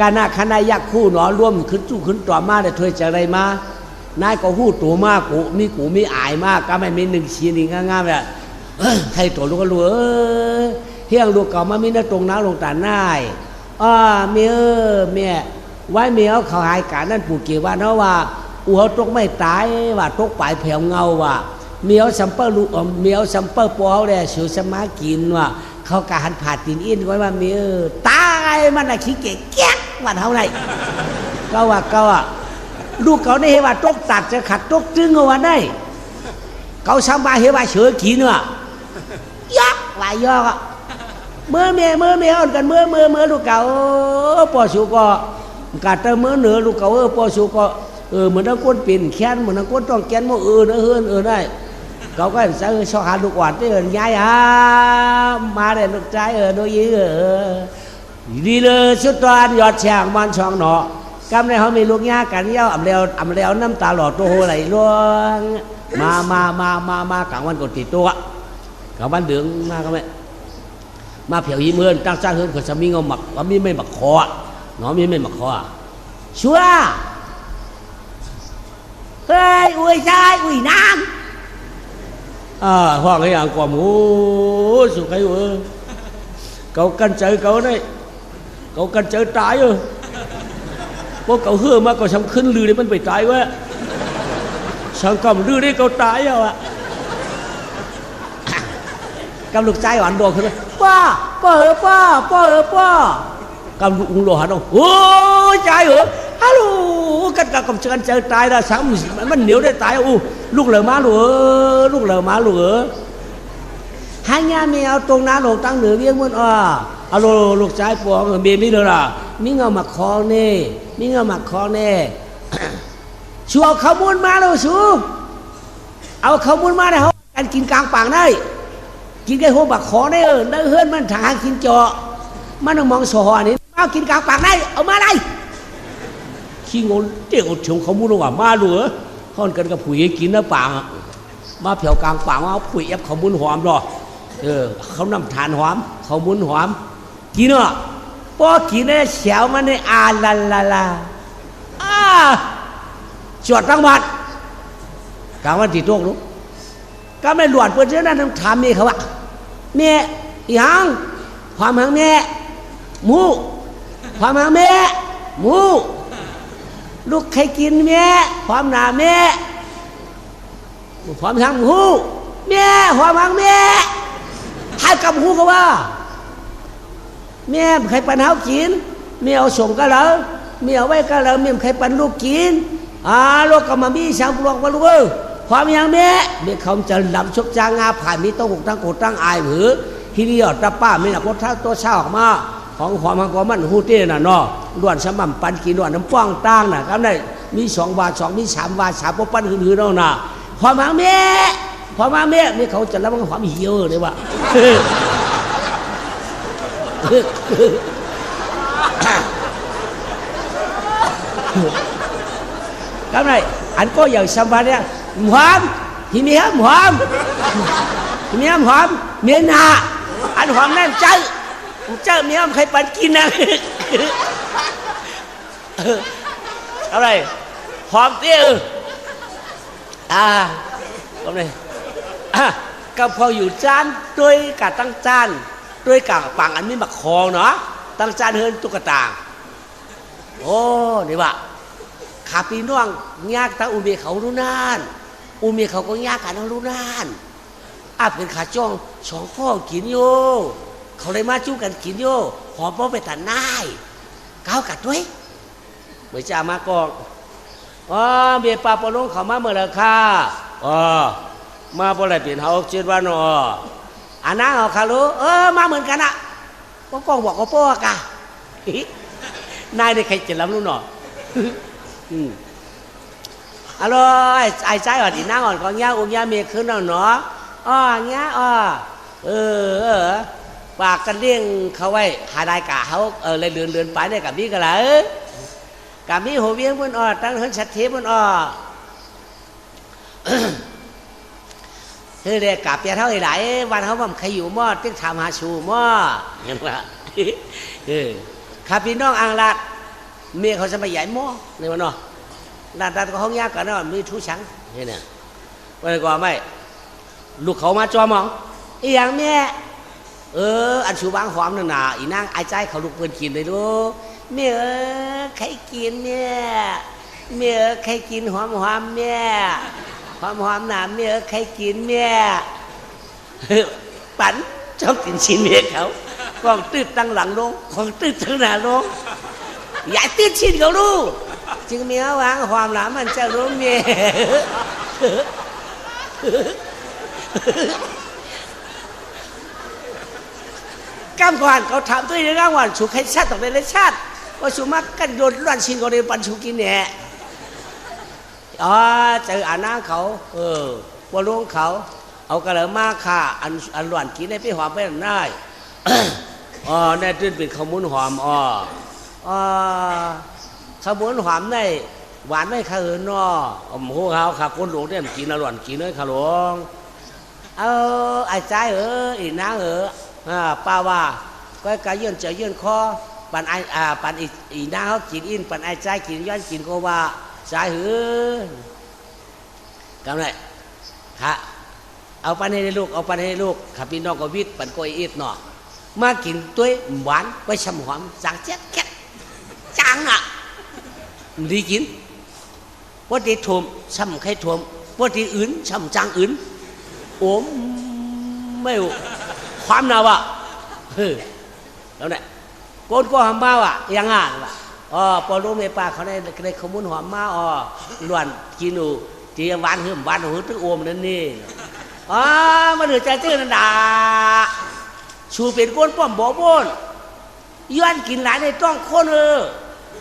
การนาคณะยักคู่หนอร่วมขึ้นจู่ขึ้นต่อมาได้ถวยจะอะไรมานายก็หู้ตัวมากกูมีอายมากก็ไม่มีหนึ่งชิ้นง่ายๆแบบให้ตัวลูกก็รู้เฮียงลูกเก่ามามีหน้าตรงน้าลงตาหน้าเมียไว้เมียเขาหายการนั่นปู่เกี่ยวว่าเนาะว่าอัวตกไม่ตายว่าตกปลายแผ่วเงาว่าเมียวซัมเปอร์ลูเมียวซัมเปอร์ปอเลยเสือสมากินว่าเขากะหันผ่าตีนอินไว้ว่าเมียตายมันอะขี้เกียจแก๊กว่าเท่าไหร่ก็ว่าลูกเขาได้เห็นว่าตกตัดจะขัดตกจึงเอาว่าได้เขาซ้ำมาเห็นว่าเสือกินว่ะยักว่ายอกเมื่อเมียอ่อนกันเมื่อลูกเก่าปอชูก็กาดเตอเมื่อเหนือลูกเก่าปอชูก็เหมือนนักก้นปิ่นแค้นเหมือนนักก้นต้องแค้นมั่วเนอะได้ cậu có làm sao so hà lục quản tới nhai mà để lục trái đôi ý đi lơ xuất toàn giọt chàng man chong nọ cam này họมีลูกยากันเย้าอ่ำแล้วน้ำตาหลอดตัวโหไหลล่วงมากลางวันกดติดตัวกลางวันเดืองมาก็ไม่มาเผียวยิ้มเฮือนตั้งสร้างเฮือนเขาจะมีเงาหมักว่ามีไม่หมักคอเนาะมีไม่หมักคอชัวเฮ้ยอุ้ยชายอุ้ยนางhoa cái hàng quả mũ sụt cái cậu cần chơi cậu đấy cậu cần chơi trái ơi bố cậu hưa mà cậu xong khinh lư đấyมันไปtrái quá xong cầm lư đấy cậu trái rồi ạ cầm lục trái hoàn đồขึ้นป้ากำลุงโลหะน้องโอ้ยใจเหรอฮัลโหลกันกับกันเจอตายแล้วสามมันเหนียวได้ตายอู้ลูกเหลือมาหรือลูกเหลือมาหรือhai nhà mẹเอาตรงนั้นลงตั้งเหนือเวียงมันเอาลูกชายปวงเมียไม่เลยล่ะมีเงาหมักคอเนี่ยมีเงาหมักคอเนี่ยชัวขมุนมาแล้วชัวเอาขมุนมาได้เขาการกินกลางปากได้กินไก่หัวหมักคอได้ได้เฮือนมันทางกินเจาะมันต้องมองสหอนี่เอากินกลางปากได้เอามาได้ขี้งนเดี๋ยวชงขมุนว่ามาหรือเขากันกับผู้หญิงกินน้ำปากมาเผากลางปากเอาปุ๋ยเอฟเขามุนหอมหรอเขานำทานหอมเขามุนหอมกินเนาะพอกินได้เฉียวมันได้ลาจวดทั้งวันกลางวันตีโต๊ะลูกก็ไม่หลวดเพื่อนเจ้านั่นถามเมียเขาว่าเมียอีหังความหังเมียหมูความหังเมียหมูลูกใครกินเมียความหนาเมียความทางหูเมียความทางเมียให้กับหูเขาว่าเมียใครปันเฮากินเมียเอาส่งก็แล้วเมียเอาไว้ก็แล้วเมียใครปันลูกกินลูกก็มามีสาวปลวกมาลูกความยังเมียเขาจะลำชกจางงาผ่านมีต้องหกตั้งโกตั้งอายหรือที่นี่ตาป้าไม่หนักเพราะถ้าตัวเช่าออกมาของความมันก็มันหูเต้น่ะเนาะล้วนสมั่มปันกินล้วนน้ำป้องตั้งน่ะครับได้มี2 บาท 2มี3 บาท3ปุ๊บปั้นหือๆเนาะน่ะความหางเมียมีเขาจะรับมันความเหี่ยวเลยว่ะครับnày anh có giờ xăm vào đây hoám thì mi hám hoám miền hạ anh hoám nên chơi mi hám khai bán kín nèครับnày hoám tiêuครับnàyกับพออยู่จานด้วยกะตั้งจานด้วยกะปังอันนี้มาคองเนาะตั้งจานเฮินตุ๊กตาโอ้นี่ว่ะขาปีน้องยากตั้งอุเมเขารู้นานอุเมเขาก็ยากกันรู้นานเป็นขาจ้อง2 พ่อกินโยเขาเลยมาจู้กันกินโยหอมป้อไปตัดนายก้าวกัดด้วยเมื่อจะมากองเบียปลาปลงเขามาเมื่อไรค่ะมาบ่ได้เปลี่ยนเฮาเจ็ดวันอันนั้นเขารู้มาเหมือนกันอะก็กองบอกก็ป้อกะนายได้ใครจะรับรู้หนออร่อยไอ้ใจอ่อนอีนั่งอ่อนของย่าอุ้งย่าเมียขึ้นแล้วเนาะเงี้ยปากกันเลี้ยงเขาไว้หาได้กะเขาเลยเดือนไปได้กับนี่กันละกับนี่หัวเวียงมันตั้งเฮินชัดเทมันคือเด็กกับเปียเท่าไหร่วันเขาบอกใครอยู่มอดต้องทำหาชูมอเห็นปะข้าพี่น้องอังลาดเมียเขาจะมาใหญ่มอเนี่ยมันเนาะด้านก็ห้องยากกันเนาะมีทุชังเนี่ยวันก่อนไม่ลูกเขามาจอมองอีอย่างเมียอันชูบางหอมนั่นน่ะอีนางไอ้ใจเขาลูกเปิดกินเลยดูเมียใครกินเมียใครกินหอมเมียหอมหนาเมียใครกินเมียปั่นชอบกินชิ้นเมียเขากองตืดตั้งหลังลงของตืดตั้งหน้าลงใหญ่ตืดชิ้นเขาดูจึงเมียวางหอมหนามันจะรู้เมียกำก่อนเขาถามตัวเองว่าชูใครชาติต่อไปเลยชาติว่าชูมักกันโดนล้วนชิ้นก็เลยปั่นชูกินเนี่ยเจออ่านน้าเขาว่าลุงเขา เอากระเลยมาค่ะอันหลวนกินได้ไปหอมไปได้ อ๋อแน่ตื่นเป็นขมุนหอมอ๋อขมุนหอมได้หวานไม่ข้าเอินนอโหเขาขับคนหลวงเนี่ยกินอร่อยกินเลยข้าหลวงไอ้ใจอีนางป้าว่าก็กายยื่นเจยื่นคอปันไอปันอีนางเขากินอินปันไอ้ใจกินย้อนกินก็ว่าใจกำไรฮะเอาปันให้ลูกเอาปันให้ลูกขับพี่น้องก็วิทย์ปันก็อีดเนาะมากินตัวหวานไปชำหอมจางเจ็ดแค่จางอ่ะดีกินว่าที่ถ่วมช้ำใครถ่วมว่าที่อื่นช้ำจางอื่นโอ้ไม่ความน่าวะแล้วเนี่ยโกนก็หอมมาว่ะยังอ่ะพอรู้เมป้าเขาได้ขมุนหอมมาล้วนกินอูที่หวานหึมหวานหึมตึ้งโอมนั่นนี่มาดูใจเจ้านันดาชูเป็นก้นป้อมบ่บนย้อนกินหลายในต้องคน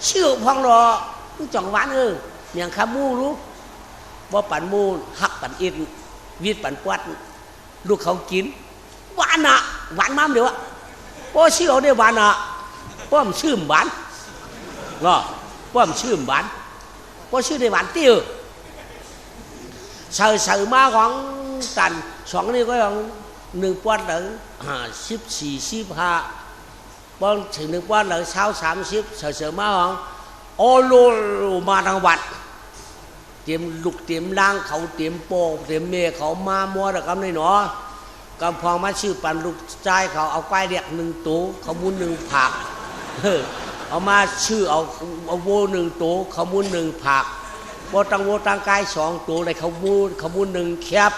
ชื่อพองรอจ่องหวานเมียงคามูรู้ว่าปั่นมูหักปั่นอินวิดปั่นปวัดลูกเขากินหวานอ่ะหวานมากเดี๋ยวพอชื่อเขาได้หวานอ่ะป้อมชื่อหวานเนาะป้อมชื่อหวานพอชื่อได้หวานติ้วสื่อมาของตันสองนี่ก็ยัง1 ปอนด์ถึง14-15ป้อนถึง1 ปอนด์ถึงเช้า30สื่อมาของโอโลมาทางวัดเตรียมลูกเตรียมล่างเขาเตรียมโปกเตรียมเมย์เขามามัวแต่กำในหนอกำพองมาชื่อปันลูกใจเขาเอาควายเด็ก1 ตัวเขามุน1 ผักเอามาชื่อเอาโว1 ตัวเขามุน1 ผักโวตังกาย2 ตัวเลยเขามุน1 แคบ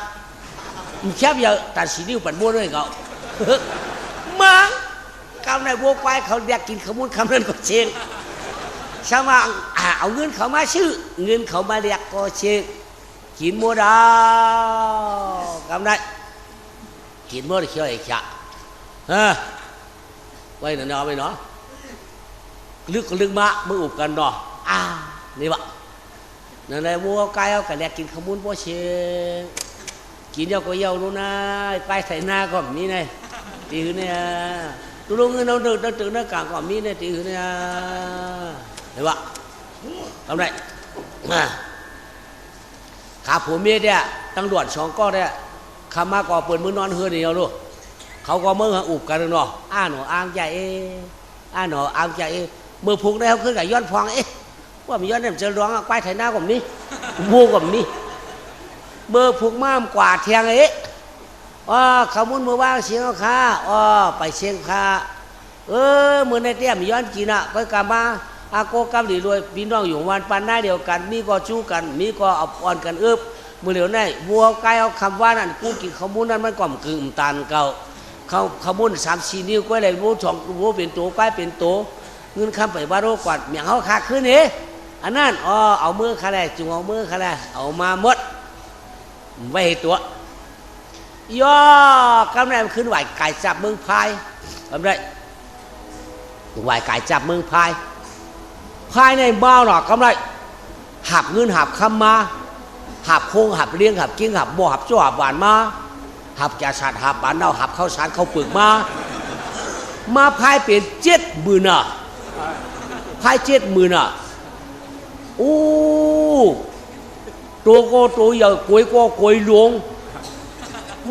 เยอะแต่สีนิ้วปั่นม้วนด้วยเขามังกำในโวควายเขาเด็กกินเขามุนคำนั้นก็เชียงชาวบ้านเอาเงินเขามาชื่อเงินเขามาเรียกก็เชื่อกินมัวดาวกำได้กินมัวได้เขียวไอ้ขะไว้หน่อยไปเนาะลึกก็ลึกมามืออุบกันเนาะนี่วะนั่นแหละวัวไก่เอากระเรียกกินขมุนพวกเชื่อกินเยาก็เยาดูนะไก่ใส่หน้าก็มีไงตีหื้อเนี่ยตัวลุงเงินเราเดินตื่นหน้ากากก็มีเนี่ยตีหื้อเนี่ยเห็นปะทำไรขาผัวเมียเนี่ยตำรวจ2 ก้อนเนี่ยขามาก่อเปิดมือนอนเฮือเดียวลูกเขาก็มืออุบกันเนาะหนูอ้างใจหนูอ้างใจมือพุกได้เขาขึ้นกับย้อนฟองว่ามีย้อนเนี่ยจะร้องควายไถหน้ากับนี้วัวกับนี้เบอร์พุกม้ามกว่าเทียงเขามุนมือว่างเสียงข้าไปเสียงข้ามือในเตี้ยมีย้อนกินก็กลับมาอาโกกำดีรวยพี่น้องอยู่วันปันหน้าเดียวกันมีก็ชู้กันมีก็เอาอ่อนกันมือเหลียวในวัวไก่เอาคำว่านั่นกูกินขมุนนั้นมันก่อมกึ่งตันเก่าเขาขมุน3-4 นิ้วก็เลยวัววัวเป็นตัวไก่เป็นตัวเงินคำไปว่าโรกวาดเมียงเขาขาขึ้นอันนั้นเอามือขาแรกจุงเอามือขาแรกเอามาหมดไว้ตัวย่อกำไรมันขึ้นไหวไก่จับเมืองพายกำไรไหวไก่จับเมืองพายภายในบ้านหรอกกำไรหับเงินหับคำมาหับโค้งหับเลี้ยงหับกิ้งหับบ่อหับจ้วหับหวานมาหับแกสัตว์หับบานเน่าหับข้าวสารข้าวเปลือกมาพายเป็น70,000น่ะพาย70,000น่ะตัวก็ตัวใหญ่กวยก็กวยหลวง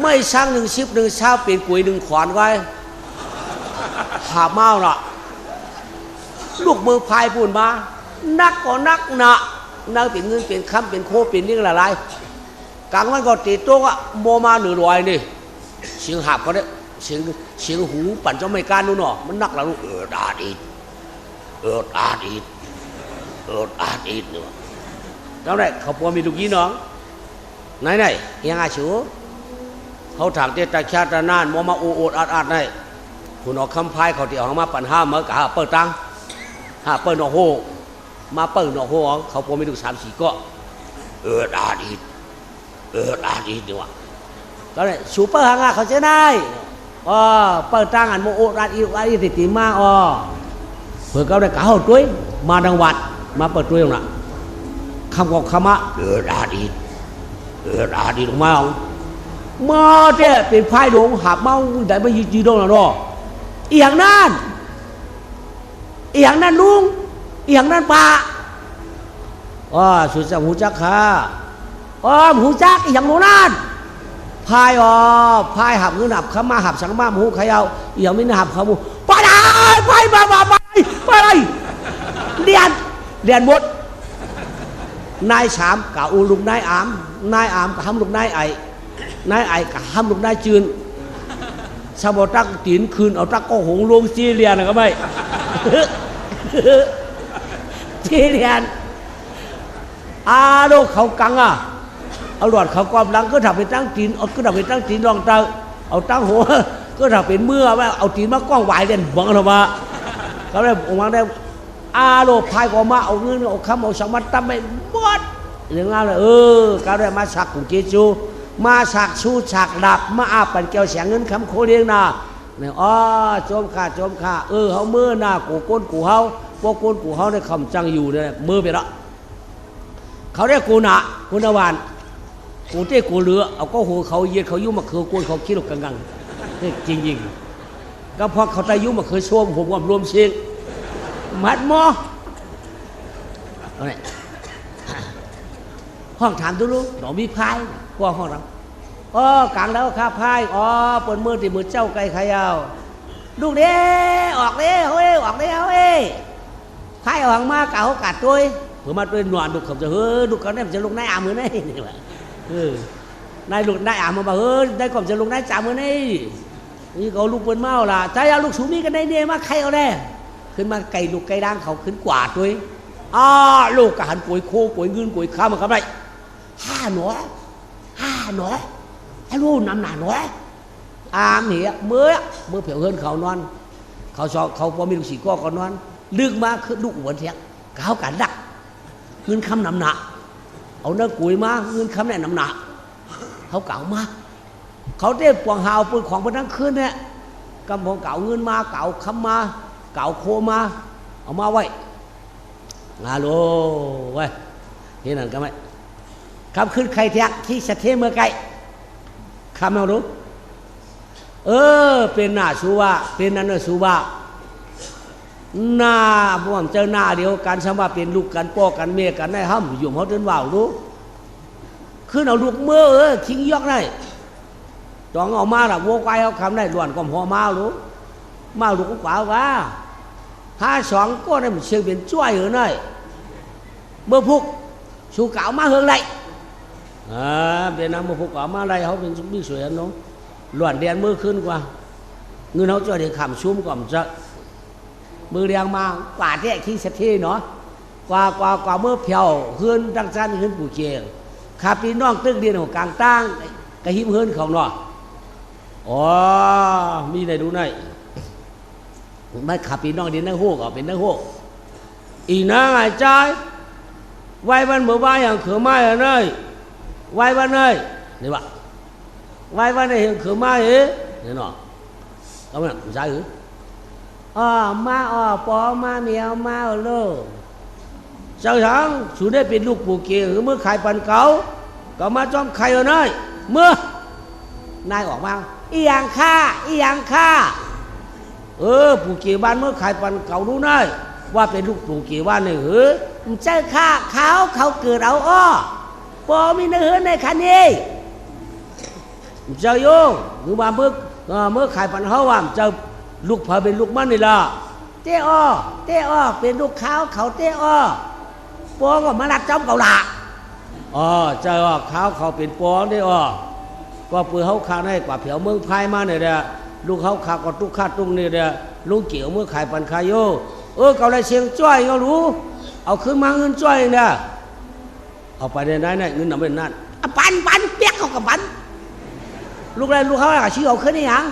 ไม่ช่าง1 ชิบ1 เช้าเป็นกวย1 ขวานไว้หับเมาน่ะลูกมือพายพูนมานักก็นักหนะนักเป็นเงินเป็นคำเป็นโคเป็นนี่อะไรกลางวันก็ตีโต๊ะโมมา100นี่เสียงหับก็ได้เสียงหูปั่นเจ้าไม่การนู่นหนอมันนักแล้วลูกอาดอีดเนี่ยแล้วไหนเขาพอมีลูกยี่น้องไหนยังอาชูเขาถามเตตาชาตนานโมมาโอดอาดไหนคุณเอาคำพายเขาที่ออกมาปั่น5 เมื่อกะเปิดตังเปิดหนอโฮมาเปิดหนอโฮเขาพอมีลูก3-4 ก็อาดอีดดีวะแล้วเนี่ยซูเปอร์ฮังเขาจะได้เปิดตังอันโมโออาดอีติติมาเพื่อเขาได้เขาด้วยมาดังวัดมาเปิดด้วยน่ะคำบอกคำอาดอีดออกมา มาเจ้เป็นพายหลวงหาบเมาได้มายืนตรงนั้นหรออีอย่างนั้นลุงอีอย่างนั้นป้าอ๋อสุดสังหูจักค่ะอ๋อหูจักอีอย่างโน้นพายอ๋อพายหับเงินหับขามาหับสังมาหูขยาวอีอย่างไม่น่าหับขามูไปได้ไปเรียนหมดนายสามกับอูลุงนายอามกับห้ามลุงนายไอกับห้ามลุงนายจืนชาวบ้านตักตีนคืนเอาตักก็หงลงซีเรียนนะก็ไม่ซีเรียนโลกเขากังเอาหลอดเขาความลังก็ทำเป็นตั้งตีนก็ทำเป็นตั้งตีนรองเตาเอาตั้งหัวก็ทำเป็นเมื่อว่าเอาตีนมากล้องไหวเด่นบังเรามาเขาได้องค์มาได้โลกพายก็มาเอาเงินเอาคำเอาสังมัดตั้มไปหมดเรื่องนั้นเลยเขาได้มาสักกุเกจูมาสักชูสักดับมาอาปั่นแก้วเสียงเงินคำโคเรียงนาเนี่ยโจมข่าเขาเมื่อหน้ากูก้นกูเขาพวกก้นกูเขาได้คำจังอยู่เนี่ยมือไปละเขาได้กูหนากูนวานกูเต้กูเรือเอาก็หัวเขาเย็ดเขายุ่งมาคือกูเขาคิดหลกกังจริงก็เพราะเขาตายุ่งมาคือช่วงผมว่ารวมเชียงมัดมอห้องถามดูลูกหนอมีพายกว่าห้องเรากลางแล้วข้าพายปนมือติมือเจ้าไก่ขยาวลูกเด้ออกเด้เฮ้ยออกเด้เฮ้ยพายออกมาเก่ากัดตัวเผื่อมาตัวหนวดลูกเขาจะลูกเขาเนี่ยจะลงนายอามือนี่นายลูกนายอามาบอกได้ก่อนจะลงนายจ่ามือนี่เขาลูกเป็นเมาล่ะถ้าอยากลูกสูมีกันได้เนี่ยมาใครเอาแน่ขึ้นมาไก่ลูกไก่ด่างเขาขึ้นกว่าตัวลูกกะหันป่วยโคป่วยเงินป่วยข้าวมาครับไร5 หนอให้ลูกน้ำหนาหนอเหี้ยเมื่อเผียวเฮินเขานอนเขาพอมีลูกศิษย์ก็นอนลึกมาคือลูกหัวเทียงเขากันดักเงินคำน้ำหนาเอาเนื้อกุยมาเงินคำเนี่ยน้ำหนาเขาเก่ามาเขาได้ปวงหาวปืนของบนทั้งคืนเนี่ยกำพงเก่าเงินมาเก่าคำมาเก่าโคมาเอามาไว้โลไว้ที่นั่นก็ไม่คำขึ้นใครเทียกที่สะเทเมื่อไกลคำเอารู้เป็นหน้าสูว่าเป็นนั่นสูว่าหน้าพวกเจ้าหน้าเดียวกันสมว่าเป็นลูกกันพ่อกันเมียกันได้ห้ามอยู่เขาเดินว่าวรู้ขึ้นเอาลูกเมื่อทิ้งยอกได้จองเอามาละโวกไกเอาคำได้ล้วนก็หัวมารู้มาลูกก็กว่าว่า52ก็ได้มันเชื่อเป็นช่วยเหรอเนยเมื่อพุกสูเก่ามาเฮืองไรเป็นน้ำเมื่อพุกเก่ามาไรเขาเป็นมีสวยน้องล้วนเดียนมือขึ้นกว่าเงินเขาจะได้ขำชุ่มก่อมจะมือเรียงมากว่าที่ขี้เสถีเนาะกว่าเมื่อเพียวเฮือนดังจันเฮือนปู่เกียงขาปีน้องตึกเดียนของกลางตั้งกระหิมเฮือนเขาเนาะมีไหนดูไหนไม่ขับปีน้องเดียนนักโฮกเป็นนักโฮกอีน่าไงใจไว้วันเมื่อวานอย่างเขือไม้อะเนยไว้วันเนยนี่วะไว้วันในเห็นเขือไม้เนี่ยเนาะเอาไหมใช่หรือมาปอมาเมียวมาโลเจ้าทั้งสุดได้เป็นลูกปู่เกียหรือเมื่อขายปันเก่าก็มาจ้อมไข่เอาเนยเมื่อนายออกมาอีหยังฆ่าปู่เกียบ้านเมื่อขายปันเก่ารู้นายว่าเป็นลูกปู่เกียบ้านนี่เจ้าข้าเขาเกิดเอาปอมีเนื้อในคันนี้เจ้าโยงหรือว่าเมื่อขายปันเขาว่าเจ้าลูกพาเป็นลูกมันนี่ล่ะเต้อเป็นลูกเขาเต้อปอก็มาลัดจ้อมเก่าละเจ้าเขาเป็นปอได้ก็เปื่อเขาขาได้กว่าเผียวเมืองพายมาเนี่ยเด้อลูกเขาขาก็ตุกขาตุ้งเนี่ยเด้อลุงเกี่ยวเมื่อขายปันขายโยเก่าเลยเชียงจ้อยก็รู้เอาขึ้นมาเงินจ้อยเนี่ยเอาไปได้ไหนเงินนำเป็นนั่นปันเปียกเขากับปันลูกเขาชื่อเอาขึ้นนี่ยัง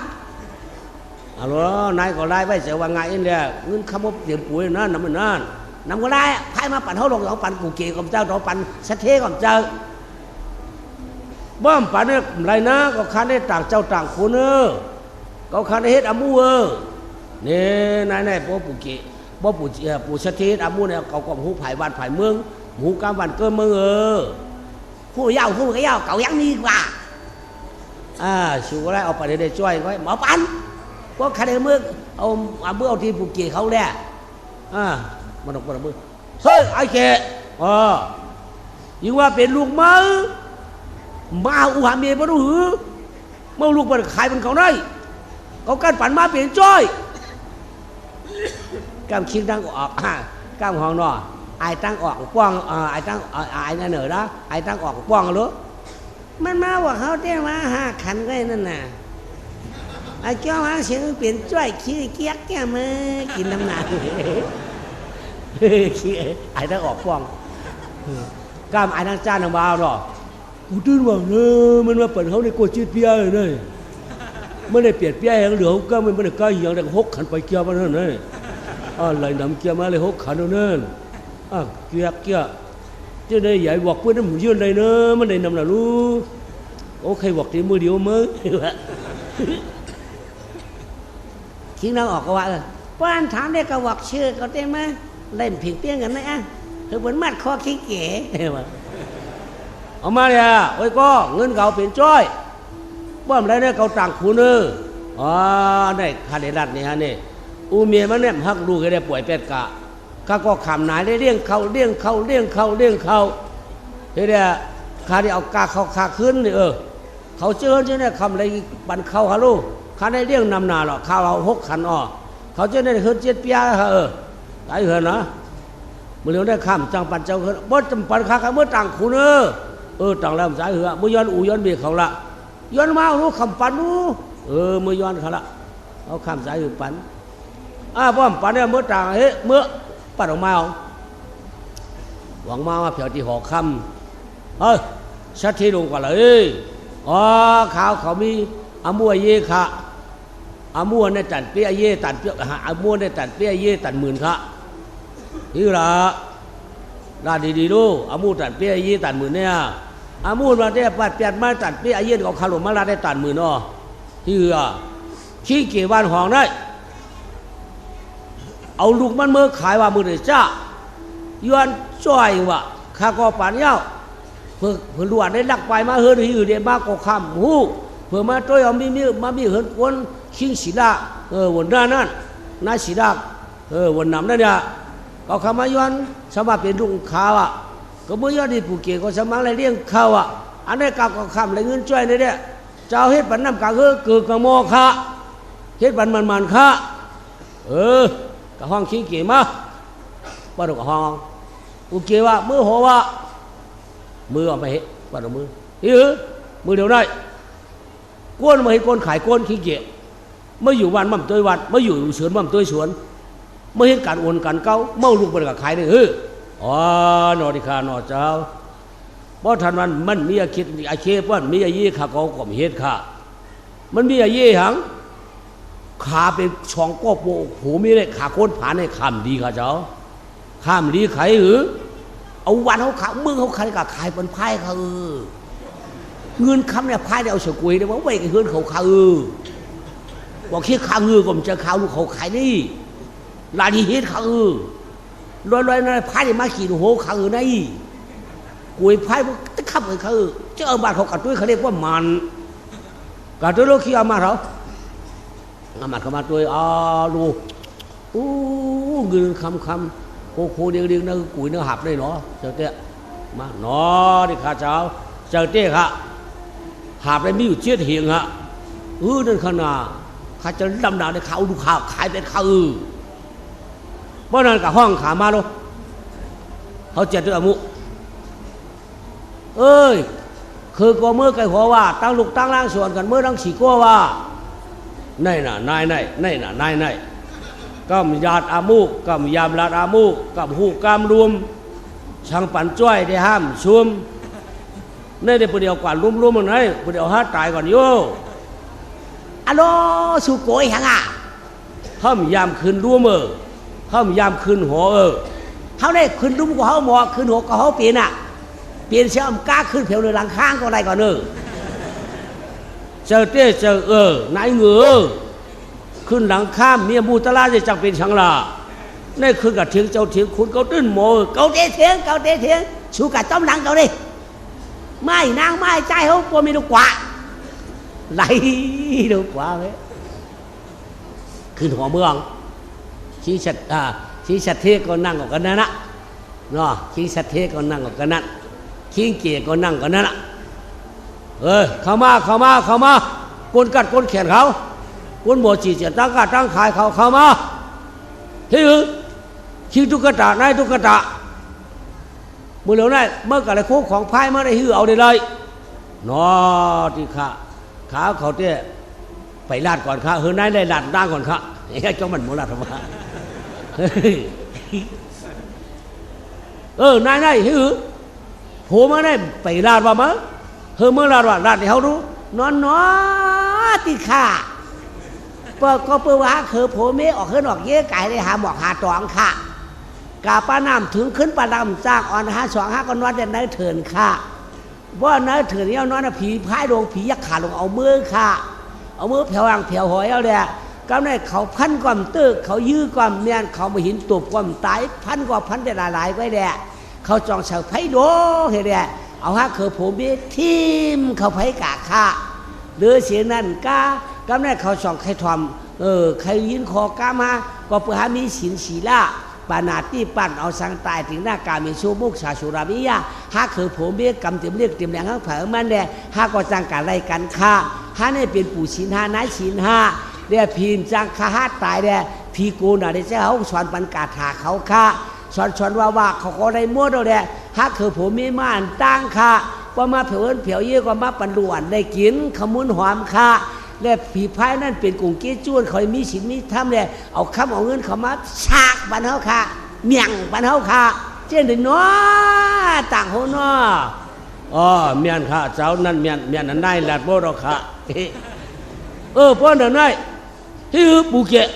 นายก็ได้ไว้เสียว่าไงเนี่ยเงินขโมยเตียมปุ๋ยนั่นนำเป็นนั่นนำก็ได้พายมาปั่นเขาลงเอาปั่นกูเกี่ยวกับเจ้าเราปั่นสะเทกับเจ้าบ้ามปั่นเนี่ยไรนะก็คันได้ต่างเจ้าต่างคนก็คันได้เฮ็ดอามูนี่นายพ่อปู่เกี่ยบ่ปู่สะเทอามูเนี่ยเขาก็หูไผ่บ้านไผ่เมืองหูกำบ้านเกินเมืองผู้ยาวเก่ายังดีกว่า ชูก็ได้เอาไปได้ช่วยไว้หมอปันพวกใครเมื่อเอาเมื่อเอาทีผูกเกี่ยเขาแหละมันต้องมือเฮ้ยไอ้เกะยิ่งว่าเป็นลูกมือมาอุหาเมียมาดูหือเมื่อลูกมันขายมันเขาได้เขาการปั่นมาเปลี่ยนจ้อยกำคิงตั้งออกกำห้องนอไอ้ตั้งออกป้องไอ้ตั้งไอ้นั่นเหนือนะไอ้ตั้งออกป้องหรือมันมาว่าเขาเต้มา5 ขันก็นั่นน่ะไอ้เจ้าหางเสียงเปลี่ยนจ้อยขี้เกียกแก่มือกินน้ำหนักขี้ไอ้ตั้งออกป้องกล้ามไอ้ตั้งจ้าหนังบ่าวหรอกูตื่นว่ามันมาเปิดเขาในกดจีดเปียเลยไม่ได้เปลี่ยนเปียอย่างเหลือก็มันไม่ได้ใกล้อย่างแต่6 ขันไปเกี่ยวมันนั่นเลยอะไรนำเกี่ยวมาเลย6 ขันนั่นเกียกจะได้ใหญ่บอกเพื่อนน้ำหมูยืนเลยเนอะมันได้นำหน่ะรู้โอ้ใครบอกทีมือเดียวมือคิงนั่งออกก็ว่าป้านถามได้ก็บอกชื่อเขาได้ไหมเล่นผิงเปี้ยงกันนะคือเหมือนมัดคอขี้เก๋เอามาเนี่ยโอ้ยก็เงินเขาเป็นจ้อยป้อมอะไรเนี่ยเขาต่างคุณได้คาเดรัดนี่ฮะนี่อูเมียมันเนี่ยฮักลูกให้ได้ป่วยเป็ดกะข้าก็ขำนายได้เลี้ยงเขาเฮ้ยเนี่ยข้าได้เอากาเขาขาขึ้นนี่เขาเจอเนี่ยคำอะไรบันเขาฮะลูกข้าได้เลี้ยงนำนาหรอกข้าวเรา6 ขันเขาจะได้เฮือน7 ปีฮะไอ้เฮือนนะเมื่อเร็วได้ข้ามจังปันเจ้าเฮือนบ่จำปันข้าเมื่อต่างคุณต่างแล้วสายเหือเมื่อย้อนอูย้อนเบียเขาละย้อนมาลูกคำปันนู้เมื่อย้อนเขาละเอาข้ามสายเหือปันป้อมปันเนี่ยเมื่อต่างเมื่อปัดออกมาหวังมาเผียวที่หอคำชัดที่ลงกว่าเลยข่าวเขามีอามัวเย่ค่ะอามัวในตันเปียเย่ตันเปียอามัวในตันเปียเย่ตันหมื่นค่ะนี่ละลาดีๆดูอามัวตันเปียเย่ตันหมื่นเนี่ยอามัวมาได้ปัดเปียมาตันเปียเย่เขาขลุ่มมาลาได้ตันหมื่นที่ขี้เกี่ยวบ้านห้องได้เอาลูกมันเมื่อขายว่ามือเดือจ้าย้อนจ้อยว่ะข้าก็ป่านเย้าเพื่อล้วนได้ลักไปมาเฮือนที่อื่นเดียมากก็คำหูเพื่อมาตัวเอามีเหินคนชิงศีลาวันนั้นนายศีลาวันนำนั่นเนี่ยก็คำมาย้อนสมัครเป็นลุงข้าวก็เมื่อย้อนที่ผู้เกี่ยวก็สมัครอะไรเลี้ยงข้าวอันนี้กาก็คำอะไรเงินจ้อยเนี่ยเจ้าเฮ็ดปันน้ำกาเกือกระโมค่ะเฮ็ดปันมันค่ะกับห้องขี้เกียจมาป้าดูกับห้องกูเกียว่ามือหัวว่ามือเอาไปเห็ดป้าดูมือมือเดียวได้ก้นมาให้ก้นขายก้นขี้เกียจไม่อยู่วันมั่มตัววันไม่อยู่สวนมั่มตัวสวนไม่เห็นการโอนการเก้าเมาลูกไปกับขายเลยนอดิคานอเจ้าเพราะทันมันมีอาคิดอาเคป้อนมีอาเย่ขาเขาก็มีเฮ็ดขามันมีอาเย่หังขาเป็นช่องก็โปหูมีเลยขาโคนผาในข้ามดีค่ะเจ้าข้ามดีไข่เอาวันเขาขาเมืองเขาขายกับขายเป็นไพ่เขาเงินคำเนี่ยไพ่เนี่ยเอาเฉกุยเนี่ยว่าไว้กับเงินเขาขาบอกคิดขาก็มันจะขาลูกเขาขายนี่ลาดีเฮ็ดขาลอยๆนั่นไพ่เนี่ยมาขี่โหขานี่กุยไพ่พวกตะขับเลยเขาเจ้าบ้านเขากัดด้วยเขาเรียกว่ามันกัดด้วยโลขี้อามาเขาอามาเขามาตัวดูเงินคำโคเดียวๆนั่นกุยเนื้อหับได้เนาะเจ้าเต้มาเนาะดิข้าเจ้าเจ้าเต้ค่ะหับได้มีอยู่เจ็ดเหียงฮะนั่นขนาดข้าจะดำดาวได้ข้าวดูข้าวขายเป็นข้าวเพราะนั้นกับห้องขามาดูเขาเจ็ดด้วยอมุคือก็เมื่อไก่หัวว่าตั้งลูกตั้งล่างส่วนกันเมื่อตั้งฉีกัวว่าในน่ะนายก็มีญาติอามุก็มียามลาดอามุกับหูกามรวมช่างปั่นจ้อยได้ห้ามชุมในได้ประเดี๋ยวก่อนรวมมันไหนประเดี๋ยวตายก่อนโย่อะโลสุโกยหังห้ามยามคืนรวมห้ามยามคืนหัวเขาได้คืนรวมกับเขาหมอคืนหัวกับเขาเปลี่ยนเปลี่ยนเชื่อมก้าขึ้นเพียวเลยหลังข้างก็ได้ก่อนเจอเต้เจอนายเหงือขึ้นหลังข้ามเมียบูตลาจะจังเป็นชังลานี่คือกับเถียงเจ้าเถียงคุณเขาตื้นโมเกาเถียงชูกัดต้มหลังเกาดิไม่นางไม่ใจเขากลัวมีลูกกว่า ไหลดูกว่าเว้ยขึ้นหัวเมืองชี้ชัดเทก็นั่งออกกันนั่นนะเนาะชี้ชัดเทก็นั่งออกกันนั่นขี้เกียจก็นั่งกันนั่นนะเข้ามาก้นกัดก้นแขนเขาก้นโบจีเจตั้งกัดตั้งขายเขาเข้ามาเฮ้ยขี้ตุ๊กตานายตุ๊กตามือเหลียวนั่นเมื่อกะไรโค้งของพายเมื่อไรฮือเอาได้เลยนอที่ขาเขาเตี้ยไปลาดก่อนข้านายได้ลาดด่างก่อนข้าไอ้เจ้ามันโมลาดทำไมนายฮือโผล่มาได้ไปลาดว่ามั้งเมื่อลาดว่าลาดให้เขารู้นอนที่ข้าก็เพื่อว่าโผล่เมฆออกขึ้นออกเยอะไก่เลยหาหมอกหาตองค่ะกาป้าน้ำถึงขึ้นป้าน้ำจากอ่อน525ก็นอนแต่เนื้อเถินค่ะว่าเนื้อเถินเนี่ยนอนผีพายลงผียักษ์ขาลงเอามือค่ะเอามือแผ่วหางแผ่วหอยเอาเลยก็ในเขาพันความตึกเขายื้อความเมียนเขามาหินตุบความตายพันกว่าพันแต่หลายๆไว้แดะเขาจองเสาไผ่โดเห็นแดะเอาผมมีทีมเขาไผ่กะค่ะหรือเสียงนั่นก็ในเขาจองใครทอมใครยินคอกามาก็เพื่อมีศีลศีลาปานาที่ปั่นเอาสังตายถึงหน้ากามีชูมุกชาชูรามิยาผมมีกำเต็มเรียกเต็มแรงข้างเผอมันแดะก็จังการไรกันค่ะนี่เป็นปู่ศีล5นายศีล5เดี๋ยวพีนจังคาฮาตายเดี๋ยวพีกูน่ะเดี๋ยวเขาสอนปันกาถาเขาค่ะสอนว่าเขาก็ได้มั่วเราเดี๋ยวผมมีม่านตั้งค่ะว่ามาเผียวเยอะกว่ามาปันด่วนได้กินขมุนหอมค่ะและผีพายนั่นเป็นกลุ่มเกี้ยจ้วนคอยมีศีลมีธรรมเลยเอาคำเอาเงินเขามาฉากบันเฮาค่ะเมี่ยงบันเฮาค่ะเจ้าเด็กน้อต่างหัวน้อเมียนค่ะเจ้านั่นเมียนนั่นได้หลัดโบเราค่ะพ่อเดินได้ที่ปูเกะ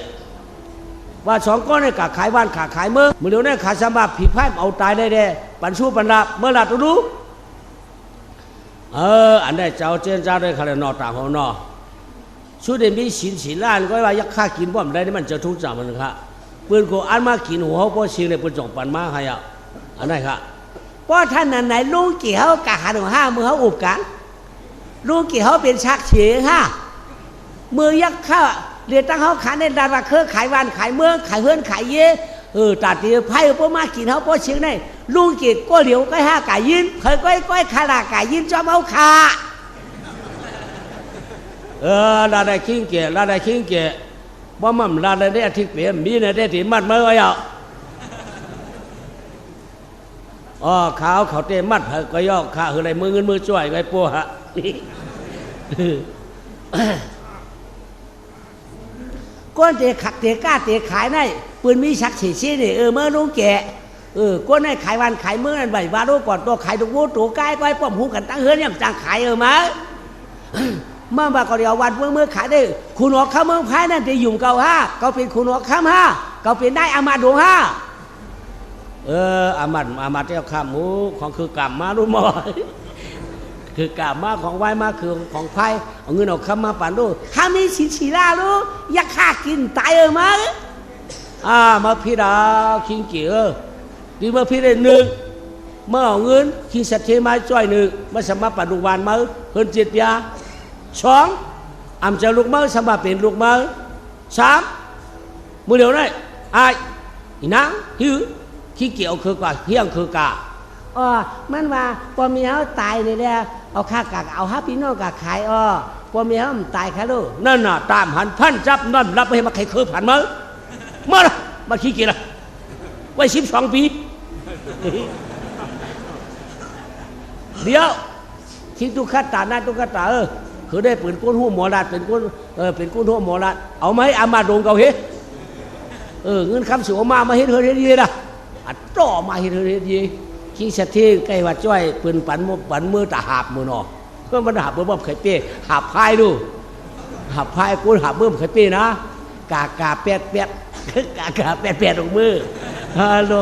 ว่าสองก้อนในขาขายบ้านขาขายเมื่อเดี๋ยวนี้ขาสมาผีพายเอาตายได้เด้ปันสู้ปันละเมื่อละตัวรู้อันได้เจ้าเจนเจ้าได้ขนาดนอต่างหัวนอชุดเด่นมีศีลล้านก็ว่ายักฆ่ากินบ่มได้นี่มันจะทุกข์จังมันค่ะปืนกูอันมากินหัวเขาพอชิงเลยปืนจ่องปันมาให้อันไหนค่ะเพราะท่านนั้นไหนลุงกี่เขากะหาหนึ่ง5มือเขาอุบกันลุงกี่เขาเป็นชักเฉียงมือยักฆ่าเรียนตั้งเขาขายในดาราเครือขายวันขายเมืองขายเฮือนขายเย่ตัดตีไพ่พวกมากินเขาพอเชียงในลุงกี่ก็เหลียวก็5 กายยินเคยก้อยขาดกายยินจอมเอาขาลาได้ขิงเกะว่ามั่มลาได้อาทิตย์เปลี่ยนมีในได้ที่มัดเมื่อไงเขาเตะมัดก็ย่อขาอะไรมือเงินมือจ่วยไงปัวฮะก้นเตะขักเตะก้าเตะขายในปืนมีชักฉีดนี่เมื่อลุงแก่ก้นให้ขายวันขายเมื่อนั่นใบวารุก่อนตัวขายตุกวูตัวใกล้ก้อยป้อมหูกันตั้งเฮือนเนี่ยจางขายมาเมื่อก็เดียววันเมื่อขายได้คุณออกข้าเมืองพายนั่นจะยุ่งเก่าเขาเป็นคุณออกข้ามเขาเป็นได้อามาดดวงอามาเจ้าข้ามหมูของคือกรรมมารู้มั้ยคือกรรมมาของไหว้มาคือของพายเอาเงินออกข้ามมาปั่นดูข้ามีศีลารู้ยักฆ่ากินตายมามาพี่ดาวคิงเกี่ยดีมาพี่ได้1เมื่อเอาเงินคิงสัตย์เทมาจ่อย1มาสมัครปั่นลูกวานมาเพิ่น7 ปี2อำจะลูกมือสมาเป็นลูกมือ3มือเดียวได้อีนางหิวขี้เกียวคือกว่าเฮี้ยงคือกะมันว่าพอมีเขาตายนี่แหละเอาค่ากากเอาพี่น้องกากขายพอมีเขาตายค่ะลูกนั่นน่ะตามหันพันจับนั่นรับไปมาใครเคยผ่านมาขี้เกียจไว้12 ปีเดี๋ยวคิดตุ๊กตาหน้าตุ๊กตาคือได้ปืนก้นหัวหมอรัดเป็นก้นหัวหมอรัดเอาไหมอามาดงเกาเฮเงินคำสูงมาเฮ็ดเฮ็ดดีนะจ่อมาเฮ็ดดีขี้เสถียรใกล้วัดจ้อยปืนปันมือตาหาบมือหนอเพื่อนมันหาบเบิ่มไข่เป้หาบพายดูหาบพายกูหาบเบิ่มไข่เป้นะกาแปดกาแปดตรงมือฮัลโหล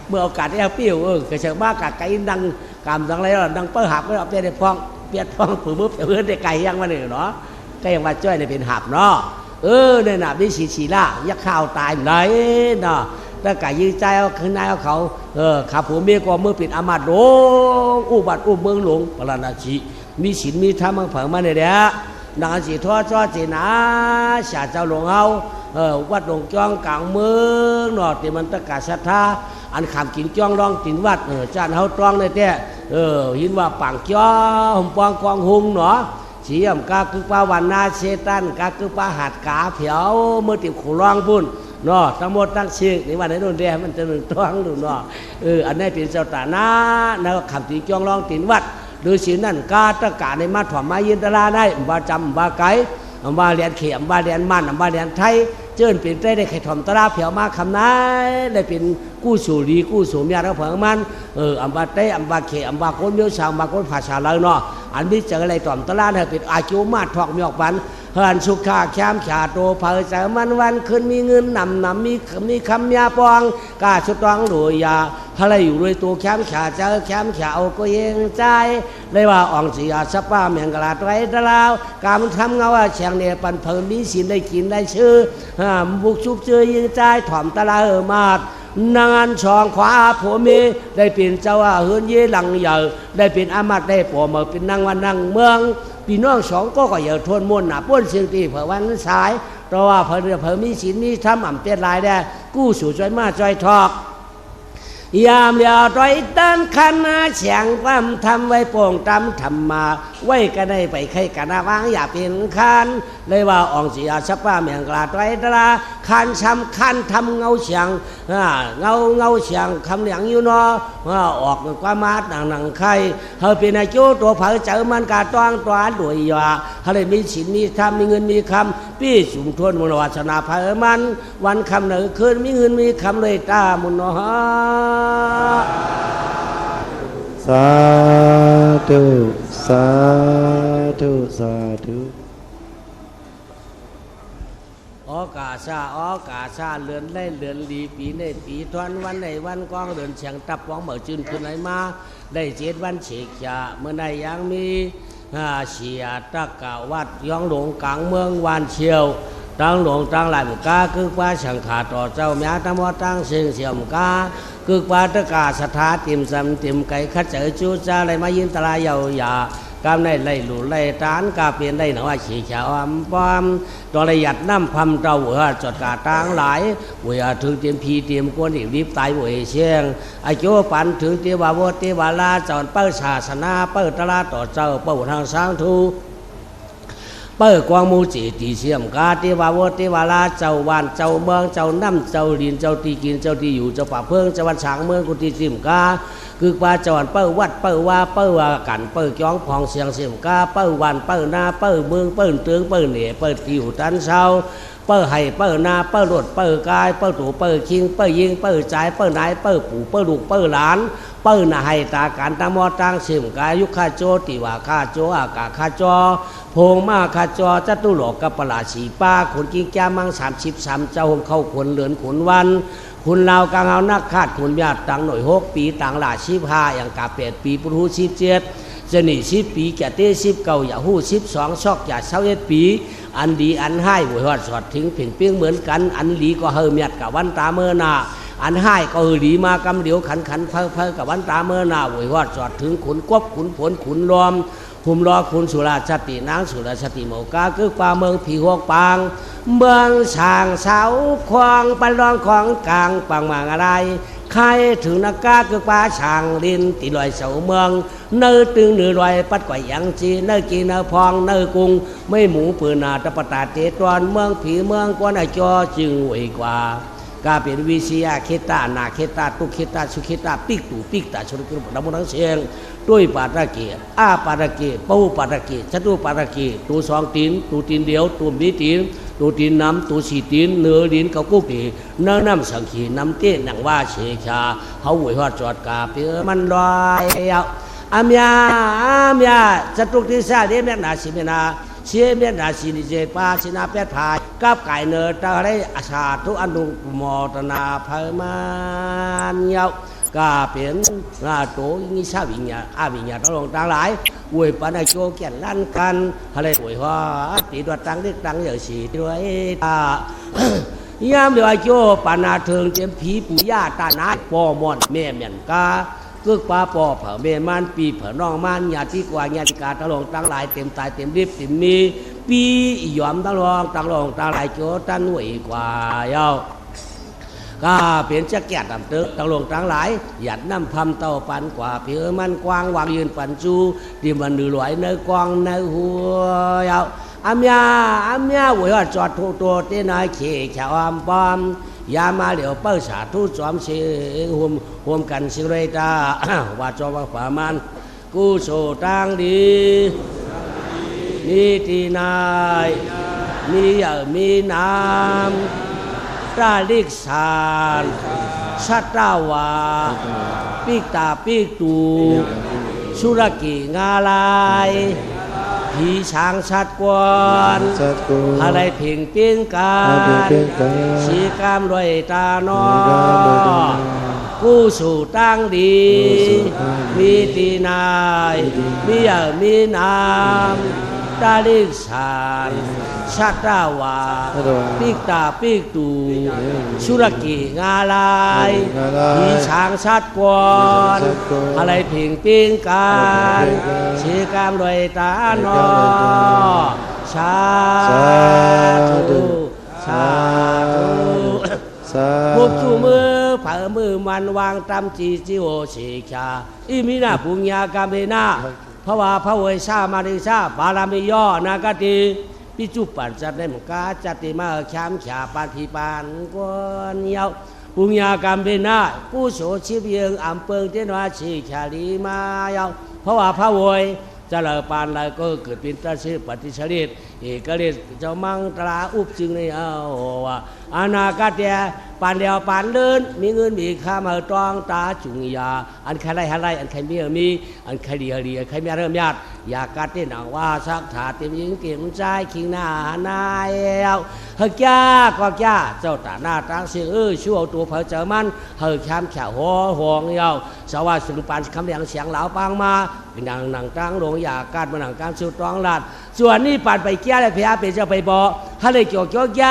เมื่อโอกาสได้เอาเปี้ยวกระเช้ามากกาไก่ดังกามดังอะไรดังเปิ้ลหาบก็เอาเปี้ยได้พองเปียดพองผือมือเพื่อนได้ไก่ยังมาเนี่ยเนาะไก่ยังมาจ้อยได้เป็นหาบเนาะเนี่ยนะวิศีล่ายักข้าวตายไหนเนาะแต่ไก่ยื้อใจเอาข้างในเอาเขาขาผัวเมียก็มือปิดอามาดงอุบัติเมืองหลวงปราณาชีมีศีลมีธรรมเผยมาเนี่ยเด้อ นางสีทอจ้อจีนาชาเจ้าหลวงเฮาวัดหลวงจ้องกลางเมืองเนาะที่มันตะกาศรัทธาอันขำกินจ้องร้องตินวัดจานเฮาตรองเลยแต่หินว่าปังจ้อหมปองกองหุงเนาะสีอำกาคือปาวันนาเชตันกาคือปาหัดกาเผียวเมื่อติดขู่ร้องพุ่นเนาะทั้งหมดทั้งชื่อในวันนี้โดนแดมันจะหนึ่งท้องดูเนาะอันนี้เป็นเจ้าตาหน้านะขำตินจ้องร้องตินวัดโดยสีนั่นกาตะกาในมาถ่อมมายินตลาได้บาจำบาไก่บาเรียนเขียมบาเรียนมันบาเรียนไทยเจิ้นเป็นได้ไข่ถ่อมตลาเผียวมาคำนั้นได้เป็นกู้สู่ดีกู้สู่เมียเราเผิงมันอัมบาเตอัมบาเขอัมบาโคนเมียวชางบาโคนภาษาเราเนาะอันนี้เจออะไรถ่อมตลาเนี่ยเป็นอาชีวมาทอกมีออกปันเฮือนสุขาแคมขาโตเผยใจมันวันขึ้นมีเงินนำมีคำยาปองกาชุดตองรวยยาอะไรอยู่รวยตัวแคมขาเจอแคมขาเอาก็เองใจเลยว่าอ่องเสียสป้าเมียงกลาดไว้ตะลาวการทำเงาเชียงเนี่ยปันเพิ่มมีสินได้กินได้ชื่อบุกชุบเจอยิงใจถ่อมตะลามาดนางช่องขวาผัวเมีได้เป็นเจ้าเฮือนเย่หลังใหญ่ได้เป็นอามาตได้ผัวมาเป็นนางวันนางเมืองพี่น้องสองก็อย่าทวนมนหนาป้นเสียงตีเผื่อวันสายเพราะว่าเผื่อมีศีลมีธรรมอ่ำเตี้ยลายได้กู้สู่จอยมาจอยทอกยามเหลียวต้อยตันขันนาเฉียงความทำไว้โป่งตำทำมาไว้กันได้ไปใครกันวางอย่าเป็นคันเลยว่าอ่องเสียสป้าเมียงกลาต้อยตลาคันช้ำคันทำเงาเฉียงเงาเฉียงคำเหลียงอยู่เนาะออกความมาดหนังไข่เฮาเป็นอายุตัวเผยเจอมันกาต้องตัวด้วยยาเฮาเลยมีศีลมีธรรมมีเงินมีคำปี้สุมทวนมุนวัชนาเผยมันวันคำหนึ่งคืนมีเงินมีคำเลยตามุนเนาะสาธุสาธุสาธุออกาชาเลือนไล่เลือนลีปีในปีทวนวันในวันกองเดือนเฉียงตับวองเหมือจืนขึ้นไหนมาได้เจ็ดวันเฉียชาเมื่อใดยังมีเฉียตะกะวัดย่องหลงกลางเมืองวานเชียวตั้งหลวงตั้งหลายมุกาคือว่าสังขาต่อเจ้าแม่ตั้งมอตั้งเสียงเสียมกาคือว่าตะกาสถาติมสำติมไก่ขัดเจอจูจ้าอะไรมายินตลายเยาหยากำในไล่หลุไล่ตานกาเปลี่ยนได้หนว่าฉีเฉาอำปอมตัวระยัดน้ำพำเจ้าหัวจดกาตางหลายหัวถึงเตรียมพีเตรียมกวนอีรีบตายหัวเชียงไอโจปันถึงเทวาวเทวาลาจอนเปิ้ลศาสนาเปิ้ลตลาต่อเจ้าเปิ้ลทางสร้างทูเปิ้ลกวางมูจีตีเสียมกาเทวาวเทวาลาเจ้าวานเจ้าเมืองเจ้าน้ำเจ้าดินเจ้าตีกินเจ้าตีอยู่เจ้าป่าเพิงเจ้าวันฉางเมืองกุฏิสิมกาคือปลาจอนเปิ้ลวัดเปิ้ลว่าเปิ้ลว่ากันเปิ้ลจ้องพองเสียงเสียมกาเปิ้ลวันเปิ้ลนาเปิ้ลเมืองเปิ้ลเตืองเปิ้ลเหน่เปิ้ลติวตันเช้าเปิ้ลไห่เปิ้ลนาเปิ้ลรถเปิ้ลกายเปิ้ลตู่เปิ้ลคิงเปิ้ลยิงเปิ้ลใจเปิ้ลนายเปิ้ลปู่เปิ้ลลูกเปิ้ลหลานเปิ้ลนาไห่ตาการตามอตังเสียมกายุคาโจติว่าคาโจอากาคาจอพงมาคาจอจัตุหลอกกับปลาสีป้าขนกิ้งแก้มัง33เจ้าหงเข้าขนเหลือนขนวันคุณลาวกลางเอานักคาดคุณญาติต่างหน่วย6 ปีต่างหลา15อย่างกา8 ปีปุถุ17จะหนี10 ปีแก่เต้19อย่าหู้12ชอกอย่า21 ปีอันดีอันให้หวยหอดสอดถึงเพ่งเปี้ยงเหมือนกันอันหลีก็เฮเมียดกับวันตาเมื่อนาอันให้ก็หลีมากำเดียวขันเพอกับวันตาเมื่อนาหวยหอดสอดถึงขุนกบขุนผลขุนลอมภูมิรอคุณสุราชตินางสุราชติโมกาคือป่าเมืองผีหกปางเมืองช่างเสาควงปันรองของกลางปังมางอะไรใครถึงนักกาคือป่าช่างลินติลอยเสาเมืองเนื้อตึงเนื้อลอยปัดก่อยยังจีเนื้อกีเนื้อพองเนื้อกุ้งไม่หมูปืนนาตะปตาเตตอนเมืองผีเมืองกวนไอจอจึงหวยกว่ากาเป็นวิเชียเคตานาเคตาตุเคตาสุเคตาปิกตูปิกตาชุนกุลดำมุนังเชียงด้วยปาตะเกียอาปาตะเกียปูปาตะเกียจตุปาตะเกียตัว2 ตีนตัวตีนเดียวตัวมีตีนตัวตีนน้ำตัว4 ตีนเนื้อดินเขากุกตีเนื้อน้ำสังขีน้ำเต้นหนังว่าเชชาเขาหวยหอดจอดกาเปือมันลอยอามยาจตุติสาเดียมนาสิเมนาเชียเมียนาสินิเจปาสินาเป็ดพายกับไก่เนื้อตะไรอาชาทุอันดุมอตนาเพมันเยาก็เป็นตัวยิชาวิญญาอาวิญญาตลงต่างหลายอวยปันโจเกียนลั่นกันอะไรอวยว่าตีตัวตังเล็กตังอย่างสีด้วยยามเดียวโจปานาเทิงเจมผีปู่ย่าตาหนาปอมอนแม่เมียนกาเกือกปลาปอเผอเมมันปีเผอน้องมันญาติกว่าญาติกาตลงตั้งหลายเต็มตายเต็มริบเต็มมี ปียอมตั้งรองตั้งหลายโจตั้งหน่วยกว่าเย้าก็เปลี่ยนจะแก่ดำตึกตั้งลงตั้งหลายหยัดน้ำพำเต้าปันกว่าเพื่อมันกว้างวางยืนปันจูที่มันหนือหลวยในกวางในหัวเย้าอามยาหัวจอดทุตัวที่นายเขี่ยแขวอมปอมยามาเหลียวเปิ้ลสาธุจอมเสียงห่วมกันสิเรตา ว่าจอว่าฝ่ามันกูโสตังดีมีตีนายมีมีน้ำราลิกสารชัตตาวาปีกตาปีกตูสุรกิงาลายผีช้างชัดกวนอะไรเพ่งเปี้ยงกันสีกามรวยตานอกู้สู่ตั้งดีมีตีนายมีน้ำตาลิกสารชัตตาวาปีกตาปีกตูสุรกิงาลายผีช้างชัดกวนอะไรเพ่งเปี้ยงกันสีกามรวยตานอสาธุสาธุพวกจูมือเผอมือมันวางตำจีจิโอสีชาอิมินาปุญญากรรมเบนาพระว่าพระเวชามาริชาบาลามิย่อนากติปิจุปันจัดได้มกาจัติมาแคมขาปานพีปานกวนเยาปุญญากรรมเบนาผู้โสชิบเยิงอำเปิงเทนวาชีชาลีมาเยาเพราะว่าพระเวยจะเลปานเลยก็เกิดเป็นตาชื่อปฏิชริตเอกฤทธิ์เจ้ามังตราอุปจึงในเอาว่าอนาคตเดียปานเดียวปานเดินมีเงินมีข้ามาตรองตาจุงยาอันใครไล่อะไรอันใครมีอันใครเดียใครมีเริ่มญาติอยากกัดที่หนังว่าสักถาเต็มยิงเต็มใจคิงหน้านายเอาเฮ้ยจ้าก็จ้าเจ้าตาหน้าตั้งเสียงชั่วตัวเผยเจอมันเฮ้ยแคมแขวหัวห่วงเยาสวัสดิ์สุนปันคำเลี้ยงเสียงเหล่าปังมาเป็นหนังตั้งลงอยากกัดมาหนังการสุดตองลาดส่วนนี้ปันไปเกี้ยอะไรพยาเป็นเจ้าไปบอกให้เลยเกี่ยวกับย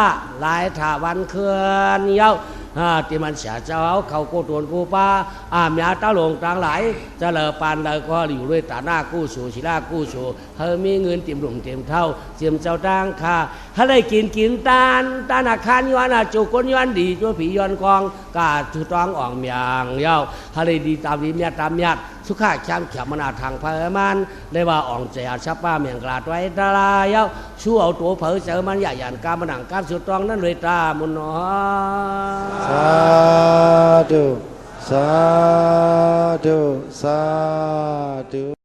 าหลายถาวันเคือนเย้าที่มันเสียเจ้าเขาโกตวนกูป้ามีอาตาหลงต่างหลายจะเลปานเลยก็อยู่ด้วยตาหน้ากู้สู่ศิลากู้สู่เฮมีเงินเต็มหลุมเต็มเท่าเจียมเจ้าตั้งค่าให้เลยกินตาอาคารย้อนจุกคนย้อนดีตัวผีย้อนกองกาจุตองอ่องเมียงเย้าให้เลยดีตามดีเมียตามยัดสุขาแคมขมนาทางพระมันเลยว่าอ่องเจียชับป้าเมียงกลาดไว้ตาลายเย้าชั่วเอาตัวเผยเจอมันใหญ่ยันการมันหนังการสุดตองนั่นเลยตามุนเนาะสาธุสาธุสาธุ